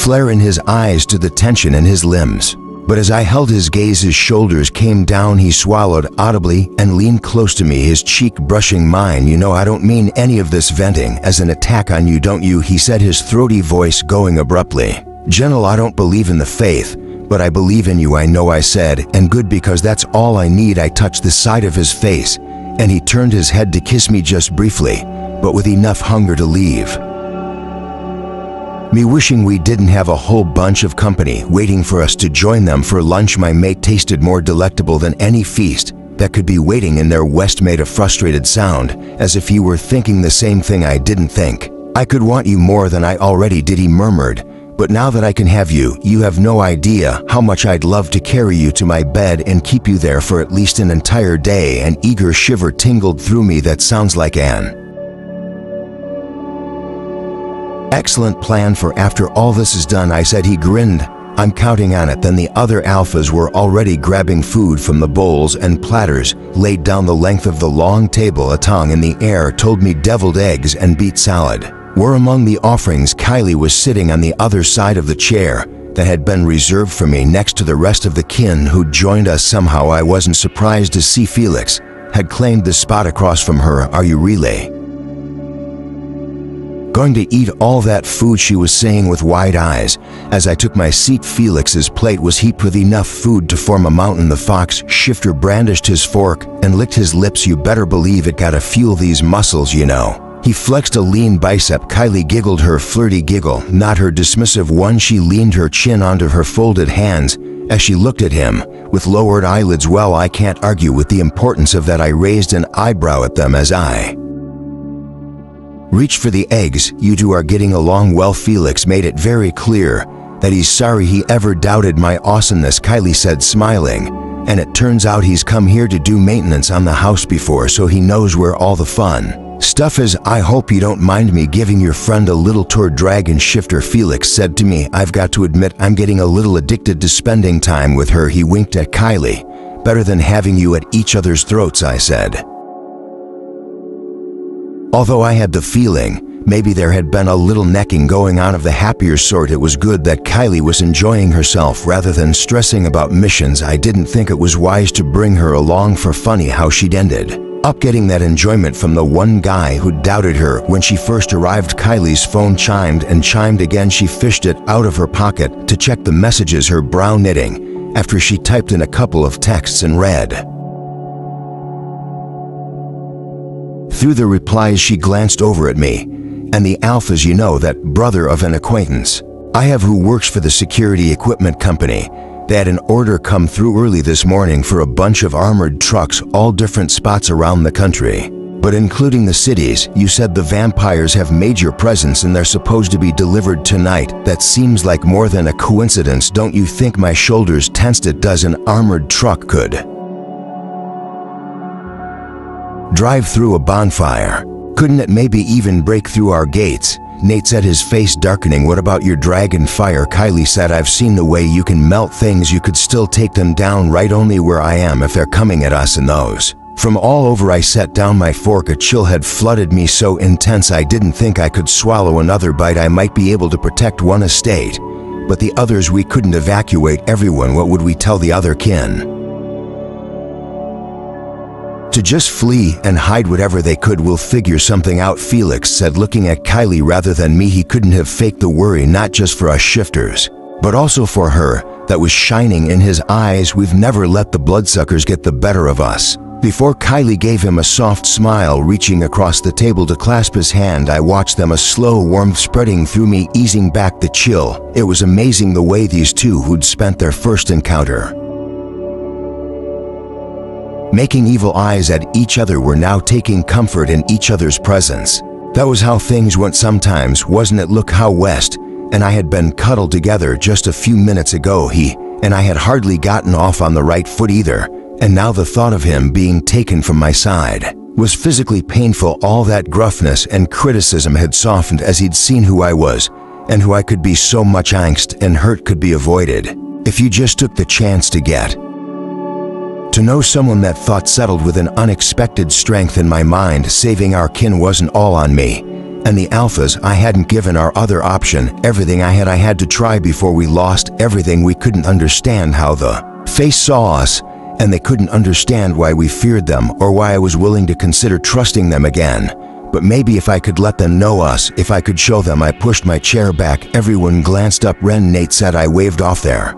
flare in his eyes to the tension in his limbs. But as I held his gaze, his shoulders came down. He swallowed audibly and leaned close to me, his cheek brushing mine. You know, I don't mean any of this venting as an attack on you, don't you? He said, his throaty voice going abruptly gentle. I don't believe in the faith, but I believe in you. I know, I said, and good, because that's all I need. I touched the side of his face, and he turned his head to kiss me just briefly, but with enough hunger to leave me, wishing we didn't have a whole bunch of company waiting for us to join them for lunch. My mate tasted more delectable than any feast that could be waiting in there. West made a frustrated sound, as if he were thinking the same thing I didn't think. I could want you more than I already did, he murmured, but now that I can have you, you have no idea how much I'd love to carry you to my bed and keep you there for at least an entire day. An eager shiver tingled through me. That sounds like an excellent plan for after all this is done, I said. He grinned. I'm counting on it. Then the other alphas were already grabbing food from the bowls and platters laid down the length of the long table. A tongue in the air told me deviled eggs and beet salad were among the offerings. Kylie was sitting on the other side of the chair that had been reserved for me, next to the rest of the kin who'd joined us. Somehow I wasn't surprised to see Felix had claimed the spot across from her. Are you really going to eat all that food? She was saying with wide eyes. As I took my seat, Felix's plate was heaped with enough food to form a mountain. The fox shifter brandished his fork and licked his lips. You better believe it. Gotta fuel these muscles, you know. He flexed a lean bicep. Kylie giggled, her flirty giggle, not her dismissive one. She leaned her chin onto her folded hands as she looked at him with lowered eyelids. Well, I can't argue with the importance of that. I raised an eyebrow at them as I reached for the eggs. You two are getting along well. Felix made it very clear that he's sorry he ever doubted my awesomeness, Kylie said, smiling. And it turns out he's come here to do maintenance on the house before, so he knows where all the fun stuff is. I hope you don't mind me giving your friend a little tour. Dragon shifter Felix said to me. I've got to admit, I'm getting a little addicted to spending time with her. He winked at Kylie. Better than having you at each other's throats, I said. Although I had the feeling maybe there had been a little necking going on of the happier sort. It was good that Kylie was enjoying herself rather than stressing about missions. I didn't think it was wise to bring her along for funny how she'd ended up getting that enjoyment from the one guy who doubted her when she first arrived. Kylie's phone chimed and chimed again. She fished it out of her pocket to check the messages, her brow knitting after she typed in a couple of texts and read through the replies. She glanced over at me. And the alphas, you know, that brother of an acquaintance I have who works for the security equipment company. They had an order come through early this morning for a bunch of armored trucks, all different spots around the country, but including the cities. You said the vampires have major presence and they're supposed to be delivered tonight. That seems like more than a coincidence, don't you think? My shoulders tensed. It does. An armored truck could drive through a bonfire. Couldn't it maybe even break through our gates? Nate said, his face darkening. What about your dragon fire? Kylie said, I've seen the way you can melt things. You could still take them down, right? Only where I am if they're coming at us in those From all over I set down my fork. A chill had flooded me so intense I didn't think I could swallow another bite. I might be able to protect one estate, but the others we couldn't evacuate everyone. What would we tell the other kin? To just flee and hide whatever they could. We'll figure something out, Felix said, looking at Kylie rather than me. He couldn't have faked the worry, not just for us shifters, but also for her. That was shining in his eyes. We've never let the bloodsuckers get the better of us. Before Kylie gave him a soft smile, reaching across the table to clasp his hand, I watched them, a slow warmth spreading through me, easing back the chill. It was amazing the way these two, who'd spent their first encounter making evil eyes at each other, were now taking comfort in each other's presence. That was how things went sometimes, wasn't it? Look how West and I had been cuddled together just a few minutes ago. He and I had hardly gotten off on the right foot either, and now the thought of him being taken from my side was physically painful. All that gruffness and criticism had softened as he'd seen who I was and who I could be. So much angst and hurt could be avoided if you just took the chance to get to know someone. That thought settled with an unexpected strength in my mind. Saving our kin wasn't all on me and the alphas. I hadn't given our other option. Everything I had to try before we lost everything. We couldn't understand how the Fae saw us, and they couldn't understand why we feared them or why I was willing to consider trusting them again. But maybe if I could let them know us, if I could show them. I pushed my chair back. Everyone glanced up. Ren, Nate said. I waved off there.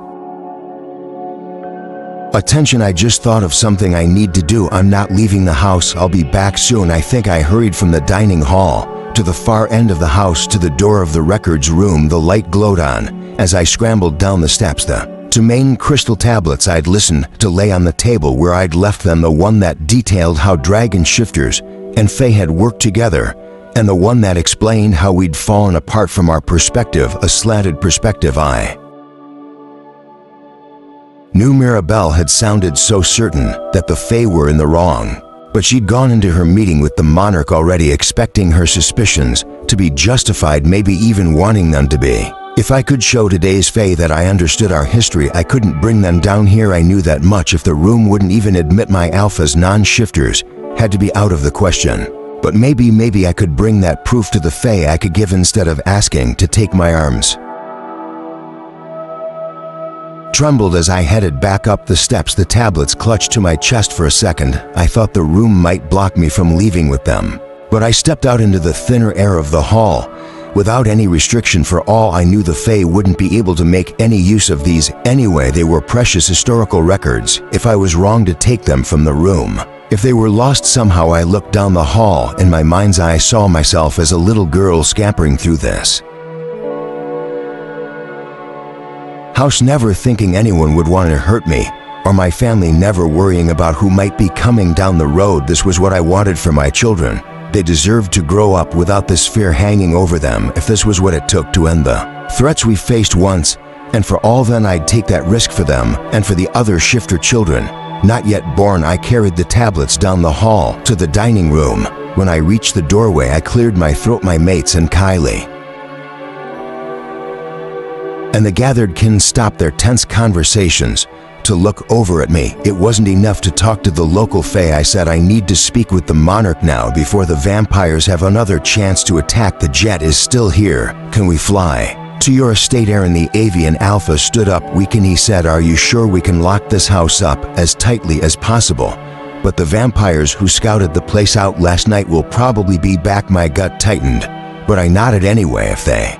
Attention, I just thought of something I need to do. I'm not leaving the house. I'll be back soon. I think I hurried from the dining hall to the far end of the house to the door of the records room. The light glowed on as I scrambled down the steps. The two main crystal tablets I'd listened to lay on the table where I'd left them, the one that detailed how dragon shifters and Fae had worked together, and the one that explained how we'd fallen apart from our perspective, a slanted perspective. I knew Mirabelle had sounded so certain that the Fae were in the wrong, but she'd gone into her meeting with the monarch already expecting her suspicions to be justified, maybe even wanting them to be. If I could show today's Fae that I understood our history, I couldn't bring them down here. I knew that much. If the room wouldn't even admit my alphas, non-shifters had to be out of the question. But maybe I could bring that proof to the Fae. I could give instead of asking to take my arms. Trembled as I headed back up the steps. The tablets clutched to my chest. For a second, I thought the room might block me from leaving with them. But I stepped out into the thinner air of the hall without any restriction. For all I knew, the Fae wouldn't be able to make any use of these anyway. They were precious historical records. If I was wrong to take them from the room, if they were lost somehow. I looked down the hall. In my mind's eye, saw myself as a little girl scampering through this house, never thinking anyone would want to hurt me or my family, never worrying about who might be coming down the road. This was what I wanted for my children. They deserved to grow up without this fear hanging over them. If this was what it took to end the threats we faced once and for all, then I'd take that risk for them and for the other shifter children not yet born. I carried the tablets down the hall to the dining room. When I reached the doorway, I cleared my throat. My mates and Kylie and the gathered kin stopped their tense conversations to look over at me. It wasn't enough to talk to the local Fae. I said, I need to speak with the monarch now before the vampires have another chance to attack. The jet is still here. Can we fly to your estate? Aaron, the avian alpha, stood up. We can, he said. Are you sure we can lock this house up as tightly as possible? But the vampires who scouted the place out last night will probably be back. My gut tightened, but I nodded anyway. If they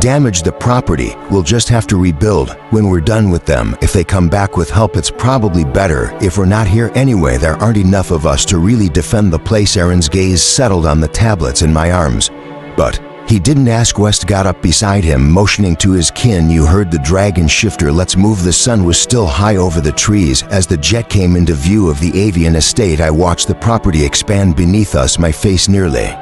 damage the property, we'll just have to rebuild when we're done with them. If they come back with help, it's probably better if we're not here anyway. There aren't enough of us to really defend the place. Aaron's gaze settled on the tablets in my arms, but he didn't ask. West got up beside him, motioning to his kin. You heard the dragon shifter. Let's move. The sun was still high over the trees as the jet came into view of the avian estate. I watched the property expand beneath us, my face nearly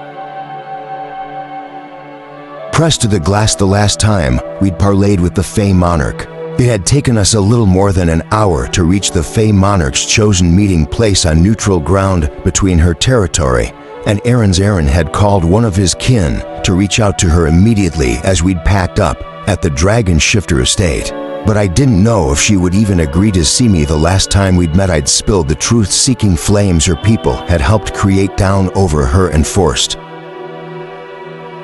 pressed to the glass. The last time we'd parlayed with the Fae monarch, it had taken us a little more than an hour to reach the Fae monarch's chosen meeting place on neutral ground between her territory and Aaron's. Aaron had called one of his kin to reach out to her immediately as we'd packed up at the dragon shifter estate. but I didn't know if she would even agree to see me. The last time we'd met, I'd spilled the truth-seeking flames her people had helped create down over her and forced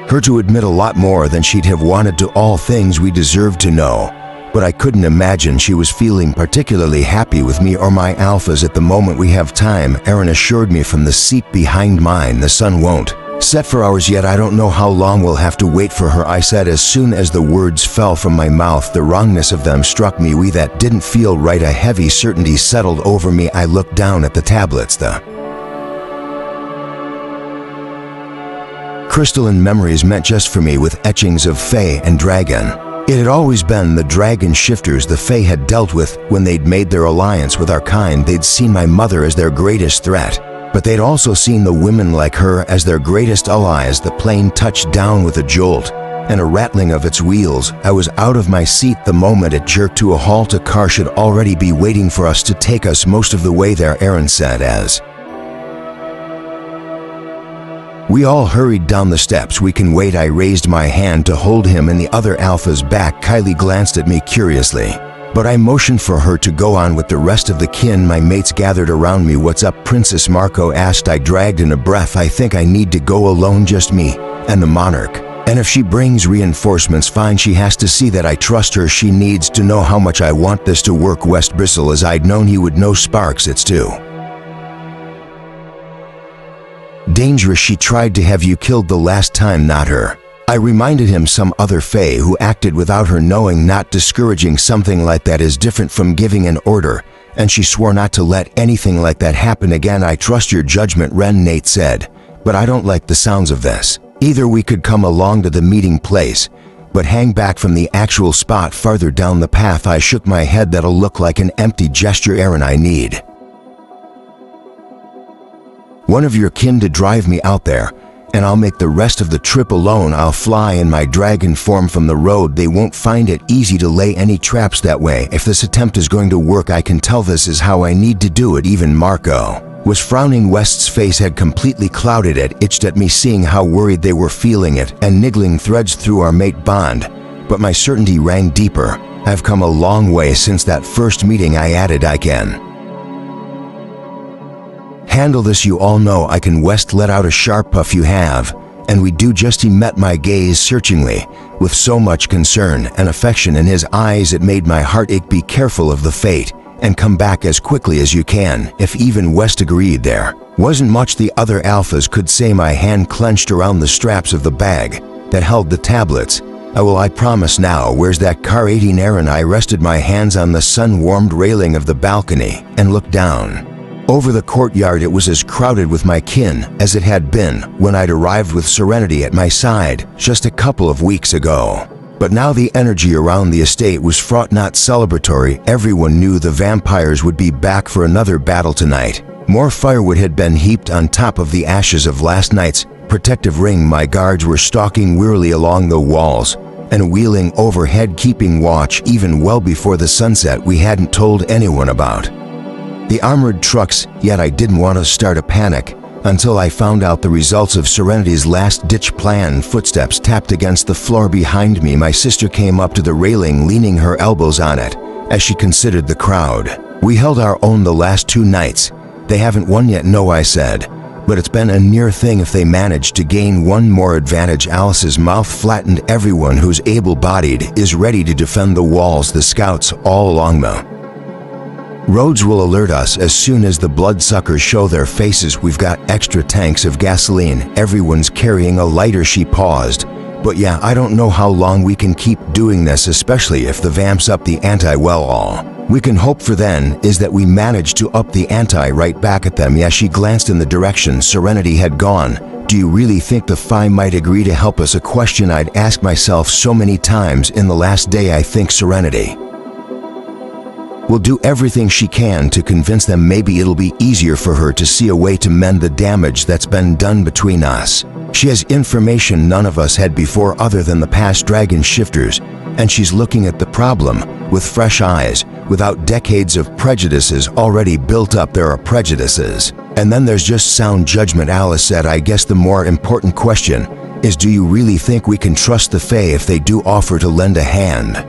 her to admit a lot more than she'd have wanted to all things we deserved to know. But I couldn't imagine she was feeling particularly happy with me or my alphas at the moment. "We have time," Aaron assured me from the seat behind mine. "The sun won't set for hours yet. I don't know how long we'll have to wait for her," I said as soon as the words fell from my mouth. The wrongness of them struck me. That didn't feel right. A heavy certainty settled over me. I looked down at the tablets. The crystalline memories meant just for me, with etchings of Fae and Dragon. It had always been the Dragon shifters the Fae had dealt with when they'd made their alliance with our kind. They'd seen my mother as their greatest threat, but they'd also seen the women like her as their greatest allies. The plane touched down with a jolt and a rattling of its wheels. I was out of my seat the moment it jerked to a halt. A car should already be waiting for us to take us most of the way there, Aaron said as we all hurried down the steps. "We can wait." I raised my hand to hold him and the other alphas back. Kylie glanced at me curiously, but I motioned for her to go on with the rest of the kin. My mates gathered around me. "What's up?" Princess Marco asked. I dragged in a breath. "I think I need to go alone, just me and the monarch. And if she brings reinforcements, fine. She has to see that I trust her. She needs to know how much I want this to work." West bristled as I'd known he would know. "Sparks, it's too dangerous. She tried to have you killed the last time, not her." I reminded him some other Fae who acted without her knowing. "Not discouraging something like that is different from giving an order, and she swore not to let anything like that happen again." "I trust your judgment, Ren," Nate said, "but I don't like the sounds of this. Either we could come along to the meeting place, but hang back from the actual spot farther down the path." I shook my head. "That'll look like an empty gesture, Aaron. I need one of your kin to drive me out there, and I'll make the rest of the trip alone. I'll fly in my dragon form from the road. They won't find it easy to lay any traps that way. If this attempt is going to work, I can tell this is how I need to do it." Even Marco was frowning. West's face had completely clouded. It itched at me seeing how worried they were feeling it, and niggling threads through our mate bond. But my certainty rang deeper. "I've come a long way since that first meeting," I added. "I can handle this. You all know I can." West let out a sharp puff. "You have, and we do." Just he met my gaze searchingly, with so much concern and affection in his eyes it made my heart ache. "Be careful of the fate, and come back as quickly as you can." If even West agreed, there wasn't much the other alphas could say. My hand clenched around the straps of the bag that held the tablets. I promise." "Now, where's that car?" 18 Aaron. I rested my hands on the sun-warmed railing of the balcony and looked down over the courtyard. It was as crowded with my kin as it had been when I'd arrived with Serenity at my side just a couple of weeks ago. But now the energy around the estate was fraught, not celebratory. Everyone knew the vampires would be back for another battle tonight. More firewood had been heaped on top of the ashes of last night's protective ring. My guards were stalking wearily along the walls and wheeling overhead, keeping watch even well before the sunset we hadn't told anyone about the armored trucks. Yet I didn't want to start a panic until I found out the results of Serenity's last-ditch plan. Footsteps tapped against the floor behind me. My sister came up to the railing, leaning her elbows on it as she considered the crowd. "We held our own the last 2 nights. They haven't won yet." "No," I said, "but it's been a near thing. If they manage to gain one more advantage." Alice's mouth flattened. "Everyone who's able-bodied is ready to defend the walls. The scouts all along the roads will alert us as soon as the bloodsuckers show their faces. We've got extra tanks of gasoline. Everyone's carrying a lighter." She paused. "But yeah, I don't know how long we can keep doing this, especially if the vamps up the ante. Well, all we can hope for then is that we manage to up the ante right back at them." "Yeah." She glanced in the direction Serenity had gone. "Do you really think the Phi might agree to help us?" A question I'd asked myself so many times in the last day. "I think Serenity will do everything she can to convince them. Maybe it'll be easier for her to see a way to mend the damage that's been done between us. She has information none of us had before other than the past dragon shifters, and she's looking at the problem with fresh eyes, without decades of prejudices already built up." "There are prejudices, and then there's just sound judgment," Alice said. "I guess the more important question is, do you really think we can trust the Fae if they do offer to lend a hand?"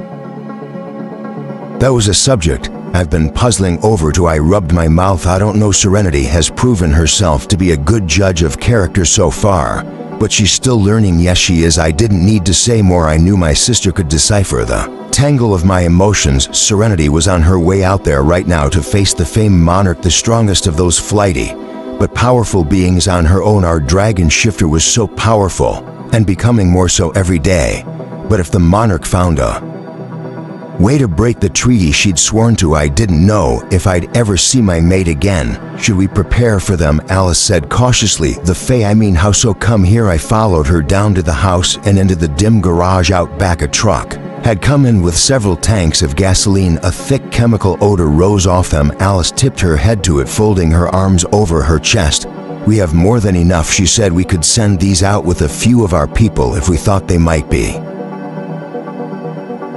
That was a subject I've been puzzling over till I rubbed my mouth. I don't know. Serenity has proven herself to be a good judge of character so far, but she's still learning. Yes, she is. I didn't need to say more. I knew my sister could decipher the tangle of my emotions. Serenity was on her way out there right now to face the famed monarch, the strongest of those flighty but powerful beings on her own. Our dragon shifter was so powerful and becoming more so every day. But if the monarch found a way to break the treaty she'd sworn to, I didn't know if I'd ever see my mate again. Should we prepare for them? Alice said cautiously. The Fae, I mean, how so? Come here. I followed her down to the house and into the dim garage. Out back, a truck had come in with several tanks of gasoline. A thick chemical odor rose off them. Alice tipped her head to it, folding her arms over her chest. We have more than enough, she said. We could send these out with a few of our people if we thought they might be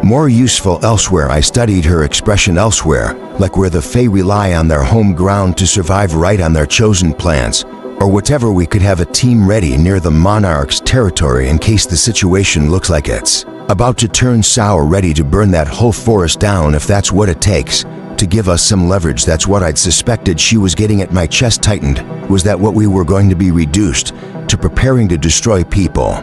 more useful elsewhere. I studied her expression. Elsewhere, like where the Fae rely on their home ground to survive, right on their chosen plants, or whatever. We could have a team ready near the monarch's territory in case the situation looks like it's about to turn sour, ready to burn that whole forest down if that's what it takes to give us some leverage. That's what I'd suspected she was getting at. My chest tightened. Was that what we were going to be reduced to, preparing to destroy people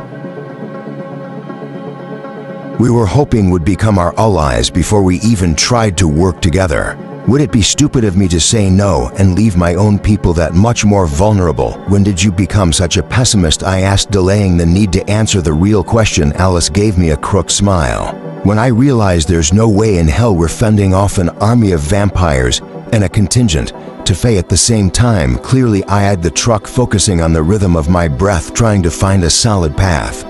we were hoping would become our allies before we even tried to work together? Would it be stupid of me to say no and leave my own people that much more vulnerable? When did you become such a pessimist? I asked, delaying the need to answer the real question. Alice gave me a crooked smile. When I realized there's no way in hell we're fending off an army of vampires and a contingent to Fae at the same time. Clearly, I eyed the truck, focusing on the rhythm of my breath, trying to find a solid path.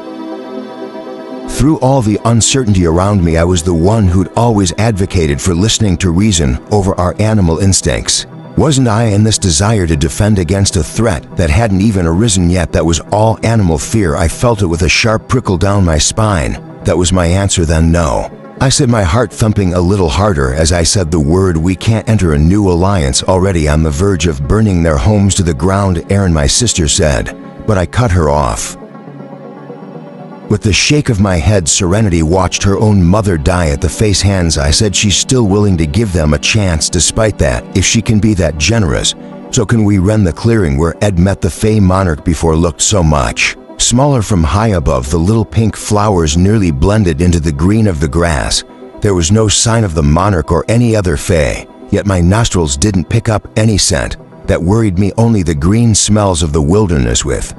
Through all the uncertainty around me, I was the one who'd always advocated for listening to reason over our animal instincts. Wasn't I? In this desire to defend against a threat that hadn't even arisen yet, that was all animal fear. I felt it with a sharp prickle down my spine. That was my answer then. No, I said, my heart thumping a little harder as I said the word. We can't enter a new alliance already on the verge of burning their homes to the ground, Aaron, my sister said, but I cut her off. With the shake of my head, Serenity watched her own mother die at the Fae's hands. I said she's still willing to give them a chance despite that, if she can be that generous. So can we rend the clearing where Ed met the Fae monarch before looked so much smaller from high above. The little pink flowers nearly blended into the green of the grass. There was no sign of the monarch or any other Fae, yet my nostrils didn't pick up any scent that worried me, only the green smells of the wilderness with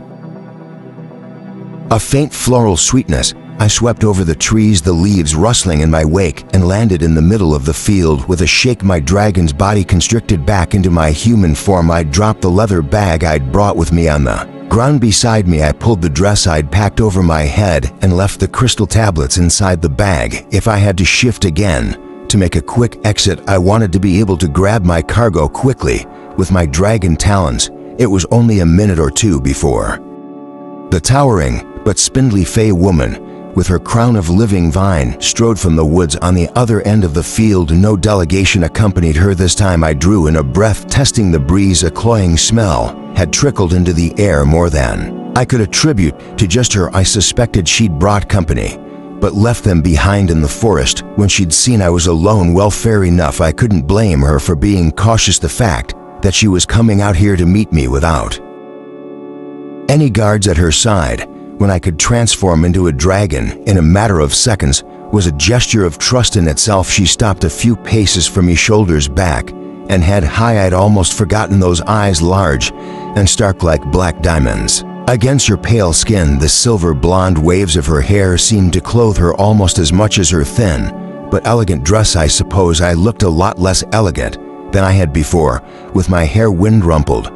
a faint floral sweetness. I swept over the trees, the leaves rustling in my wake, and landed in the middle of the field. With a shake, my dragon's body constricted back into my human form. I dropped the leather bag I'd brought with me on the ground beside me. I pulled the dress I'd packed over my head and left the crystal tablets inside the bag. If I had to shift again to make a quick exit, I wanted to be able to grab my cargo quickly with my dragon talons. It was only a minute or two before the towering but spindly Fae woman, with her crown of living vine, strode from the woods on the other end of the field. No delegation accompanied her this time. I drew in a breath, testing the breeze. A cloying smell had trickled into the air, more than I could attribute to just her. I suspected she'd brought company, but left them behind in the forest when she'd seen I was alone. Well, fair enough, I couldn't blame her for being cautious. The fact that she was coming out here to meet me without any guards at her side, when I could transform into a dragon in a matter of seconds, was a gesture of trust in itself. She stopped a few paces from me, shoulders back and head high. I'd almost forgotten those eyes, large and stark like black diamonds against her pale skin. The silver blonde waves of her hair seemed to clothe her almost as much as her thin but elegant dress. I suppose I looked a lot less elegant than I had before, with my hair wind rumpled,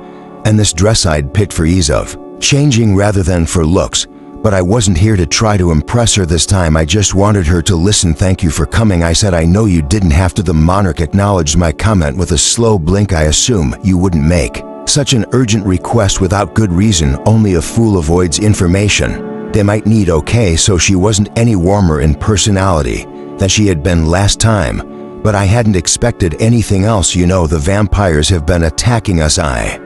and this dress I'd picked for ease of changing rather than for looks. But I wasn't here to try to impress her this time. I just wanted her to listen. Thank you for coming, I said. I know you didn't have to. The monarch acknowledged my comment with a slow blink. I assume you wouldn't make such an urgent request without good reason. Only a fool avoids information they might need. Okay, so she wasn't any warmer in personality than she had been last time, but I hadn't expected anything else. You know, the vampires have been attacking us. I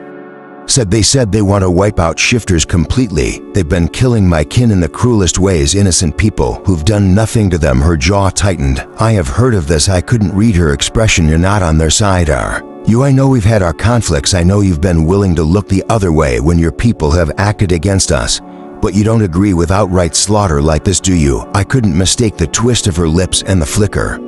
They said they want to wipe out shifters completely. They've been killing my kin in the cruelest ways, innocent people who've done nothing to them. Her jaw tightened. I have heard of this. I couldn't read her expression. You're not on their side, are you? I know we've had our conflicts. I know you've been willing to look the other way when your people have acted against us. But you don't agree with outright slaughter like this, do you? I couldn't mistake the twist of her lips and the flicker.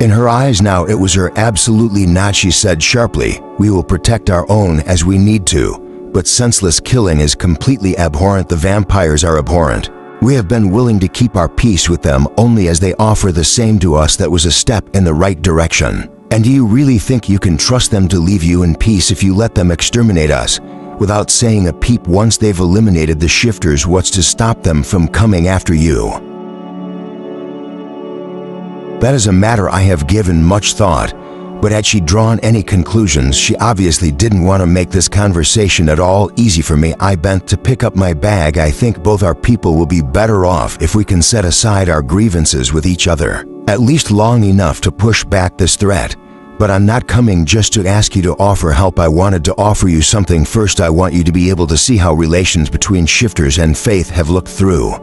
In her eyes now, it was her. Absolutely not, she said sharply. We will protect our own as we need to, but senseless killing is completely abhorrent. The vampires are abhorrent. We have been willing to keep our peace with them only as they offer the same to us. That was a step in the right direction. And do you really think you can trust them to leave you in peace if you let them exterminate us without saying a peep? Once they've eliminated the shifters, what's to stop them from coming after you? That is a matter I have given much thought, but had she drawn any conclusions? She obviously didn't want to make this conversation at all easy for me. I bent to pick up my bag. I think both our people will be better off if we can set aside our grievances with each other, at least long enough to push back this threat. But I'm not coming just to ask you to offer help. I wanted to offer you something first. I want you to be able to see how relations between shifters and faith have looked through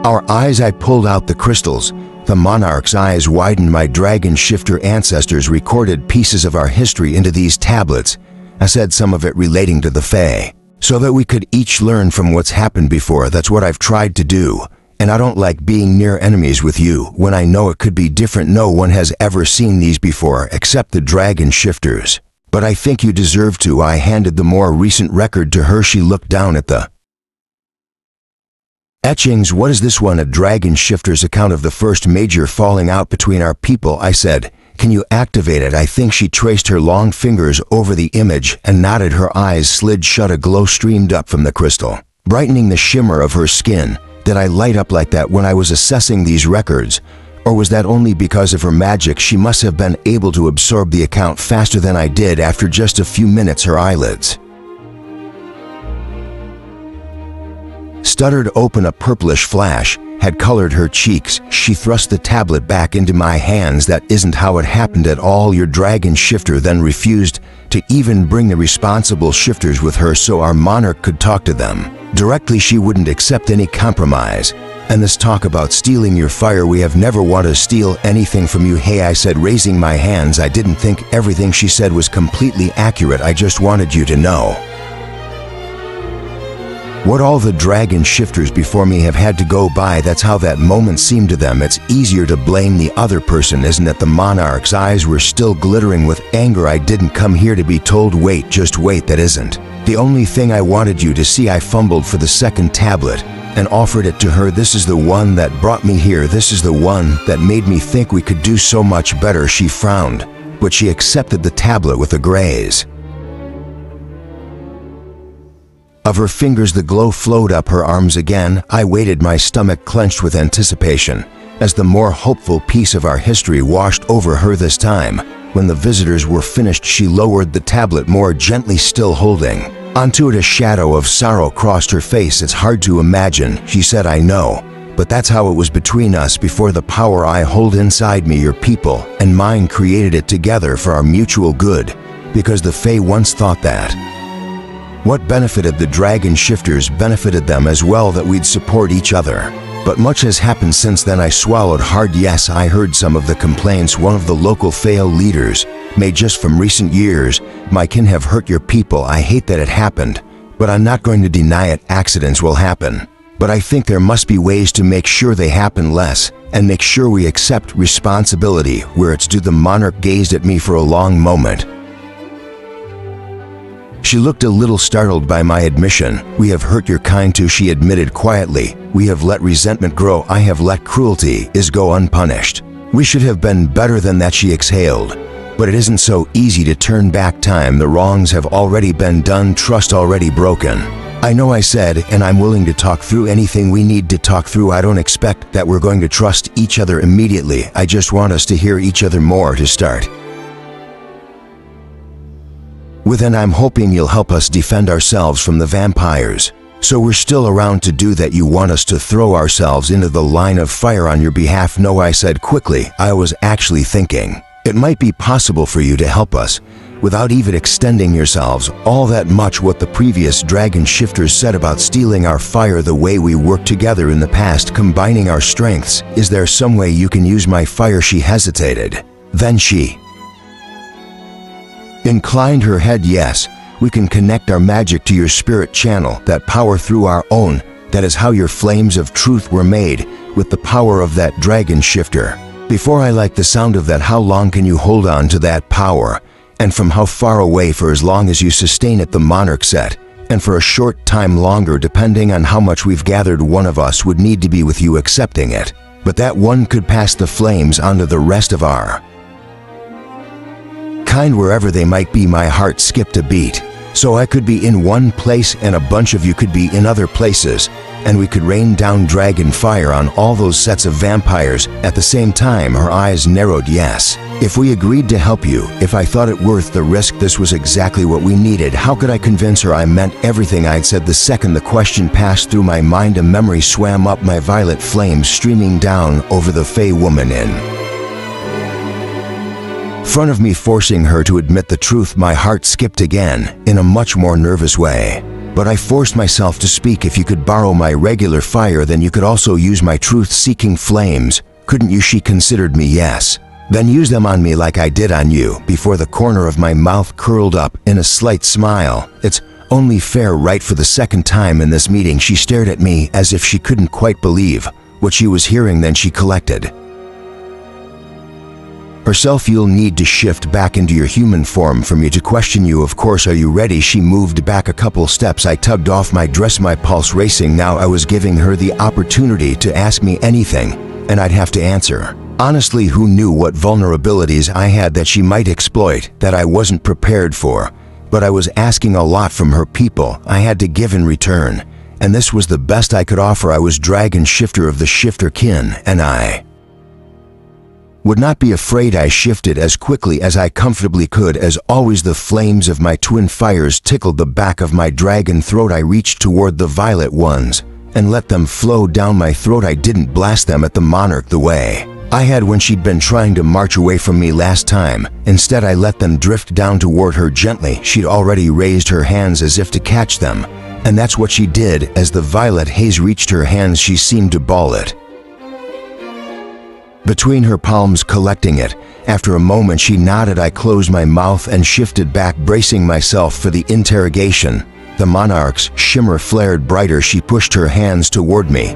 our eyes. I pulled out the crystals. The monarch's eyes widened. My dragon shifter ancestors recorded pieces of our history into these tablets. I said, some of it relating to the Fae, so that we could each learn from what's happened before. That's what I've tried to do. And I don't like being near enemies with you when I know it could be different. No one has ever seen these before except the dragon shifters. But I think you deserve to. I handed the more recent record to her. She looked down at the etchings. What is this one? A dragon shifter's account of the first major falling out between our people. I said, can you activate it? I think she traced her long fingers over the image and nodded. Her eyes slid shut. A glow streamed up from the crystal, brightening the shimmer of her skin. Did I light up like that when I was assessing these records? Or was that only because of her magic? She must have been able to absorb the account faster than I did. After just a few minutes, her eyelids stuttered open. A purplish flash had colored her cheeks. She thrust the tablet back into my hands. That isn't how it happened at all. Your dragon shifter then refused to even bring the responsible shifters with her so our monarch could talk to them directly. She wouldn't accept any compromise. And this talk about stealing your fire, we have never wanted to steal anything from you. Hey, I said, raising my hands. I didn't think everything she said was completely accurate. I just wanted you to know what all the dragon shifters before me have had to go by. That's how that moment seemed to them. It's easier to blame the other person, isn't it? The monarch's eyes were still glittering with anger. I didn't come here to be told, wait, just wait. That isn't the only thing I wanted you to see. I fumbled for the second tablet and offered it to her. This is the one that brought me here. This is the one that made me think we could do so much better. She frowned, but she accepted the tablet with a graze of her fingers. The glow flowed up her arms again. I waited, my stomach clenched with anticipation, as the more hopeful piece of our history washed over her. This time, when the visitors were finished, she lowered the tablet more gently, still holding onto it. A shadow of sorrow crossed her face. It's hard to imagine, she said. I know, but that's how it was between us before. The power I hold inside me, your people and mine, created it together for our mutual good, because the Fae once thought that what benefited the dragon shifters benefited them as well, that we'd support each other. But much has happened since then. I swallowed hard. Yes, I heard some of the complaints one of the local Fae leaders made just from recent years. My kin have hurt your people. I hate that it happened, but I'm not going to deny it. Accidents will happen, but I think there must be ways to make sure they happen less and make sure we accept responsibility where it's due. The monarch gazed at me for a long moment. She looked a little startled by my admission. We have hurt your kind too, she admitted quietly. We have let resentment grow. I have let cruelty go unpunished. We should have been better than that, she exhaled. But it isn't so easy to turn back time. The wrongs have already been done, trust already broken. I know, I said, and I'm willing to talk through anything we need to talk through. I don't expect that we're going to trust each other immediately. I just want us to hear each other more to start with, and I'm hoping you'll help us defend ourselves from the vampires. So we're still around to do that. You want us to throw ourselves into the line of fire on your behalf? No, I said quickly. I was actually thinking it might be possible for you to help us without even extending yourselves all that much. What the previous dragon shifters said about stealing our fire, the way we worked together in the past, combining our strengths. Is there some way you can use my fire? She hesitated. Then she inclined her head. Yes, we can connect our magic to your spirit channel, that power through our own. That is how your flames of truth were made, with the power of that dragon shifter. Before I like the sound of that. How long can you hold on to that power? And from how far away? For as long as you sustain it, the monarch said, and for a short time longer, depending on how much we've gathered. One of us would need to be with you accepting it, but that one could pass the flames on to the rest of our kind, wherever they might be. My heart skipped a beat. So I could be in one place and a bunch of you could be in other places, and we could rain down dragon fire on all those sets of vampires at the same time. Her eyes narrowed. Yes, if we agreed to help you, if I thought it worth the risk. This was exactly what we needed. How could I convince her? I meant everything I'd said. The second the question passed through my mind, a memory swam up, my violet flames streaming down over the Fey woman in front of me, forcing her to admit the truth. My heart skipped again, in a much more nervous way. But I forced myself to speak. If you could borrow my regular fire, then you could also use my truth-seeking flames, couldn't you? She considered me. Yes. Then use them on me like I did on you. Before the corner of my mouth curled up in a slight smile. It's only fair, right? For the second time in this meeting, she stared at me as if she couldn't quite believe what she was hearing. Then she collected herself. You'll need to shift back into your human form for me to question you. Of course. Are you ready? She moved back a couple steps. I tugged off my dress, my pulse racing. Now I was giving her the opportunity to ask me anything, and I'd have to answer. Honestly, who knew what vulnerabilities I had that she might exploit, that I wasn't prepared for? But I was asking a lot from her people. I had to give in return, and this was the best I could offer. I was dragon shifter of the shifter kin, and I would not be afraid. I shifted as quickly as I comfortably could. As always, the flames of my twin fires tickled the back of my dragon throat. I reached toward the violet ones and let them flow down my throat. I didn't blast them at the monarch the way I had when she'd been trying to march away from me last time. Instead, I let them drift down toward her gently. She'd already raised her hands as if to catch them, and that's what she did. As the violet haze reached her hands, she seemed to ball it between her palms, collecting it. After a moment, she nodded. I closed my mouth and shifted back, bracing myself for the interrogation. The monarch's shimmer flared brighter. She pushed her hands toward me,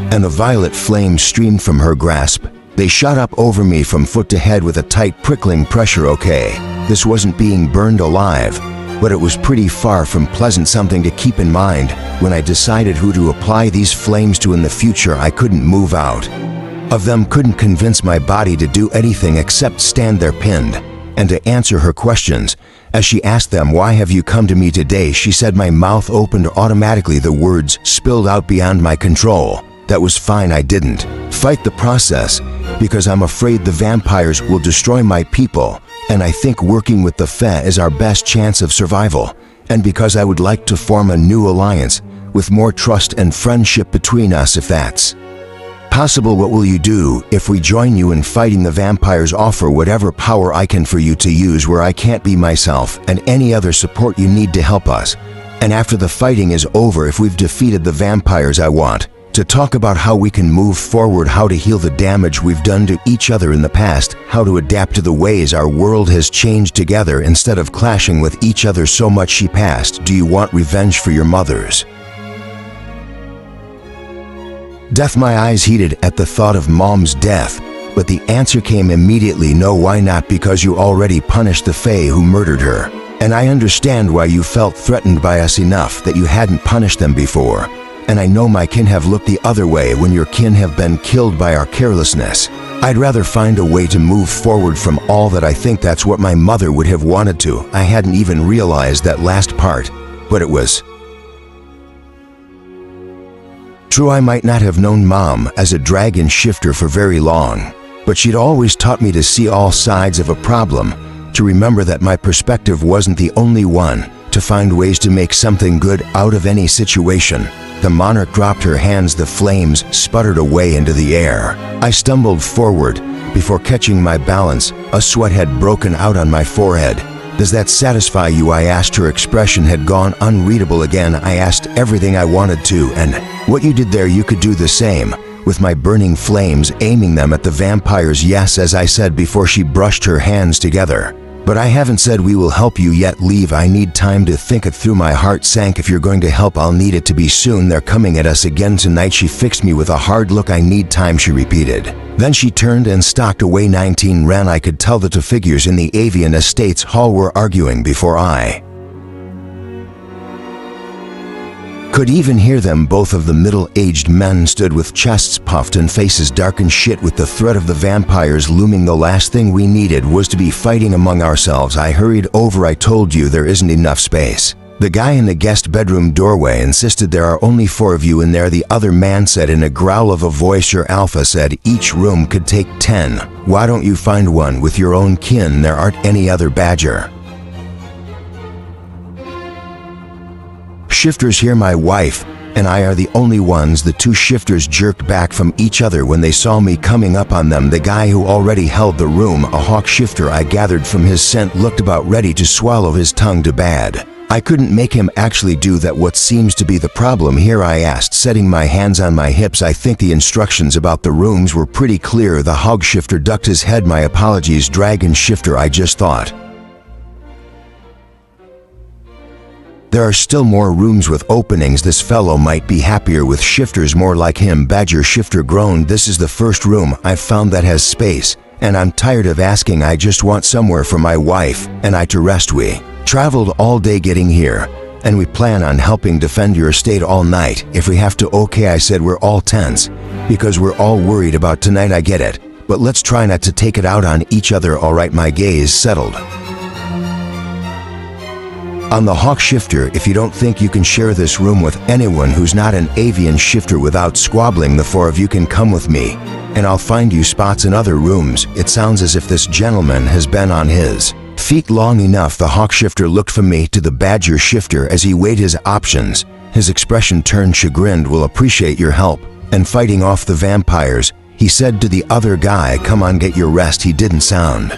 and the violet flame streamed from her grasp. They shot up over me from foot to head with a tight, prickling pressure. Okay, this wasn't being burned alive, but it was pretty far from pleasant. Something to keep in mind when I decided who to apply these flames to in the future. I couldn't move out of them, couldn't convince my body to do anything except stand there pinned, and to answer her questions. As she asked them, "Why have you come to me today?" she said. My mouth opened automatically. The words spilled out beyond my control. That was fine. I didn't fight the process because I'm afraid the vampires will destroy my people, and I think working with the Fae is our best chance of survival, and because I would like to form a new alliance with more trust and friendship between us. If that's possible, what will you do if we join you in fighting the vampires? Offer whatever power I can for you to use where I can't be myself, and any other support you need to help us. And after the fighting is over, if we've defeated the vampires, I want to talk about how we can move forward, how to heal the damage we've done to each other in the past, how to adapt to the ways our world has changed together instead of clashing with each other so much. She passed. Do you want revenge for your mothers? Death. My eyes heated at the thought of Mom's death, but the answer came immediately. No. Why not? Because you already punished the Fae who murdered her, and I understand why you felt threatened by us enough that you hadn't punished them before. And I know my kin have looked the other way when your kin have been killed by our carelessness. I'd rather find a way to move forward from all that. I think that's what my mother would have wanted to. I hadn't even realized that last part, but it was true. I might not have known Mom as a dragon shifter for very long, but she'd always taught me to see all sides of a problem, to remember that my perspective wasn't the only one, to find ways to make something good out of any situation. the monarch dropped her hands, the flames sputtered away into the air. I stumbled forward. Before catching my balance, a sweat had broken out on my forehead. "Does that satisfy you?" I asked. Her expression had gone unreadable again. I asked everything I wanted to, and "What you did there, you could do the same." With my burning flames, aiming them at the vampires. "Yes," as I said before she brushed her hands together. "But I haven't said we will help you yet. Leave. I need time to think it through." My heart sank. "If you're going to help, I'll need it to be soon. They're coming at us again tonight." She fixed me with a hard look. "I need time," she repeated. Then she turned and stalked away. 19 ran. I could tell the two figures in the avian estates hall were arguing before I could even hear them. Both of the middle-aged men stood with chests puffed and faces darkened. Shit, with the threat of the vampires looming, the last thing we needed was to be fighting among ourselves. I hurried over. "I told you there isn't enough space." The guy in the guest bedroom doorway insisted. "There are only 4 of you in there," the other man said in a growl of a voice. "Your alpha said each room could take 10. Why don't you find one with your own kin? There aren't any other badger shifters here. My wife and I are the only ones." The two shifters jerked back from each other when they saw me coming up on them. The guy who already held the room, a hawk shifter I gathered from his scent, looked about ready to swallow his tongue to bad. "I couldn't make him actually do that. What seems to be the problem here?" I asked, setting my hands on my hips. "I think the instructions about the rooms were pretty clear." The hog shifter ducked his head. "My apologies, dragon shifter. I just thought there are still more rooms with openings. This fellow might be happier with shifters more like him." Badger shifter groaned. "This is the first room I've found that has space, and I'm tired of asking. I just want somewhere for my wife and I to rest. We traveled all day getting here, and we plan on helping defend your estate all night if we have to." "Okay," I said. "We're all tense because we're all worried about tonight. I get it, but let's try not to take it out on each other." "All right." My gaze settled on the hawk shifter. "If you don't think you can share this room with anyone who's not an avian shifter without squabbling, the 4 of you can come with me, and I'll find you spots in other rooms." It sounds as if this gentleman has been on his feet long enough. The hawk shifter looked from me to the badger shifter as he weighed his options. His expression turned chagrined. "We'll appreciate your help and fighting off the vampires," he said to the other guy. "Come on, get your rest." He didn't sound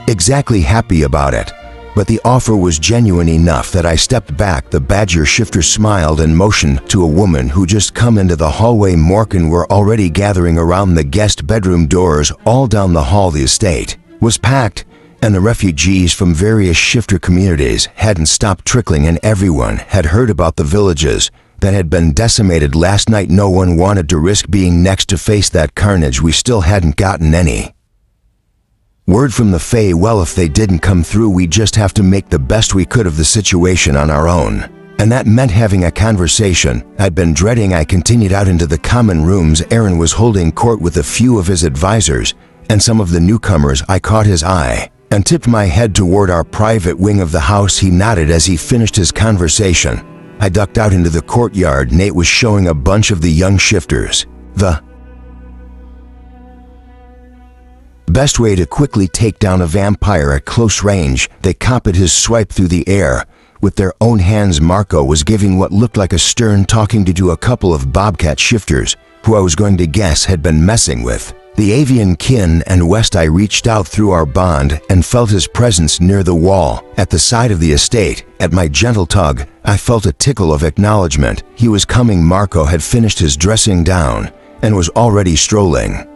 exactly happy about it, but the offer was genuine enough that I stepped back. The badger shifter smiled and motioned to a woman who just come into the hallway. Morgan were already gathering around the guest bedroom doors all down the hall. The estate was packed, and the refugees from various shifter communities hadn't stopped trickling in. Everyone had heard about the villages that had been decimated last night. No one wanted to risk being next to face that carnage. We still hadn't gotten any word from the Fae. Well, if they didn't come through, we just have to make the best we could of the situation on our own. And that meant having a conversation I'd been dreading. I continued out into the common rooms. Aaron was holding court with a few of his advisors and some of the newcomers. I caught his eye and tipped my head toward our private wing of the house. He nodded as he finished his conversation. I ducked out into the courtyard. Nate was showing a bunch of the young shifters the best way to quickly take down a vampire at close range. They copied his swipe through the air with their own hands. Marco was giving what looked like a stern talking to a couple of bobcat shifters who I was going to guess had been messing with the avian kin and West. I reached out through our bond and felt his presence near the wall at the side of the estate. At my gentle tug, I felt a tickle of acknowledgement. He was coming. Marco had finished his dressing down and was already strolling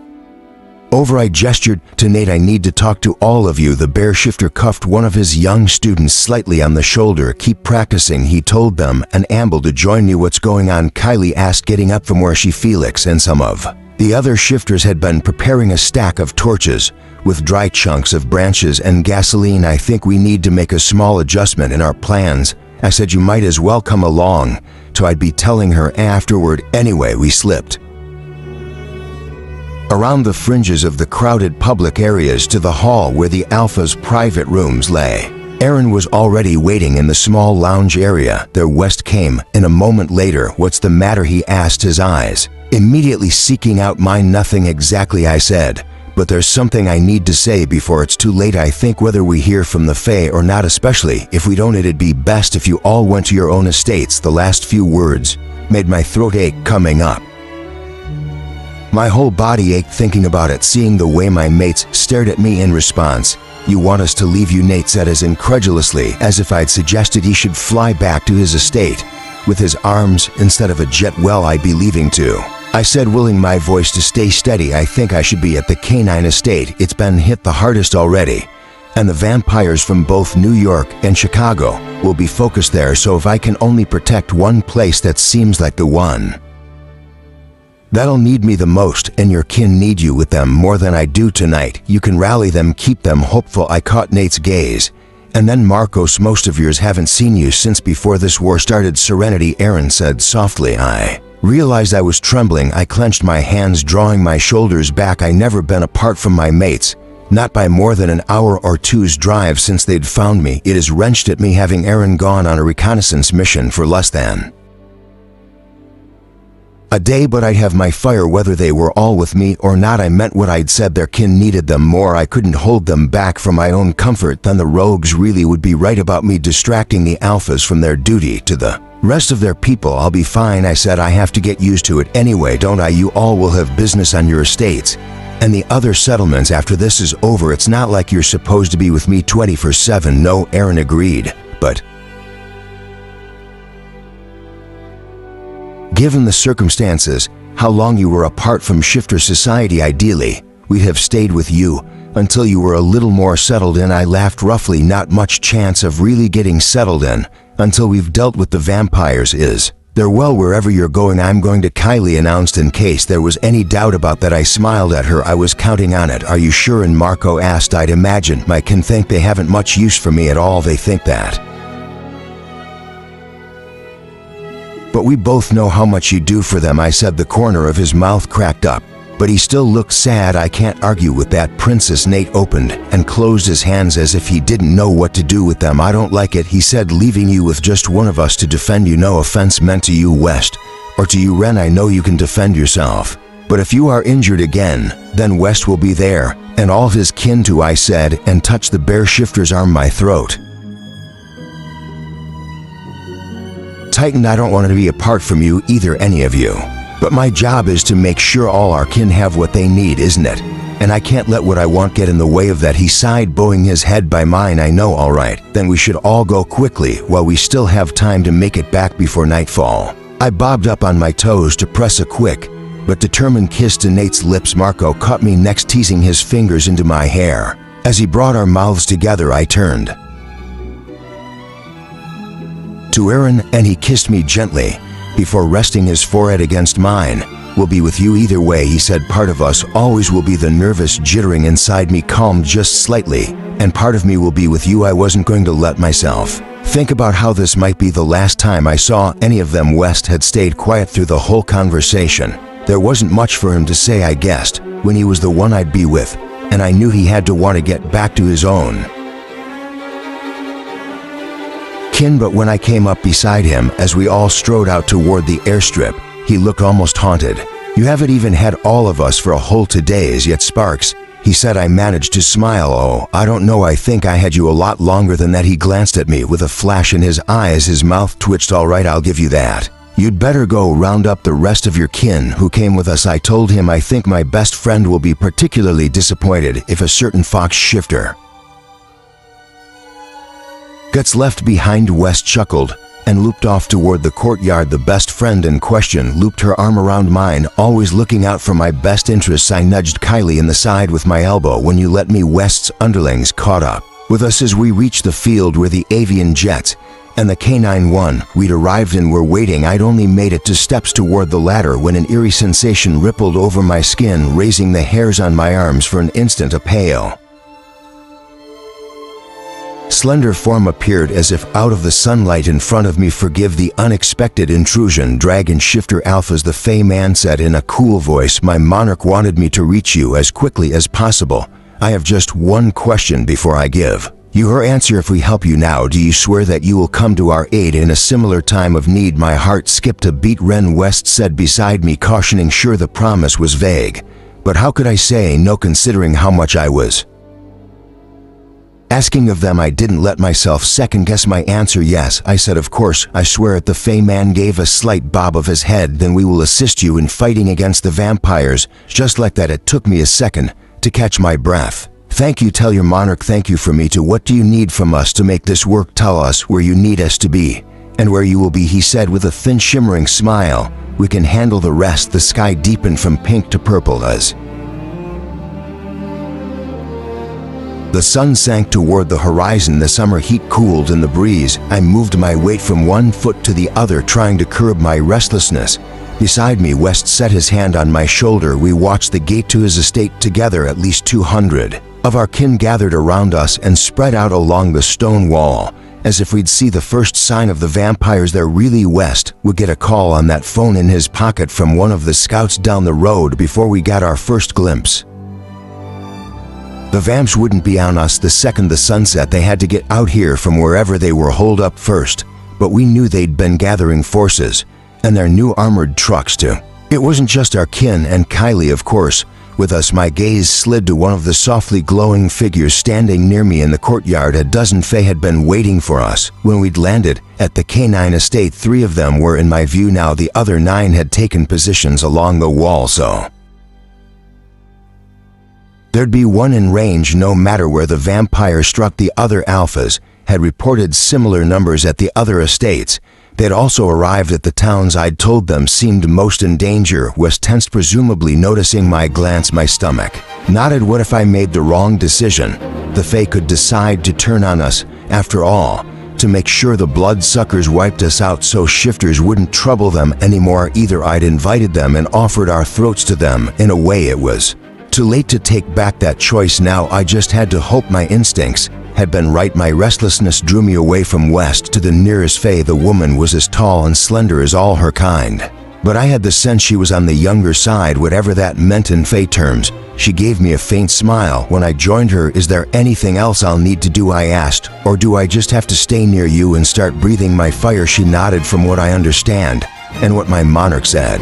over. I gestured to Nate. "I need to talk to all of you." The bear shifter cuffed one of his young students slightly on the shoulder. "Keep practicing," he told them, and ambled to join me. "What's going on?" Kylie asked, getting up from where she Felix and some of the other shifters had been preparing a stack of torches with dry chunks of branches and gasoline. "I think we need to make a small adjustment in our plans." I said, "You might as well come along." So I'd be telling her afterward. Anyway, we slipped around the fringes of the crowded public areas to the hall where the Alpha's private rooms lay. Aaron was already waiting in the small lounge area. There West came in a moment later. "What's the matter?" he asked, his eyes immediately seeking out mine. "Nothing exactly," I said, but there's something I need to say before it's too late. I think whether we hear from the Fae or not, especially if we don't, it'd be best if you all went to your own estates." The last few words made my throat ache coming up. My whole body ached thinking about it, seeing the way my mates stared at me in response. "You want us to leave you?" Nate said as incredulously as if I'd suggested he should fly back to his estate with his arms instead of a jet. "Well, I'd be leaving too," I said, willing my voice to stay steady. "I think I should be at the canine estate. It's been hit the hardest already, and the vampires from both New York and Chicago will be focused there, so if I can only protect one place, that seems like the one that'll need me the most, and your kin need you with them more than I do tonight. You can rally them, keep them hopeful." I caught Nate's gaze. "And then Marcos, most of yours haven't seen you since before this war started." "Serenity," Aaron said softly. I realized I was trembling. I clenched my hands, drawing my shoulders back. I never been apart from my mates, not by more than an hour or two's drive since they'd found me. It has wrenched at me having Aaron gone on a reconnaissance mission for less than a day, but I'd have my fire whether they were all with me or not. I meant what I'd said. Their kin needed them more. I couldn't hold them back for my own comfort. Then the rogues really would be right about me distracting the alphas from their duty to the rest of their people. "I'll be fine," I said. "I have to get used to it anyway, don't I? You all will have business on your estates and the other settlements after this is over. It's not like you're supposed to be with me 24/7. "No," Aaron agreed, "but given the circumstances, how long you were apart from shifter society, ideally, we'd have stayed with you until you were a little more settled in." I laughed roughly. "Not much chance of really getting settled in until we've dealt with the vampires. Is there? "Well, wherever you're going, I'm going to," Kylie announced in case there was any doubt about that. I smiled at her. I was counting on it. "Are you sure?" and Marco asked. "I'd imagine my kin think they haven't much use for me at all. They think that. But we both know how much you do for them," I said. The corner of his mouth cracked up, but he still looked sad. "I can't argue with that, Princess." Nate opened and closed his hands as if he didn't know what to do with them. "I don't like it," he said, "leaving you with just one of us to defend you. No offense meant to you, West, or to you, Ren. I know you can defend yourself. But if you are injured again, then West will be there, and all his kin too," I said, and touched the bear shifter's arm. My throat tightened. "I don't want to be apart from you either, any of you. But my job is to make sure all our kin have what they need, isn't it? And I can't let what I want get in the way of that." He sighed, bowing his head by mine. "I know. All right, then we should all go quickly while we still have time to make it back before nightfall." I bobbed up on my toes to press a quick but determined kiss to Nate's lips. Marco caught me next, teasing his fingers into my hair. As he brought our mouths together, I turned to Aaron, and he kissed me gently before resting his forehead against mine. "We'll be with you either way," he said. "Part of us always will be." The nervous jittering inside me calmed just slightly. "And part of me will be with you." I wasn't going to let myself think about how this might be the last time I saw any of them. West had stayed quiet through the whole conversation. There wasn't much for him to say, I guessed, when he was the one I'd be with, and I knew he had to want to get back to his own kin. But when I came up beside him as we all strode out toward the airstrip, he looked almost haunted. "You haven't even had all of us for a whole 2 days yet, Sparks," he said. I managed to smile. "Oh, I don't know. I think I had you a lot longer than that." He glanced at me with a flash in his eyes. His mouth twitched. "All right, I'll give you that. You'd better go round up the rest of your kin who came with us." I told him I think my best friend will be particularly disappointed if a certain fox shifter gets left behind. West chuckled and looped off toward the courtyard. The best friend in question looped her arm around mine, always looking out for my best interests. I nudged Kylie in the side with my elbow. "When you let me." West's underlings caught up with us as we reached the field where the avian jets and the K-9-1 we'd arrived in were waiting. I'd only made it 2 steps toward the ladder when an eerie sensation rippled over my skin, raising the hairs on my arms. For an instant, a pale, slender form appeared as if out of the sunlight in front of me. "Forgive the unexpected intrusion, Dragon Shifter Alphas," the Fey man said in a cool voice. "My monarch wanted me to reach you as quickly as possible. I have just one question before I give you her answer. If we help you now, do you swear that you will come to our aid in a similar time of need?" My heart skipped a beat. "Ren," West said beside me, cautioning. "Sure." The promise was vague, But how could I say no considering how much I was asking of them? I didn't let myself second-guess my answer. Yes, I said, of course, I swear it. The Fey man gave a slight bob of his head. Then we will assist you in fighting against the vampires. Just like that, it took me a second to catch my breath. Thank you. Tell your monarch thank you for me too. What do you need from us to make this work? Tell us where you need us to be and where you will be, he said with a thin shimmering smile. We can handle the rest. The sky deepened from pink to purple as the sun sank toward the horizon. The summer heat cooled in the breeze. I moved my weight from one foot to the other, trying to curb my restlessness. Beside me, West set his hand on my shoulder. We watched the gate to his estate together. At least 200 of our kin gathered around us and spread out along the stone wall, as if we'd see the first sign of the vampires there. Really, West would get a call on that phone in his pocket from one of the scouts down the road before we got our first glimpse. The vamps wouldn't be on us the second the sun set. They had to get out here from wherever they were holed up first, but we knew they'd been gathering forces, and their new armored trucks too. It wasn't just our kin and Kylie, of course. With us, my gaze slid to one of the softly glowing figures standing near me in the courtyard. A dozen Fae had been waiting for us when we'd landed at the Canine estate. 3 of them were in my view now. The other 9 had taken positions along the wall, so there'd be one in range no matter where the vampire struck. The other alphas had reported similar numbers at the other estates. They'd also arrived at the towns I'd told them seemed most in danger. Was tensed, presumably noticing my glance. My stomach nodded. What if I made the wrong decision? The Fae could decide to turn on us, after all, to make sure the bloodsuckers wiped us out so shifters wouldn't trouble them anymore. Either I'd invited them and offered our throats to them. In a way, it was too late to take back that choice now. I just had to hope my instincts had been right. My restlessness drew me away from West to the nearest Fae. The woman was as tall and slender as all her kind, but I had the sense she was on the younger side, whatever that meant in Fae terms. She gave me a faint smile when I joined her. Is there anything else I'll need to do? I asked, or do I just have to stay near you and start breathing my fire? She nodded. From what I understand and what my monarch said,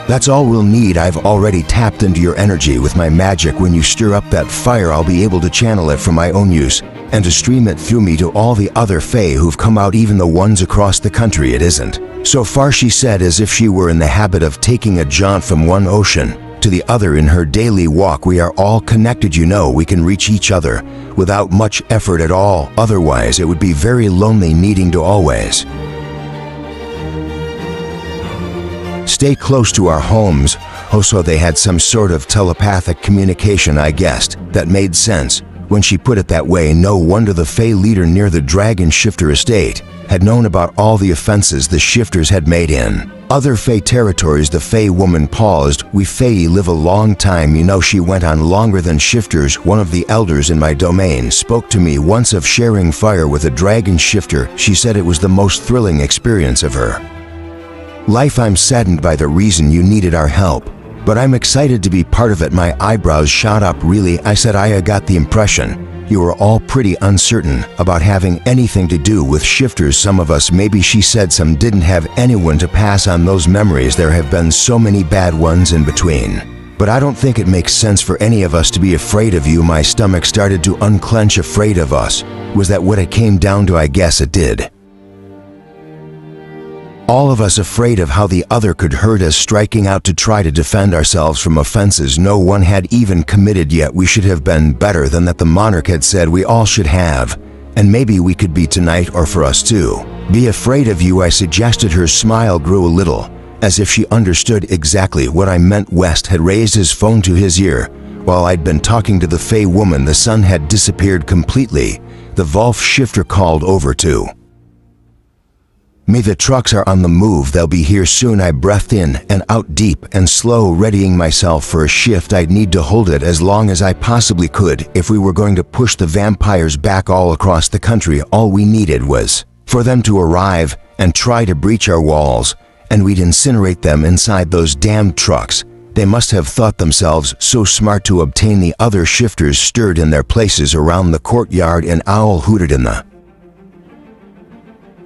that's all we'll need. I've already tapped into your energy with my magic. When you stir up that fire, I'll be able to channel it for my own use and to stream it through me to all the other Fae who've come out, even the ones across the country. It isn't so far, she said, as if she were in the habit of taking a jaunt from one ocean to the other in her daily walk. We are all connected, you know. We can reach each other without much effort at all. Otherwise, it would be very lonely needing to always stay close to our homes. Oh, so they had some sort of telepathic communication, I guessed. That made sense when she put it that way. No wonder the Fae leader near the Dragon Shifter estate had known about all the offenses the shifters had made in other Fae territories. The Fae woman paused. We Fae live a long time, you know, she went on. Longer than shifters. One of the elders in my domain spoke to me once of sharing fire with a Dragon Shifter. She said it was the most thrilling experience of her life. I'm saddened by the reason you needed our help, but I'm excited to be part of it. My eyebrows shot up. Really? I said. I got the impression you were all pretty uncertain about having anything to do with shifters. Some of us maybe. She said. Some didn't have anyone to pass on those memories. There have been so many bad ones in between, but I don't think it makes sense for any of us to be afraid of you. My stomach started to unclench. Afraid of us? Was that what it came down to? I guess it did. All of us afraid of how the other could hurt us, striking out to try to defend ourselves from offenses no one had even committed yet. We should have been better than that, the monarch had said. We all should have, and maybe we could be tonight, or for us to be afraid of you, I suggested. Her smile grew a little, as if she understood exactly what I meant. West had raised his phone to his ear while I'd been talking to the Fae woman. The sun had disappeared completely. The Volf shifter called over to me. The trucks are on the move. They'll be here soon. I breathed in and out deep and slow, readying myself for a shift. I'd need to hold it as long as I possibly could if we were going to push the vampires back all across the country. All we needed was for them to arrive and try to breach our walls, and we'd incinerate them inside those damned trucks. They must have thought themselves so smart to obtain. The other shifters stirred in their places around the courtyard. An owl hooted in the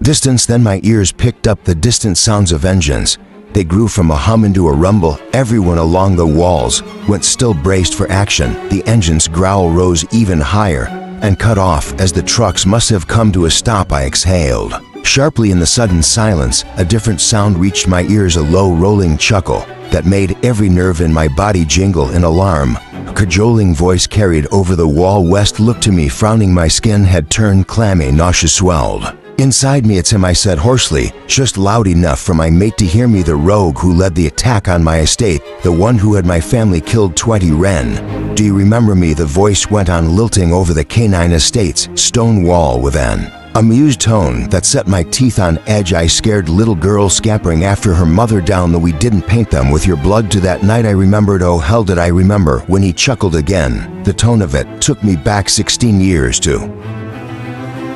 distance. Then my ears picked up the distant sounds of engines. They grew from a hum into a rumble. Everyone along the walls went still, braced for action. The engine's growl rose even higher and cut off as the trucks must have come to a stop. I exhaled. Sharply in the sudden silence, a different sound reached my ears, a low rolling chuckle that made every nerve in my body jingle in alarm. A cajoling voice carried over the wall. West looked to me, frowning. My skin had turned clammy, nausea swelled. Inside me, it's him, I said hoarsely, just loud enough for my mate to hear me. The rogue who led the attack on my estate, the one who had my family killed. 20 Ren. Do you remember me? The voice went on, lilting over the canine estate's stone wall with an amused tone that set my teeth on edge. I scared little girl scampering after her mother down the. We didn't paint them with your blood. To that night I remembered. Oh hell, did I remember when he chuckled again. The tone of it took me back 16 years to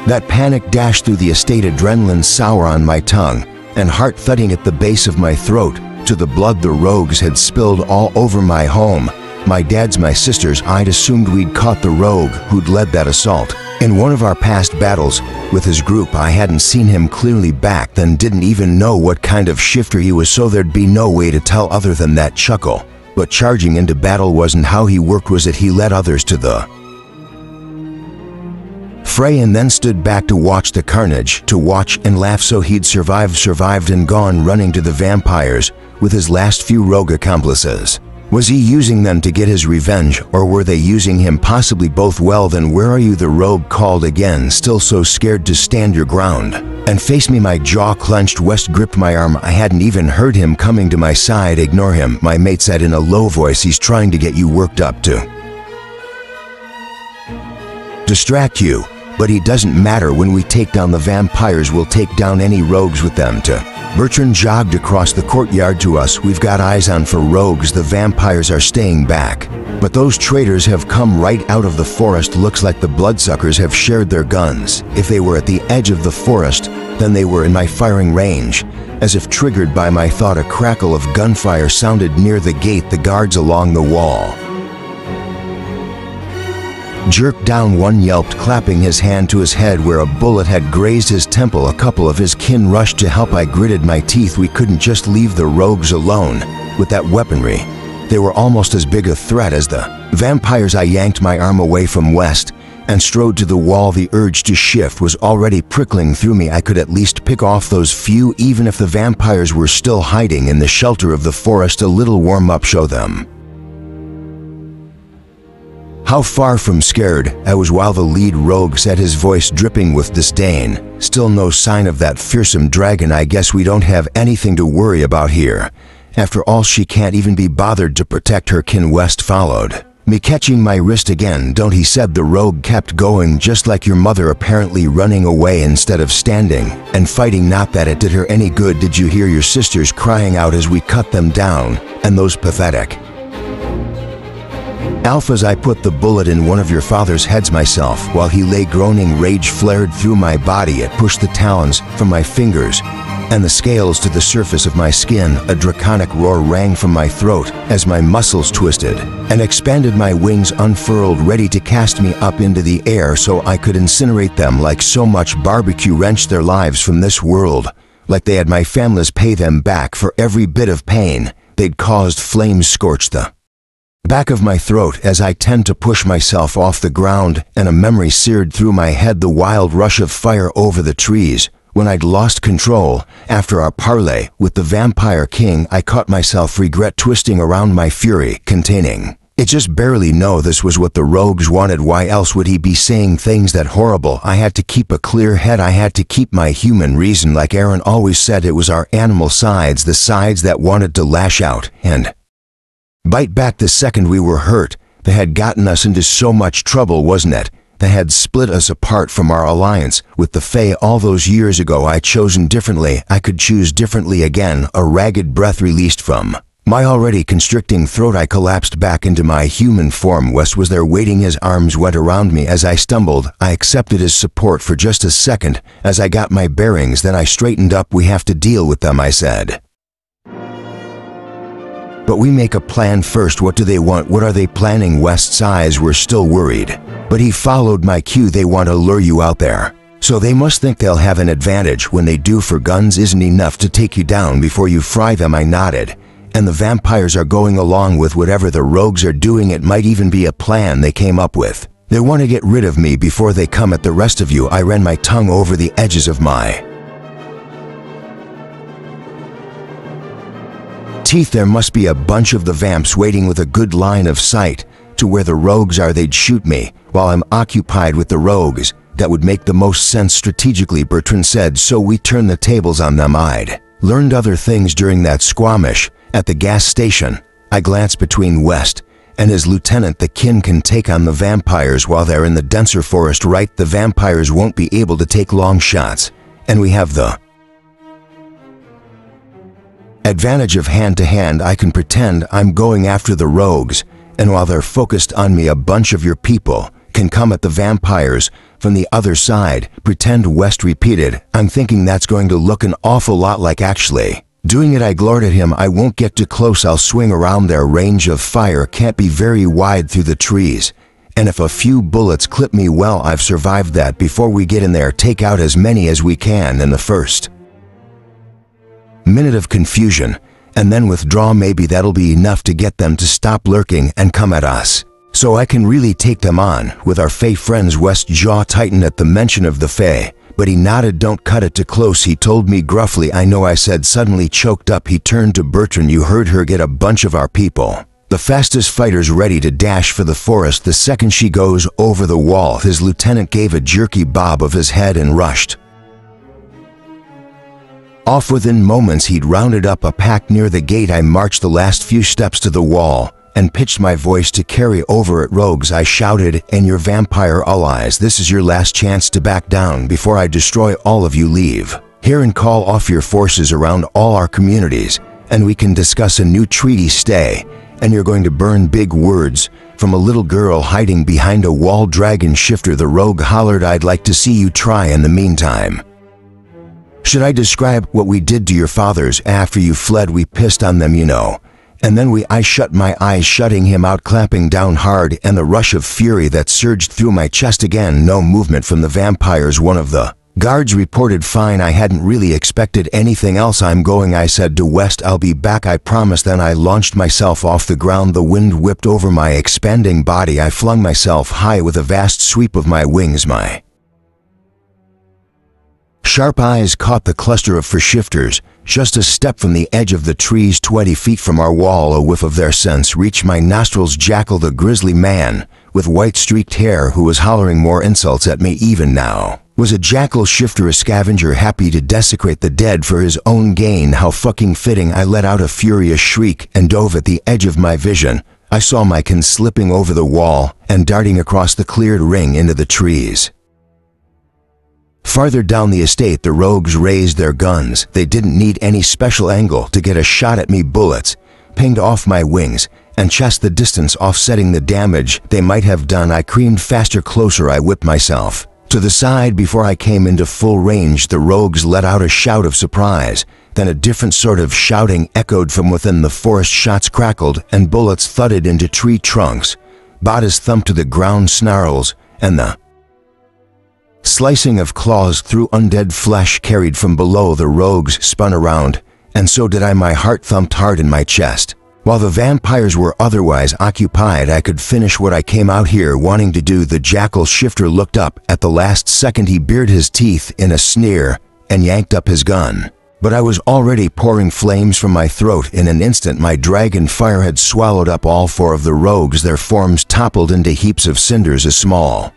that panic dash through the estate, adrenaline sour on my tongue and heart thudding at the base of my throat, to the blood the rogues had spilled all over my home, my dad's, my sister's. I'd assumed we'd caught the rogue who'd led that assault in one of our past battles with his group. I hadn't seen him clearly back then, didn't even know what kind of shifter he was, so there'd be no way to tell other than that chuckle. But charging into battle wasn't how he worked, was it? He led others to the fray and then stood back to watch the carnage, to watch and laugh. So he'd survived and gone running to the vampires with his last few rogue accomplices. Was he using them to get his revenge, or were they using him? Possibly both. Well then, where are you? The rogue called again, still so scared to stand your ground and face me. My jaw clenched. West gripped my arm. I hadn't even heard him coming to my side. Ignore him, my mate said in a low voice. He's trying to get you worked up to distract you. But he doesn't matter. When we take down the vampires, we'll take down any rogues with them too. Bertrand jogged across the courtyard to us. We've got eyes on for rogues. The vampires are staying back, but those traitors have come right out of the forest. Looks like the bloodsuckers have shared their guns. If they were at the edge of the forest, then they were in my firing range. As if triggered by my thought, a crackle of gunfire sounded near the gate. The guards along the wall jerked down. One yelped, clapping his hand to his head where a bullet had grazed his temple. A couple of his kin rushed to help. I gritted my teeth. We couldn't just leave the rogues alone with that weaponry. They were almost as big a threat as the vampires. I yanked my arm away from West and strode to the wall. The urge to shift was already prickling through me. I could at least pick off those few, even if the vampires were still hiding in the shelter of the forest. A little warm-up, show them how far from scared I was while the lead rogue said, his voice dripping with disdain. Still no sign of that fearsome dragon. I guess we don't have anything to worry about here. After all, she can't even be bothered to protect her kin. West followed me, catching my wrist again. Don't, he said. The rogue kept going, just like your mother, apparently running away instead of standing and fighting. Not that it did her any good. Did you hear your sisters crying out as we cut them down? And those pathetic alphas. I put the bullet in one of your father's heads myself. While he lay groaning, rage flared through my body. It pushed the talons from my fingers and the scales to the surface of my skin. A draconic roar rang from my throat as my muscles twisted and expanded. My wings unfurled, ready to cast me up into the air so I could incinerate them like so much barbecue. Wrench their lives from this world like they had my families pay them back for every bit of pain they'd caused. Flames scorched the back of my throat as I tend to push myself off the ground, and a memory seared through my head. The wild rush of fire over the trees when I'd lost control after our parley with the Vampire King. I caught myself, regret twisting around my fury, containing it. Just barely know this was what the rogues wanted. Why else would he be saying things that horrible? I had to keep a clear head. I had to keep my human reason. Like Aaron always said, it was our animal sides, the sides that wanted to lash out and bite back the second we were hurt. That had gotten us into so much trouble, wasn't it? That had split us apart from our alliance with the Fae all those years ago. I'd chosen differently. I could choose differently again. A ragged breath released from my already constricting throat. I collapsed back into my human form. West was there waiting. His arms went around me as I stumbled. I accepted his support for just a second as I got my bearings. Then I straightened up. We have to deal with them, I said. But we make a plan first. What do they want? What are they planning? West's eyes were still worried, but he followed my cue. They want to lure you out there So they must think they'll have an advantage when they do, for guns isn't enough to take you down before you fry them, I nodded. And the vampires are going along with whatever the rogues are doing. It might even be a plan they came up with. They want to get rid of me before they come at the rest of you. I ran my tongue over the edges of my teeth. There must be a bunch of the vamps waiting with a good line of sight to where the rogues are. They'd shoot me while I'm occupied with the rogues. That would make the most sense strategically, Bertrand said, so we turned the tables on them. I'd learned other things during that skirmish at the gas station. I glanced between West and his lieutenant. The kin can take on the vampires while they're in the denser forest, right? The vampires won't be able to take long shots, and we have the advantage of hand-to-hand. I can pretend I'm going after the rogues, and while they're focused on me, a bunch of your people can come at the vampires from the other side. Pretend, West repeated. I'm thinking that's going to look an awful lot like actually doing it. I glared at him. I won't get too close. I'll swing around. Their range of fire can't be very wide through the trees, and if a few bullets clip me, well, I've survived that. Before we get in there, take out as many as we can in the first minute of confusion, and then withdraw. Maybe that'll be enough to get them to stop lurking and come at us, so I can really take them on with our Fae friends. West's jaw tightened at the mention of the Fae, but he nodded. Don't cut it too close, he told me gruffly. I know, I said, suddenly choked up. He turned to Bertrand. You heard her. Get a bunch of our people, the fastest fighters, ready to dash for the forest the second she goes over the wall. His lieutenant gave a jerky bob of his head and rushed off. Within moments, he'd rounded up a pack near the gate. I marched the last few steps to the wall and pitched my voice to carry over at rogues. I shouted, and your vampire allies, this is your last chance to back down before I destroy all of you. Leave here and call off your forces around all our communities, and we can discuss a new treaty. Stay, and you're going to burn. Big words from a little girl hiding behind a wall. Dragon shifter, the rogue hollered. I'd like to see you try. In the meantime, should I describe what we did to your fathers after you fled? We pissed on them, you know. And then I shut my eyes, shutting him out, clamping down hard, and the rush of fury that surged through my chest. Again, no movement from the vampires. One of the guards reported fine. I hadn't really expected anything else. I'm going, I said to West. I'll be back, I promise. Then I launched myself off the ground. The wind whipped over my expanding body. I flung myself high with a vast sweep of my wings. My sharp eyes caught the cluster of shifters just a step from the edge of the trees 20 feet from our wall. A whiff of their scents reached my nostrils. Jackal, the grisly man with white streaked hair who was hollering more insults at me even now, was a jackal shifter, a scavenger happy to desecrate the dead for his own gain. How fucking fitting. I let out a furious shriek and dove at the edge of my vision. I saw my kin slipping over the wall and darting across the cleared ring into the trees. Farther down the estate, the rogues raised their guns. They didn't need any special angle to get a shot at me. Bullets pinged off my wings and chest, the distance offsetting the damage they might have done. I creamed faster, closer. I whipped myself to the side before I came into full range. The rogues let out a shout of surprise. Then a different sort of shouting echoed from within the forest. Shots crackled and bullets thudded into tree trunks. Bodies thumped to the ground. Snarls and the slicing of claws through undead flesh carried from below. The rogues spun around, and so did I. My heart thumped hard in my chest. While the vampires were otherwise occupied, I could finish what I came out here wanting to do. The jackal shifter looked up at the last second. He bared his teeth in a sneer and yanked up his gun. But I was already pouring flames from my throat. In an instant, my dragon fire had swallowed up all four of the rogues. Their forms toppled into heaps of cinders. A small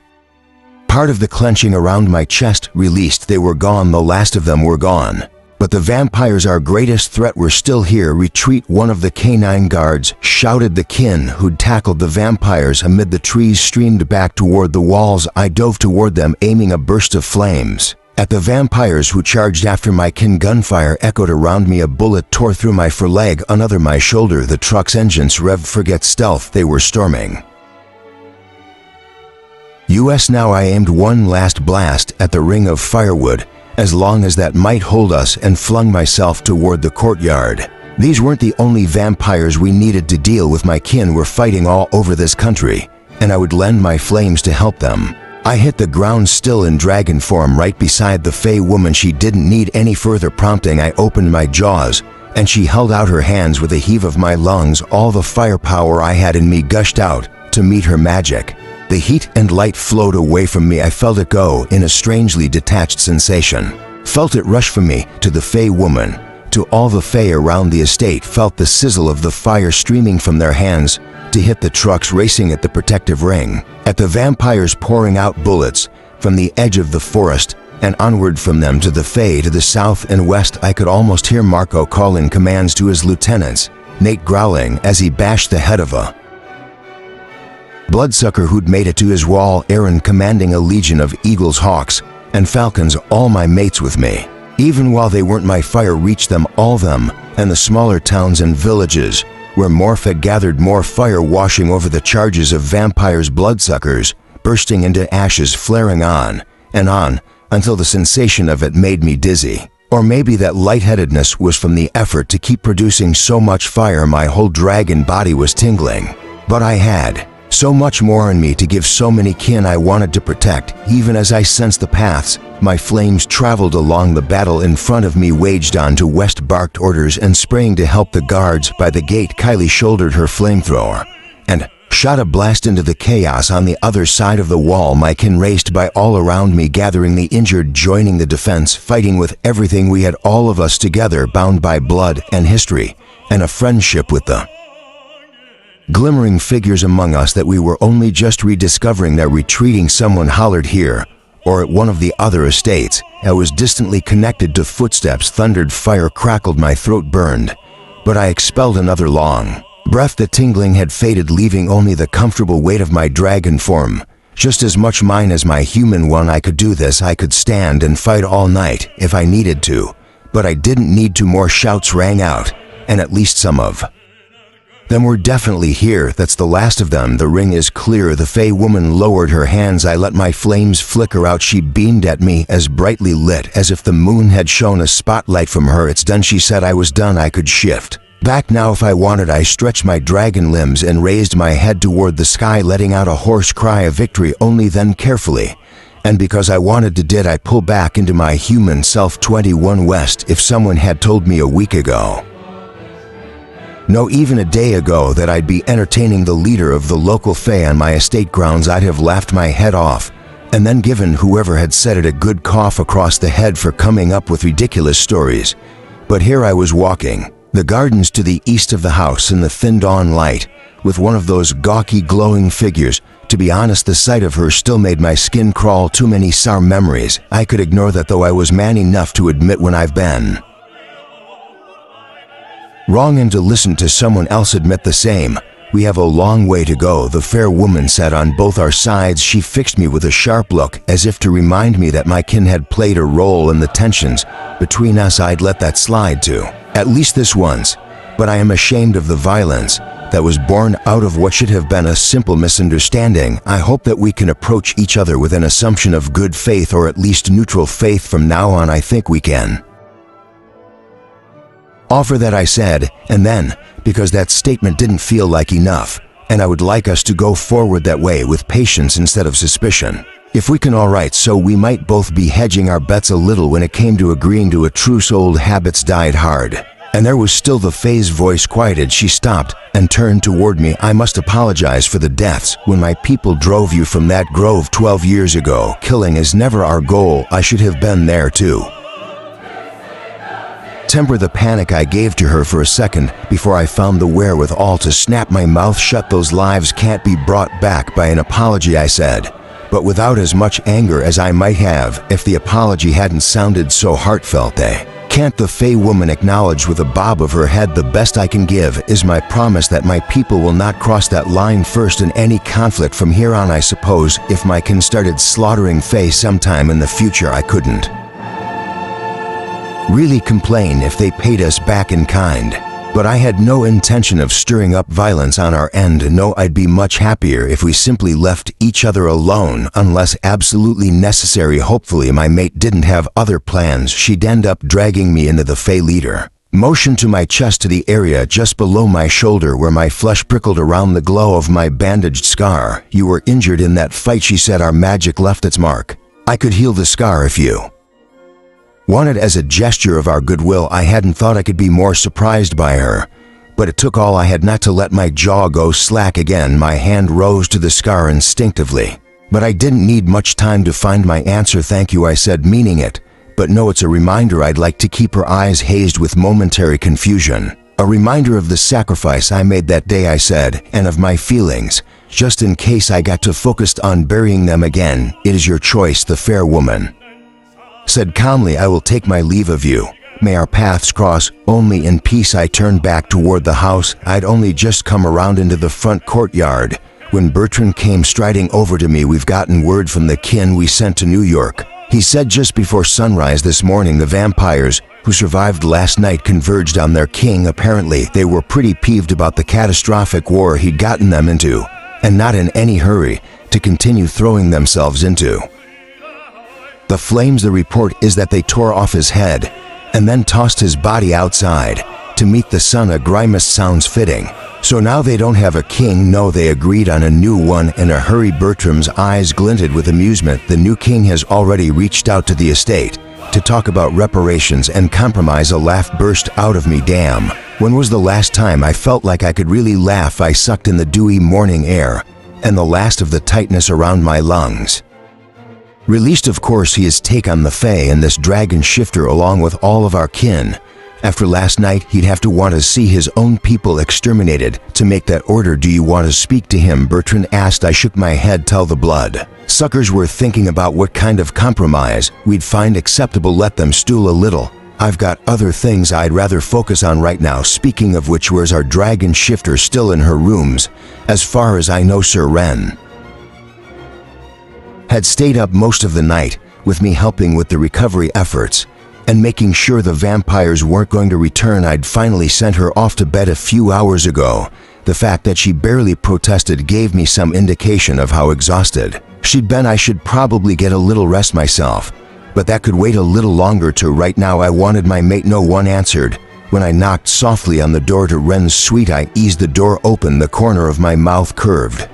part of the clenching around my chest released. They were gone. The last of them were gone. But the vampires, our greatest threat, were still here. Retreat, one of the canine guards shouted. The kin who'd tackled the vampires amid the trees streamed back toward the walls. I dove toward them, aiming a burst of flames at the vampires who charged after my kin. Gunfire echoed around me. A bullet tore through my foreleg, another my shoulder. The truck's engines revved. Forget stealth, they were storming US now. I aimed one last blast at the ring of firewood, as long as that might hold us, and flung myself toward the courtyard. These weren't the only vampires we needed to deal with. My kin were fighting all over this country, and I would lend my flames to help them. I hit the ground still in dragon form right beside the Fey woman. She didn't need any further prompting. I opened my jaws, and she held out her hands. With a heave of my lungs, all the firepower I had in me gushed out to meet her magic. The heat and light flowed away from me. I felt it go in a strangely detached sensation. Felt it rush from me to the Fey woman, to all the Fey around the estate. Felt the sizzle of the fire streaming from their hands to hit the trucks racing at the protective ring, at the vampires pouring out bullets from the edge of the forest and onward from them to the Fey to the south and west. I could almost hear Marco calling commands to his lieutenants, Nate growling as he bashed the head of a bloodsucker who'd made it to his wall, Aaron commanding a legion of eagles, hawks, and falcons, all my mates with me. Even while they weren't, my fire reached them, all them, and the smaller towns and villages, where Morph had gathered more fire, washing over the charges of vampires, bloodsuckers, bursting into ashes, flaring on, until the sensation of it made me dizzy. Or maybe that lightheadedness was from the effort to keep producing so much fire. My whole dragon body was tingling. But I had so much more in me to give, so many kin I wanted to protect. Even as I sensed the paths my flames traveled along, the battle in front of me waged on. To West barked orders and spraying to help the guards by the gate. Kylie shouldered her flamethrower and shot a blast into the chaos on the other side of the wall. My kin raced by all around me, gathering the injured, joining the defense, fighting with everything we had, all of us together, bound by blood and history and a friendship with the glimmering figures among us that we were only just rediscovering. That retreating, someone hollered here or at one of the other estates. I was distantly connected to footsteps. Thundered, fire crackled, my throat burned, but I expelled another long breath. The tingling had faded, leaving only the comfortable weight of my dragon form, just as much mine as my human one. I could do this. I could stand and fight all night if I needed to, but I didn't need to. More shouts rang out, and at least some of them were definitely here. That's the last of them. The ring is clear. The Fey woman lowered her hands. I let my flames flicker out. She beamed at me, as brightly lit as if the moon had shone a spotlight from her. It's done, she said. I was done. I could shift back now if I wanted. I stretched my dragon limbs and raised my head toward the sky, letting out a hoarse cry of victory. Only then, carefully, and because I wanted to, did I pull back into my human self. 21 West. If someone had told me a week ago, no, even a day ago, that I'd be entertaining the leader of the local Fey on my estate grounds, I'd have laughed my head off and then given whoever had said it a good cough across the head for coming up with ridiculous stories. But here I was, walking the gardens to the east of the house in the thin dawn light, with one of those gawky glowing figures. To be honest, the sight of her still made my skin crawl. Too many sour memories. I could ignore that, though I was man enough to admit when I've been wrong and to listen to someone else admit the same. We have a long way to go, the fair woman said on both our sides. She fixed me with a sharp look, as if to remind me that my kin had played a role in the tensions between us. I'd let that slide too, at least this once, but I am ashamed of the violence that was born out of what should have been a simple misunderstanding. I hope that we can approach each other with an assumption of good faith, or at least neutral faith from now on. I think we can offer that, I said, and then, because that statement didn't feel like enough, and I would like us to go forward that way, with patience instead of suspicion. If we can, all right. So we might both be hedging our bets a little when it came to agreeing to a truce. Old habits died hard, and there was still the Fey's voice quieted. She stopped and turned toward me. I must apologize for the deaths when my people drove you from that grove 12 years ago. Killing is never our goal. I should have been there too. Temper the panic, I gave to her for a second before I found the wherewithal to snap my mouth shut. Those lives can't be brought back by an apology, I said, but without as much anger as I might have if the apology hadn't sounded so heartfelt. They can't, the Fey woman acknowledged with a bob of her head. The best I can give is my promise that my people will not cross that line first in any conflict from here on. I suppose if my kin started slaughtering Fey sometime in the future, I couldn't really complain if they paid us back in kind. But I had no intention of stirring up violence on our end. No, I'd be much happier if we simply left each other alone unless absolutely necessary. Hopefully my mate didn't have other plans. She'd end up dragging me into the Fey leader Motioned to my chest to the area just below my shoulder where my flesh prickled around the glow of my bandaged scar. "You were injured in that fight," she said. "Our magic left its mark. I could heal the scar if you wanted." As a gesture of our goodwill, I hadn't thought I could be more surprised by her. But it took all I had not to let my jaw go slack again. My hand rose to the scar instinctively. But I didn't need much time to find my answer. "Thank you," I said, meaning it. "But no, it's a reminder." I'd like to keep her eyes hazed with momentary confusion. "A reminder of the sacrifice I made that day," I said, "and of my feelings, just in case I got too focused on burying them again." "It is your choice," the fair woman said calmly. "I will take my leave of you. May our paths cross only in peace." I turned back toward the house. I'd only just come around into the front courtyard when Bertrand came striding over to me. "We've gotten word from the kin we sent to New York," he said just before sunrise this morning. "The vampires who survived last night converged on their king. Apparently, they were pretty peeved about the catastrophic war he'd gotten them into, and not in any hurry to continue throwing themselves into the flames. The report is that they tore off his head and then tossed his body outside to meet the sun." A grimace sounds fitting. "So now they don't have a king?" "No, they agreed on a new one in a hurry." Bertram's eyes glinted with amusement. "The new king has already reached out to the estate to talk about reparations and compromise." A laugh burst out of me. "Damn, when was the last time I felt like I could really laugh?" I sucked in the dewy morning air and the last of the tightness around my lungs. Released, of course, he is take on the Fae and this dragon shifter along with all of our kin. After last night, he'd have to want to see his own people exterminated to make that order. "Do you want to speak to him?" Bertrand asked. I shook my head. "Tell the blood suckers we're thinking about what kind of compromise we'd find acceptable. Let them stool a little. I've got other things I'd rather focus on right now." Speaking of which, where's our dragon shifter? "Still in her rooms. As far as I know, Sir Ren had stayed up most of the night with me, helping with the recovery efforts and making sure the vampires weren't going to return. I'd finally sent her off to bed a few hours ago. The fact that she barely protested gave me some indication of how exhausted she'd been. I should probably get a little rest myself, but that could wait a little longer too. Right now I wanted my mate. No one answered when I knocked softly on the door to Ren's suite. I eased the door open. The corner of my mouth curved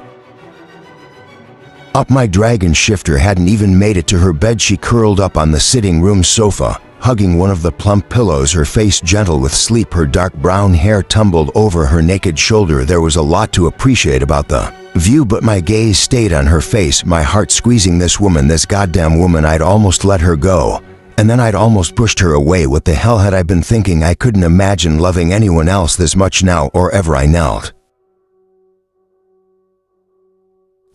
up. My dragon shifter hadn't even made it to her bed. She curled up on the sitting room sofa, hugging one of the plump pillows, her face gentle with sleep. Her dark brown hair tumbled over her naked shoulder. There was a lot to appreciate about the view, but my gaze stayed on her face, my heart squeezing. This woman, this goddamn woman. I'd almost let her go, and then I'd almost pushed her away. What the hell had I been thinking? I couldn't imagine loving anyone else this much now or ever. I knelt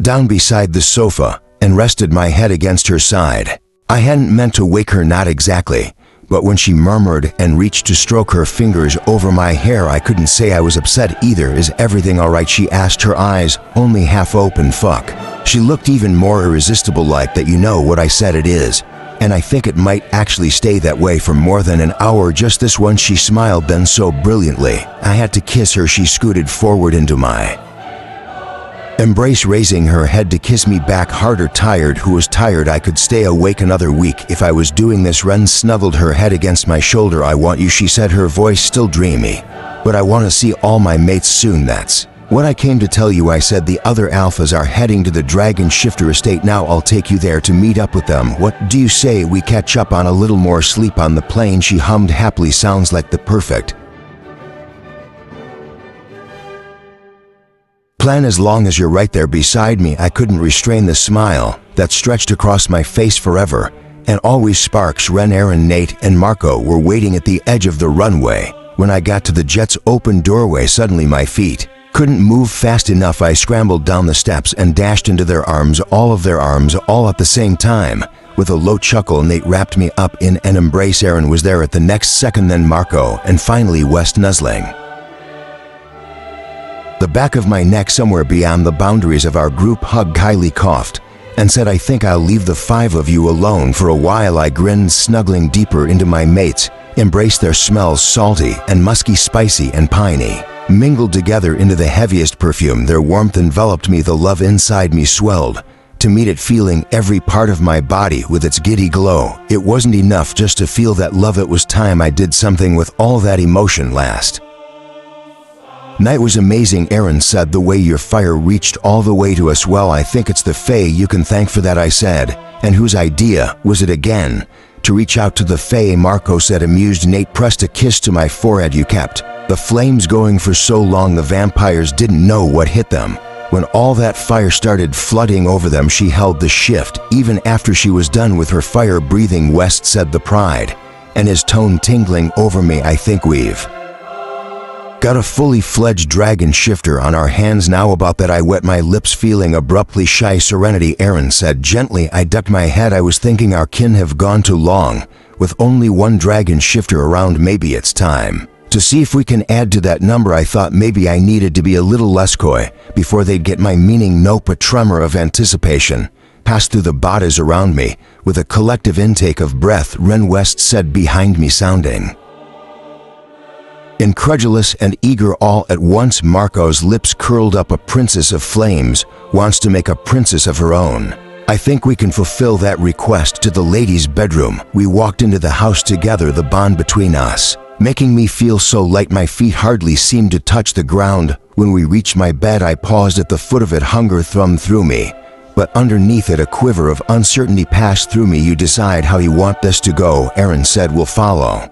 down beside the sofa and rested my head against her side. I hadn't meant to wake her, not exactly, but when she murmured and reached to stroke her fingers over my hair, I couldn't say I was upset either. "Is everything all right?" she asked, her eyes only half open. "Fuck." She looked even more irresistible, like that. "You know what I said it is, and I think it might actually stay that way for more than an hour. Just this once." She smiled then so brilliantly I had to kiss her. She scooted forward into my embrace, raising her head to kiss me back harder. "Tired?" "Who was tired? I could stay awake another week if I was doing this." Ren snuggled her head against my shoulder. "I want you," she said, her voice still dreamy. "But I want to see all my mates soon. That's what I came to tell you," I said. "The other alphas are heading to the Dragon Shifter estate now. I'll take you there to meet up with them. What do you say we catch up on a little more sleep on the plane?" She hummed happily. "Sounds like the perfect plan as long as you're right there beside me." I couldn't restrain the smile that stretched across my face. "Forever and always." Sparks, Ren, Aaron, Nate, and Marco were waiting at the edge of the runway. When I got to the jet's open doorway, suddenly my feet couldn't move fast enough. I scrambled down the steps and dashed into their arms, all of their arms, all at the same time. With a low chuckle, Nate wrapped me up in an embrace. Aaron was there at the next second, then Marco, and finally West, nuzzling the back of my neck somewhere beyond the boundaries of our group hug. Kylie coughed and said, "I think I'll leave the five of you alone for a while." I grinned, snuggling deeper into my mates' embrace. Their smells, salty and musky, spicy and piney, mingled together into the heaviest perfume. Their warmth enveloped me. The love inside me swelled to meet it, feeling every part of my body with its giddy glow. It wasn't enough just to feel that love, it was time I did something with all that emotion last. Night was amazing, Aaron said, the way your fire reached all the way to us. Well, I think it's the Fae you can thank for that, I said. And whose idea was it again to reach out to the Fae? Marco said, amused. Nate pressed a kiss to my forehead. You kept the flames going for so long the vampires didn't know what hit them. When all that fire started flooding over them, she held the shift even after she was done with her fire breathing. West said, the pride, and his tone tingling over me. I think we've got a fully fledged dragon shifter on our hands now. About that, I wet my lips, feeling abruptly shy. Serenity, Aaron said gently. I ducked my head. I was thinking our kin have gone too long with only one dragon shifter around. Maybe it's time to see if we can add to that number. I thought maybe I needed to be a little less coy before they'd get my meaning. Nope. A tremor of anticipation passed through the bodies around me with a collective intake of breath. Ren, West said behind me, sounding incredulous and eager all at once. Marco's lips curled up. A princess of flames wants to make a princess of her own. I think we can fulfill that request. To the ladies' bedroom we walked into the house together, the bond between us making me feel so light my feet hardly seemed to touch the ground. When we reached my bed, I paused at the foot of it. Hunger thrummed through me, but underneath it a quiver of uncertainty passed through me. You decide how you want this to go, Aaron said. We'll follow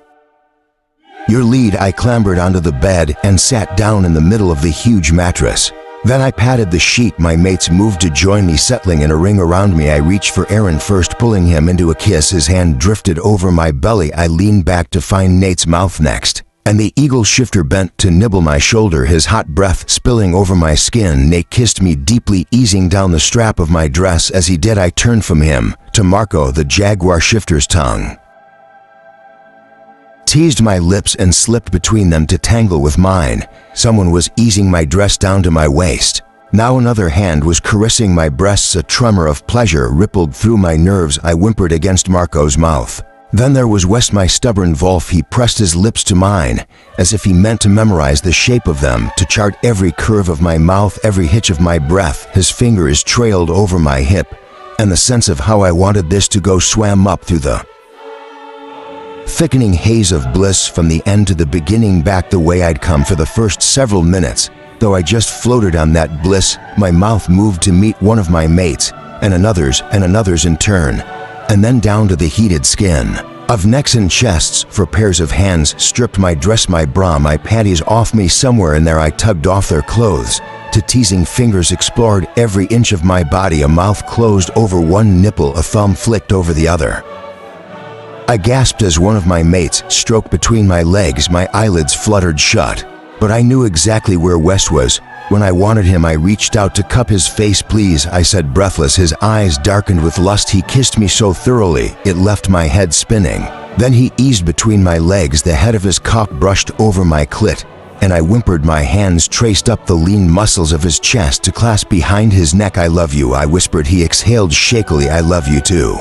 your lead. I clambered onto the bed and sat down in the middle of the huge mattress. Then I patted the sheet. My mates moved to join me, settling in a ring around me. I reached for Aaron first, pulling him into a kiss. His hand drifted over my belly. I leaned back to find Nate's mouth next, and the eagle shifter bent to nibble my shoulder, his hot breath spilling over my skin. Nate kissed me deeply, easing down the strap of my dress. As he did, I turned from him to Marco. The jaguar shifter's tongue teased my lips and slipped between them to tangle with mine. Someone was easing my dress down to my waist. Now another hand was caressing my breasts. A tremor of pleasure rippled through my nerves. I whimpered against Marco's mouth. Then there was West, my stubborn Wolf. He pressed his lips to mine, as if he meant to memorize the shape of them, to chart every curve of my mouth, every hitch of my breath. His fingers trailed over my hip, and the sense of how I wanted this to go swam up through the thickening haze of bliss. From the end to the beginning, back the way I'd come for the first several minutes. Though I just floated on that bliss, my mouth moved to meet one of my mates, and another's in turn, and then down to the heated skin of necks and chests. For pairs of hands stripped my dress, my bra, my panties off me. Somewhere in there I tugged off their clothes, to teasing fingers explored every inch of my body. A mouth closed over one nipple, a thumb flicked over the other. I gasped as one of my mates stroked between my legs. My eyelids fluttered shut, but I knew exactly where West was. When I wanted him, I reached out to cup his face. Please, I said, breathless. His eyes darkened with lust. He kissed me so thoroughly, it left my head spinning. Then he eased between my legs. The head of his cock brushed over my clit, and I whimpered. My hands traced up the lean muscles of his chest to clasp behind his neck. I love you, I whispered. He exhaled shakily. I love you too.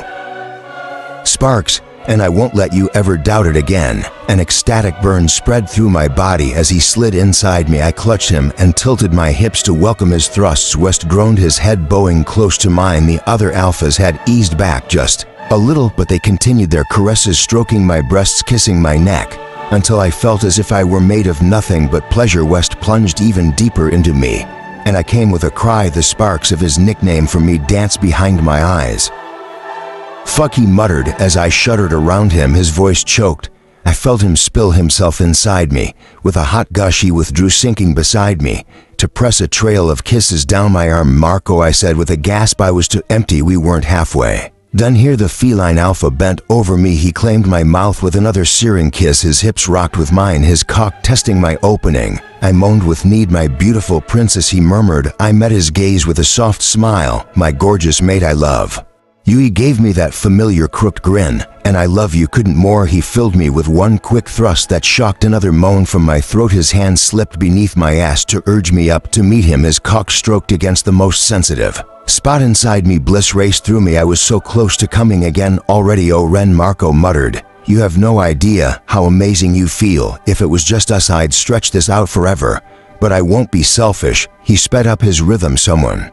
Sparks, and I won't let you ever doubt it again. An ecstatic burn spread through my body as he slid inside me. I clutched him and tilted my hips to welcome his thrusts. West groaned, his head bowing close to mine. The other alphas had eased back just a little, but they continued their caresses, stroking my breasts, kissing my neck, until I felt as if I were made of nothing but pleasure. West plunged even deeper into me, and I came with a cry. The sparks of his nickname for me danced behind my eyes. Fuck, he muttered as I shuddered around him. His voice choked. I felt him spill himself inside me. With a hot gush, he withdrew, sinking beside me to press a trail of kisses down my arm. Marco, I said with a gasp. I was too empty. We weren't halfway done here. The feline alpha bent over me. He claimed my mouth with another searing kiss. His hips rocked with mine, his cock testing my opening. I moaned with need. My beautiful princess, he murmured. I met his gaze with a soft smile. My gorgeous mate, I love you. He gave me that familiar crooked grin, and I love you couldn't more. He filled me with one quick thrust that shocked another moan from my throat. His hand slipped beneath my ass to urge me up to meet him. His cock stroked against the most sensitive spot inside me. Bliss raced through me. I was so close to coming again already. Oh, Ren, Marco muttered. You have no idea how amazing you feel. If it was just us, I'd stretch this out forever. But I won't be selfish. He sped up his rhythm. Someone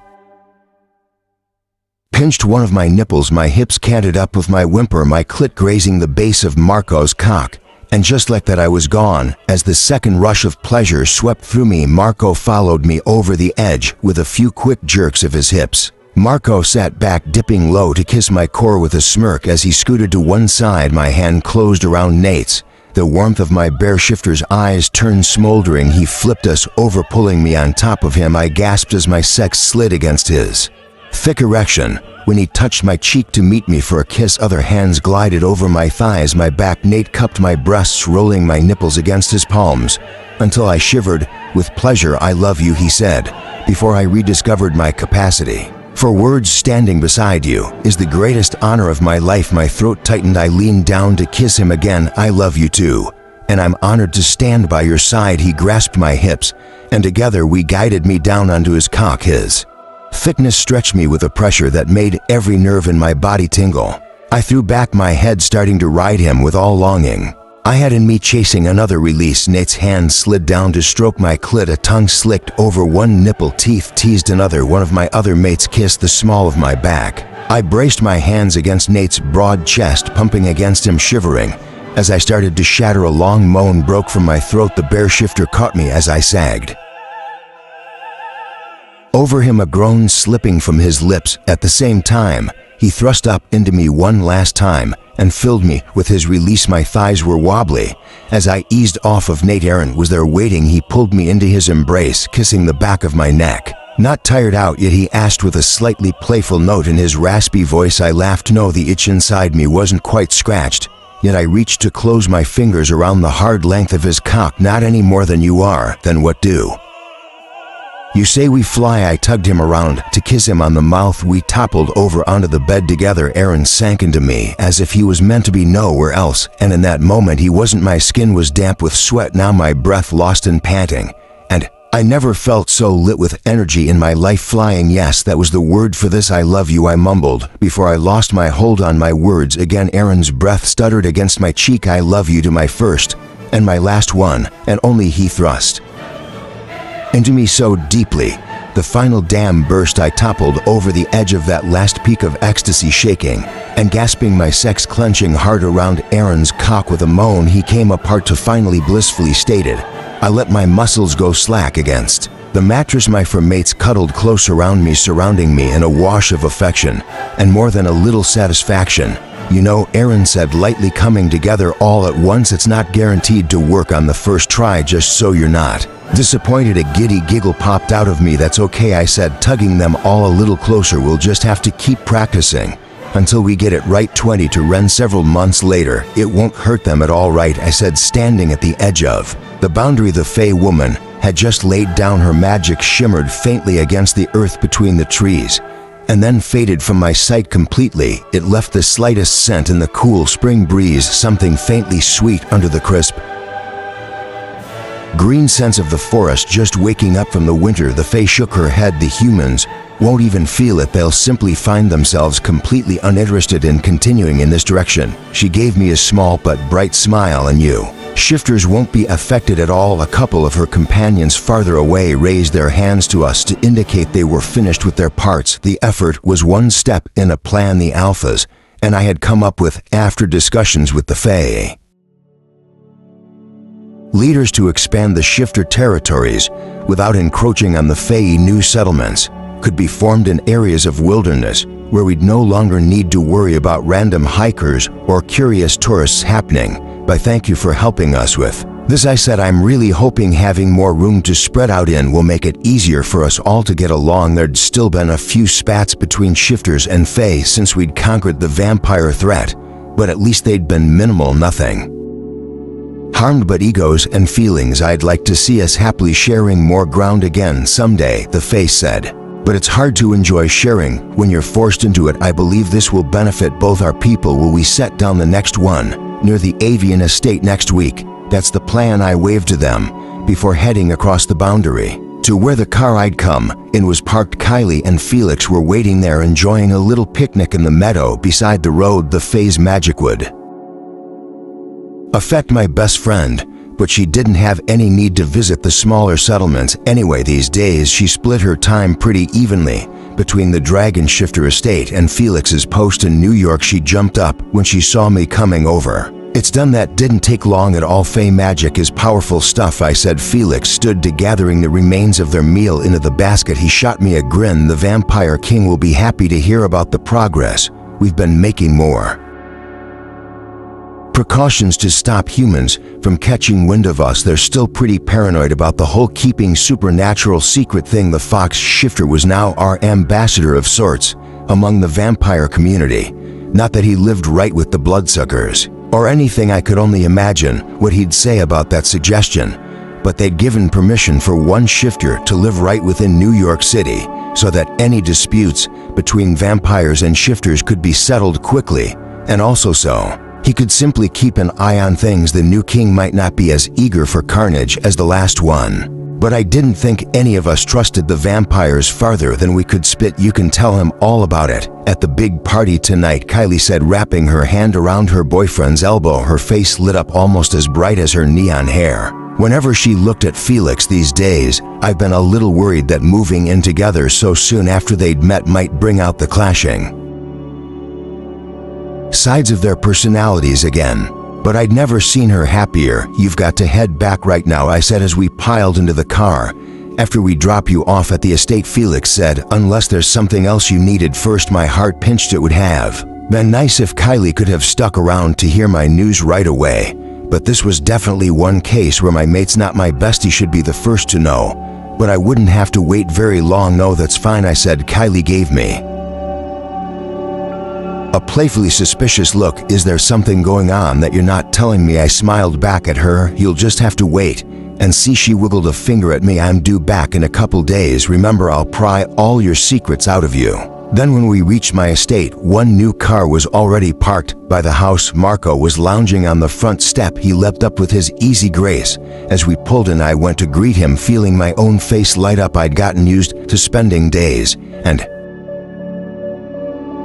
pinched one of my nipples, my hips canted up with my whimper, my clit grazing the base of Marco's cock. And just like that I was gone. As the second rush of pleasure swept through me, Marco followed me over the edge with a few quick jerks of his hips. Marco sat back, dipping low to kiss my core with a smirk as he scooted to one side, my hand closed around Nate's. The warmth of my bare shifter's eyes turned smoldering. He flipped us over, pulling me on top of him. I gasped as my sex slid against his thick erection. When he touched my cheek to meet me for a kiss, other hands glided over my thighs, my back. Nate cupped my breasts, rolling my nipples against his palms until I shivered with pleasure. "I love you," he said, before I rediscovered my capacity for words. "Standing beside you is the greatest honor of my life." My throat tightened. I leaned down to kiss him again. "I love you too, and I'm honored to stand by your side." He grasped my hips, and together we guided me down onto his cock. His thickness stretched me with a pressure that made every nerve in my body tingle. I threw back my head, starting to ride him with all longing I had in me, chasing another release. Nate's hand slid down to stroke my clit. A tongue slicked over one nipple, teeth teased another. One of my other mates kissed the small of my back. I braced my hands against Nate's broad chest, pumping against him, shivering. As I started to shatter, a long moan broke from my throat. The bare shifter caught me as I sagged over him, a groan slipping from his lips. At the same time, he thrust up into me one last time and filled me with his release. My thighs were wobbly as I eased off of Nate. Aaron was there waiting. He pulled me into his embrace, kissing the back of my neck. "Not tired out yet?" he asked with a slightly playful note in his raspy voice. I laughed. No, the itch inside me wasn't quite scratched, yet I reached to close my fingers around the hard length of his cock. "Not any more than you are." "Then what do you say we fly?" I tugged him around to kiss him on the mouth. We toppled over onto the bed together. Aaron sank into me as if he was meant to be nowhere else, and in that moment he wasn't. My skin was damp with sweat, now my breath lost and panting, and I never felt so lit with energy in my life. "Flying, yes, that was the word for this. I love you," I mumbled before I lost my hold on my words again. Aaron's breath stuttered against my cheek. "I love you to my first and my last one," and only he thrust into me so deeply. The final dam burst. I toppled over the edge of that last peak of ecstasy, shaking and gasping, my sex clenching hard around Aaron's cock. With a moan, he came apart to finally blissfully stated. I let my muscles go slack against the mattress. My four mates cuddled close around me, surrounding me in a wash of affection and more than a little satisfaction. "You know," Aaron said lightly, "coming together all at once, it's not guaranteed to work on the first try, just so you're not disappointed." A giddy giggle popped out of me. "That's okay," I said, tugging them all a little closer. "We'll just have to keep practicing until we get it right." 20 to Ren several months later. "It won't hurt them at all, right?" I said, standing at the edge of the boundary. The Fey woman had just laid down. Her magic shimmered faintly against the earth between the trees, and then faded from my sight completely. It left the slightest scent in the cool spring breeze, something faintly sweet under the crisp green scents of the forest. Just waking up from the winter. The Fae shook her head. "The humans won't even feel it. They'll simply find themselves completely uninterested in continuing in this direction." She gave me a small but bright smile. "And you shifters won't be affected at all." A couple of her companions farther away raised their hands to us to indicate they were finished with their parts. The effort was one step in a plan the Alphas and I had come up with after discussions with the Fae leaders to expand the shifter territories without encroaching on the Fae. New settlements could be formed in areas of wilderness where we'd no longer need to worry about random hikers or curious tourists happening by. "Thank you for helping us with this," I said. "I'm really hoping having more room to spread out in will make it easier for us all to get along." There'd still been a few spats between shifters and Fae since we'd conquered the vampire threat, but at least they'd been minimal, nothing harmed but egos and feelings. "I'd like to see us happily sharing more ground again someday," the Fae said. "But it's hard to enjoy sharing when you're forced into it. I believe this will benefit both our people." "Will we set down the next one near the avian estate next week?" "That's the plan," I waved to them before heading across the boundary to where the car I'd come in was parked. Kylie and Felix were waiting there, enjoying a little picnic in the meadow beside the road. The Fae's magic would affect my best friend, but she didn't have any need to visit the smaller settlements anyway these days. She split her time pretty evenly Between the Dragon Shifter estate and Felix's post in New York, she jumped up when she saw me coming over. "It's done. That didn't take long at all. Fey magic is powerful stuff," I said. Felix stood to gathering the remains of their meal into the basket. He shot me a grin. "The Vampire King will be happy to hear about the progress. We've been making more precautions to stop humans from catching wind of us. They're still pretty paranoid about the whole keeping supernatural secret thing." The Fox Shifter was now our ambassador of sorts among the vampire community. Not that he lived right with the bloodsuckers or anything. I could only imagine what he'd say about that suggestion. But they'd given permission for one shifter to live right within New York City so that any disputes between vampires and shifters could be settled quickly, and also so he could simply keep an eye on things. The new king might not be as eager for carnage as the last one, but I didn't think any of us trusted the vampires farther than we could spit. "You can tell him all about it at the big party tonight," Kylie said, wrapping her hand around her boyfriend's elbow. Her face lit up almost as bright as her neon hair. Whenever she looked at Felix these days, I've been a little worried that moving in together so soon after they'd met might bring out the clashing sides of their personalities again. But I'd never seen her happier. "You've got to head back right now," I said as we piled into the car. "After we drop you off at the estate," Felix said, "unless there's something else you needed first." My heart pinched. It would have been nice if Kylie could have stuck around to hear my news right away, but this was definitely one case where my mate's not my bestie should be the first to know. But I wouldn't have to wait very long. "No, that's fine," I said. Kylie gave me a playfully suspicious look. "Is there something going on that you're not telling me?" I smiled back at her. "You'll just have to wait and see." She wiggled a finger at me. "I'm due back in a couple days. Remember, I'll pry all your secrets out of you." Then when we reached my estate, one new car was already parked by the house. Marco was lounging on the front step. He leapt up with his easy grace. As we pulled in, I went to greet him, feeling my own face light up. I'd gotten used to spending days and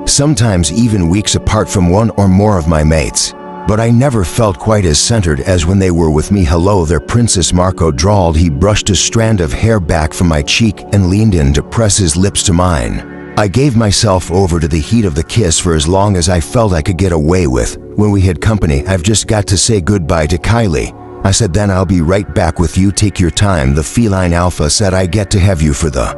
sometimes even weeks apart from one or more of my mates, but I never felt quite as centered as when they were with me. "Hello there, Princess," Marco drawled. He brushed a strand of hair back from my cheek and leaned in to press his lips to mine. I gave myself over to the heat of the kiss for as long as I felt I could get away with. When we had company, "I've just got to say goodbye to Kylie," I said. "Then I'll be right back with you. Take your time." The feline alpha said, "I get to have you for the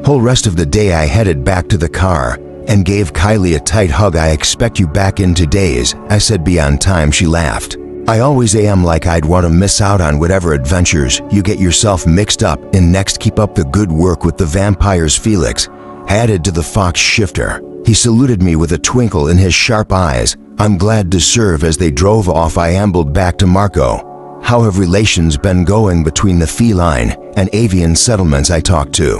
whole rest of the day." I headed back to the car and gave Kylie a tight hug. "I expect you back in 2 days," I said. "Be on time," she laughed. "I always am. Like I'd want to miss out on whatever adventures you get yourself mixed up in next. Keep up the good work with the vampires," Felix added to the Fox Shifter. He saluted me with a twinkle in his sharp eyes. "I'm glad to serve." As they drove off, I ambled back to Marco. "How have relations been going between the feline and avian settlements I talked to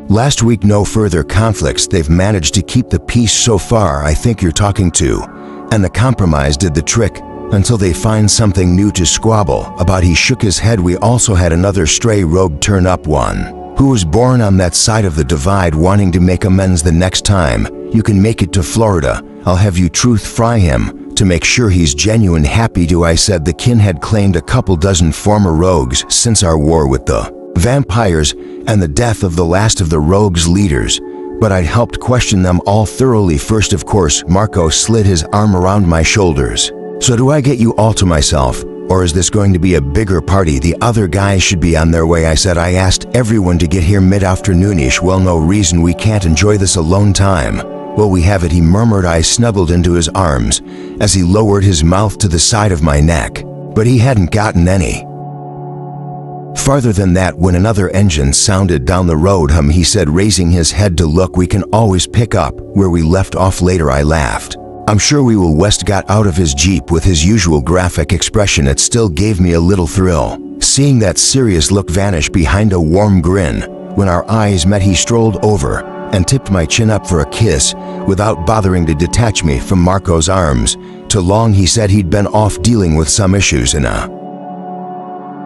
last week?" "No further conflicts. They've managed to keep the peace so far. I think you're talking to, and the compromise did the trick until they find something new to squabble about." He shook his head. "We also had another stray rogue turn up, one who was born on that side of the divide, wanting to make amends. The next time you can make it to Florida, I'll have you truth fry him to make sure he's genuine." "Happy to," I said. The kin had claimed a couple dozen former rogues since our war with the vampires and the death of the last of the rogues' leaders, but I'd helped question them all thoroughly first, of course. Marco slid his arm around my shoulders. "So do I get you all to myself, or is this going to be a bigger party? The other guys should be on their way," I said. "I asked everyone to get here mid-afternoonish." "Well, no reason we can't enjoy this alone time." "Well, we have it," he murmured. I snuggled into his arms as he lowered his mouth to the side of my neck, but he hadn't gotten any farther than that when another engine sounded down the road. "Hum," he said, raising his head to look. "We can always pick up where we left off later," I laughed. "I'm sure we will." West got out of his Jeep with his usual graphic expression. It still gave me a little thrill, seeing that serious look vanish behind a warm grin. When our eyes met, he strolled over and tipped my chin up for a kiss without bothering to detach me from Marco's arms. "Too long," he said. He'd been off dealing with some issues in a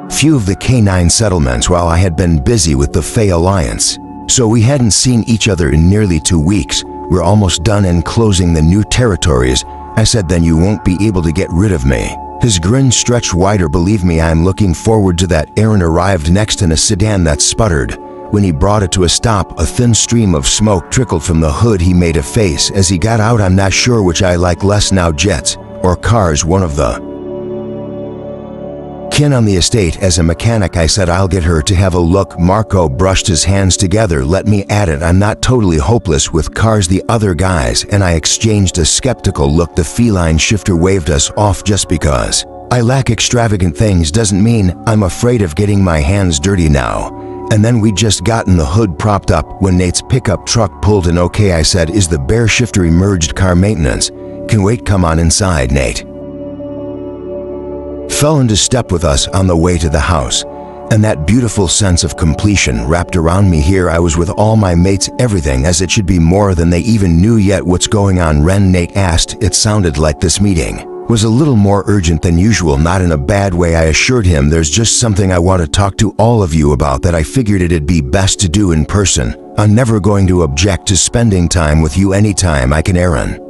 few of the canine settlements while I had been busy with the Fey Alliance, so we hadn't seen each other in nearly 2 weeks. "We're almost done enclosing the new territories," I said. "Then you won't be able to get rid of me." His grin stretched wider. "Believe me, I'm looking forward to that." Aaron arrived next in a sedan that sputtered When he brought it to a stop, a thin stream of smoke trickled from the hood. He made a face as he got out. I'm not sure which I like less now, jets or cars, one of the kin on the estate. As a mechanic, I said I'll get her to have a look. Marco brushed his hands together. Let me at it. I'm not totally hopeless with cars. The other guys and I exchanged a skeptical look. The feline shifter waved us off. Just because I lack extravagant things doesn't mean I'm afraid of getting my hands dirty now. And then we'd just gotten the hood propped up when Nate's pickup truck pulled in. Okay, I said, is the bear shifter emerged? Car maintenance can wait. Come on inside. Nate fell into step with us on the way to the house, and that beautiful sense of completion wrapped around me. Here I was with all my mates, everything as it should be, more than they even knew yet. What's going on, Ren? Nate asked. It sounded like this meeting was a little more urgent than usual. Not in a bad way, I assured him. There's just something I want to talk to all of you about that I figured it'd be best to do in person. I'm never going to object to spending time with you anytime I can. Aaron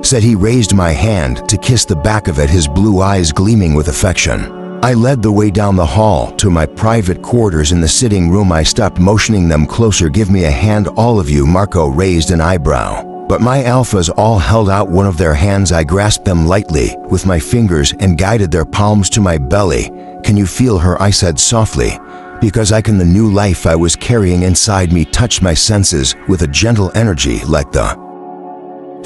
said. He raised my hand to kiss the back of it, his blue eyes gleaming with affection. I led the way down the hall to my private quarters in the sitting room. I stopped, motioning them closer. Give me a hand, all of you. Marco raised an eyebrow, but my alphas all held out one of their hands. I grasped them lightly with my fingers and guided their palms to my belly. Can you feel her? I said softly, because I can. The new life I was carrying inside me touched my senses with a gentle energy like the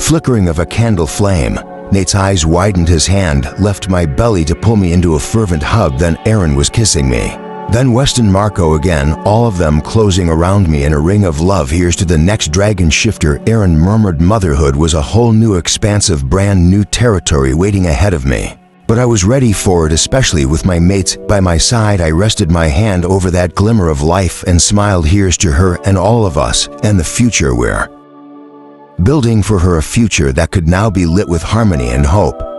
flickering of a candle flame. Nate's eyes widened. His hand left my belly to pull me into a fervent hug. Then Aaron was kissing me. Then Weston, Marco again, all of them closing around me in a ring of love. Here's to the next dragon shifter, Aaron murmured. Motherhood was a whole new, expansive, brand new territory waiting ahead of me. But I was ready for it, especially with my mates by my side. I rested my hand over that glimmer of life and smiled. Here's to her and all of us and the future we're building for her, a future that could now be lit with harmony and hope.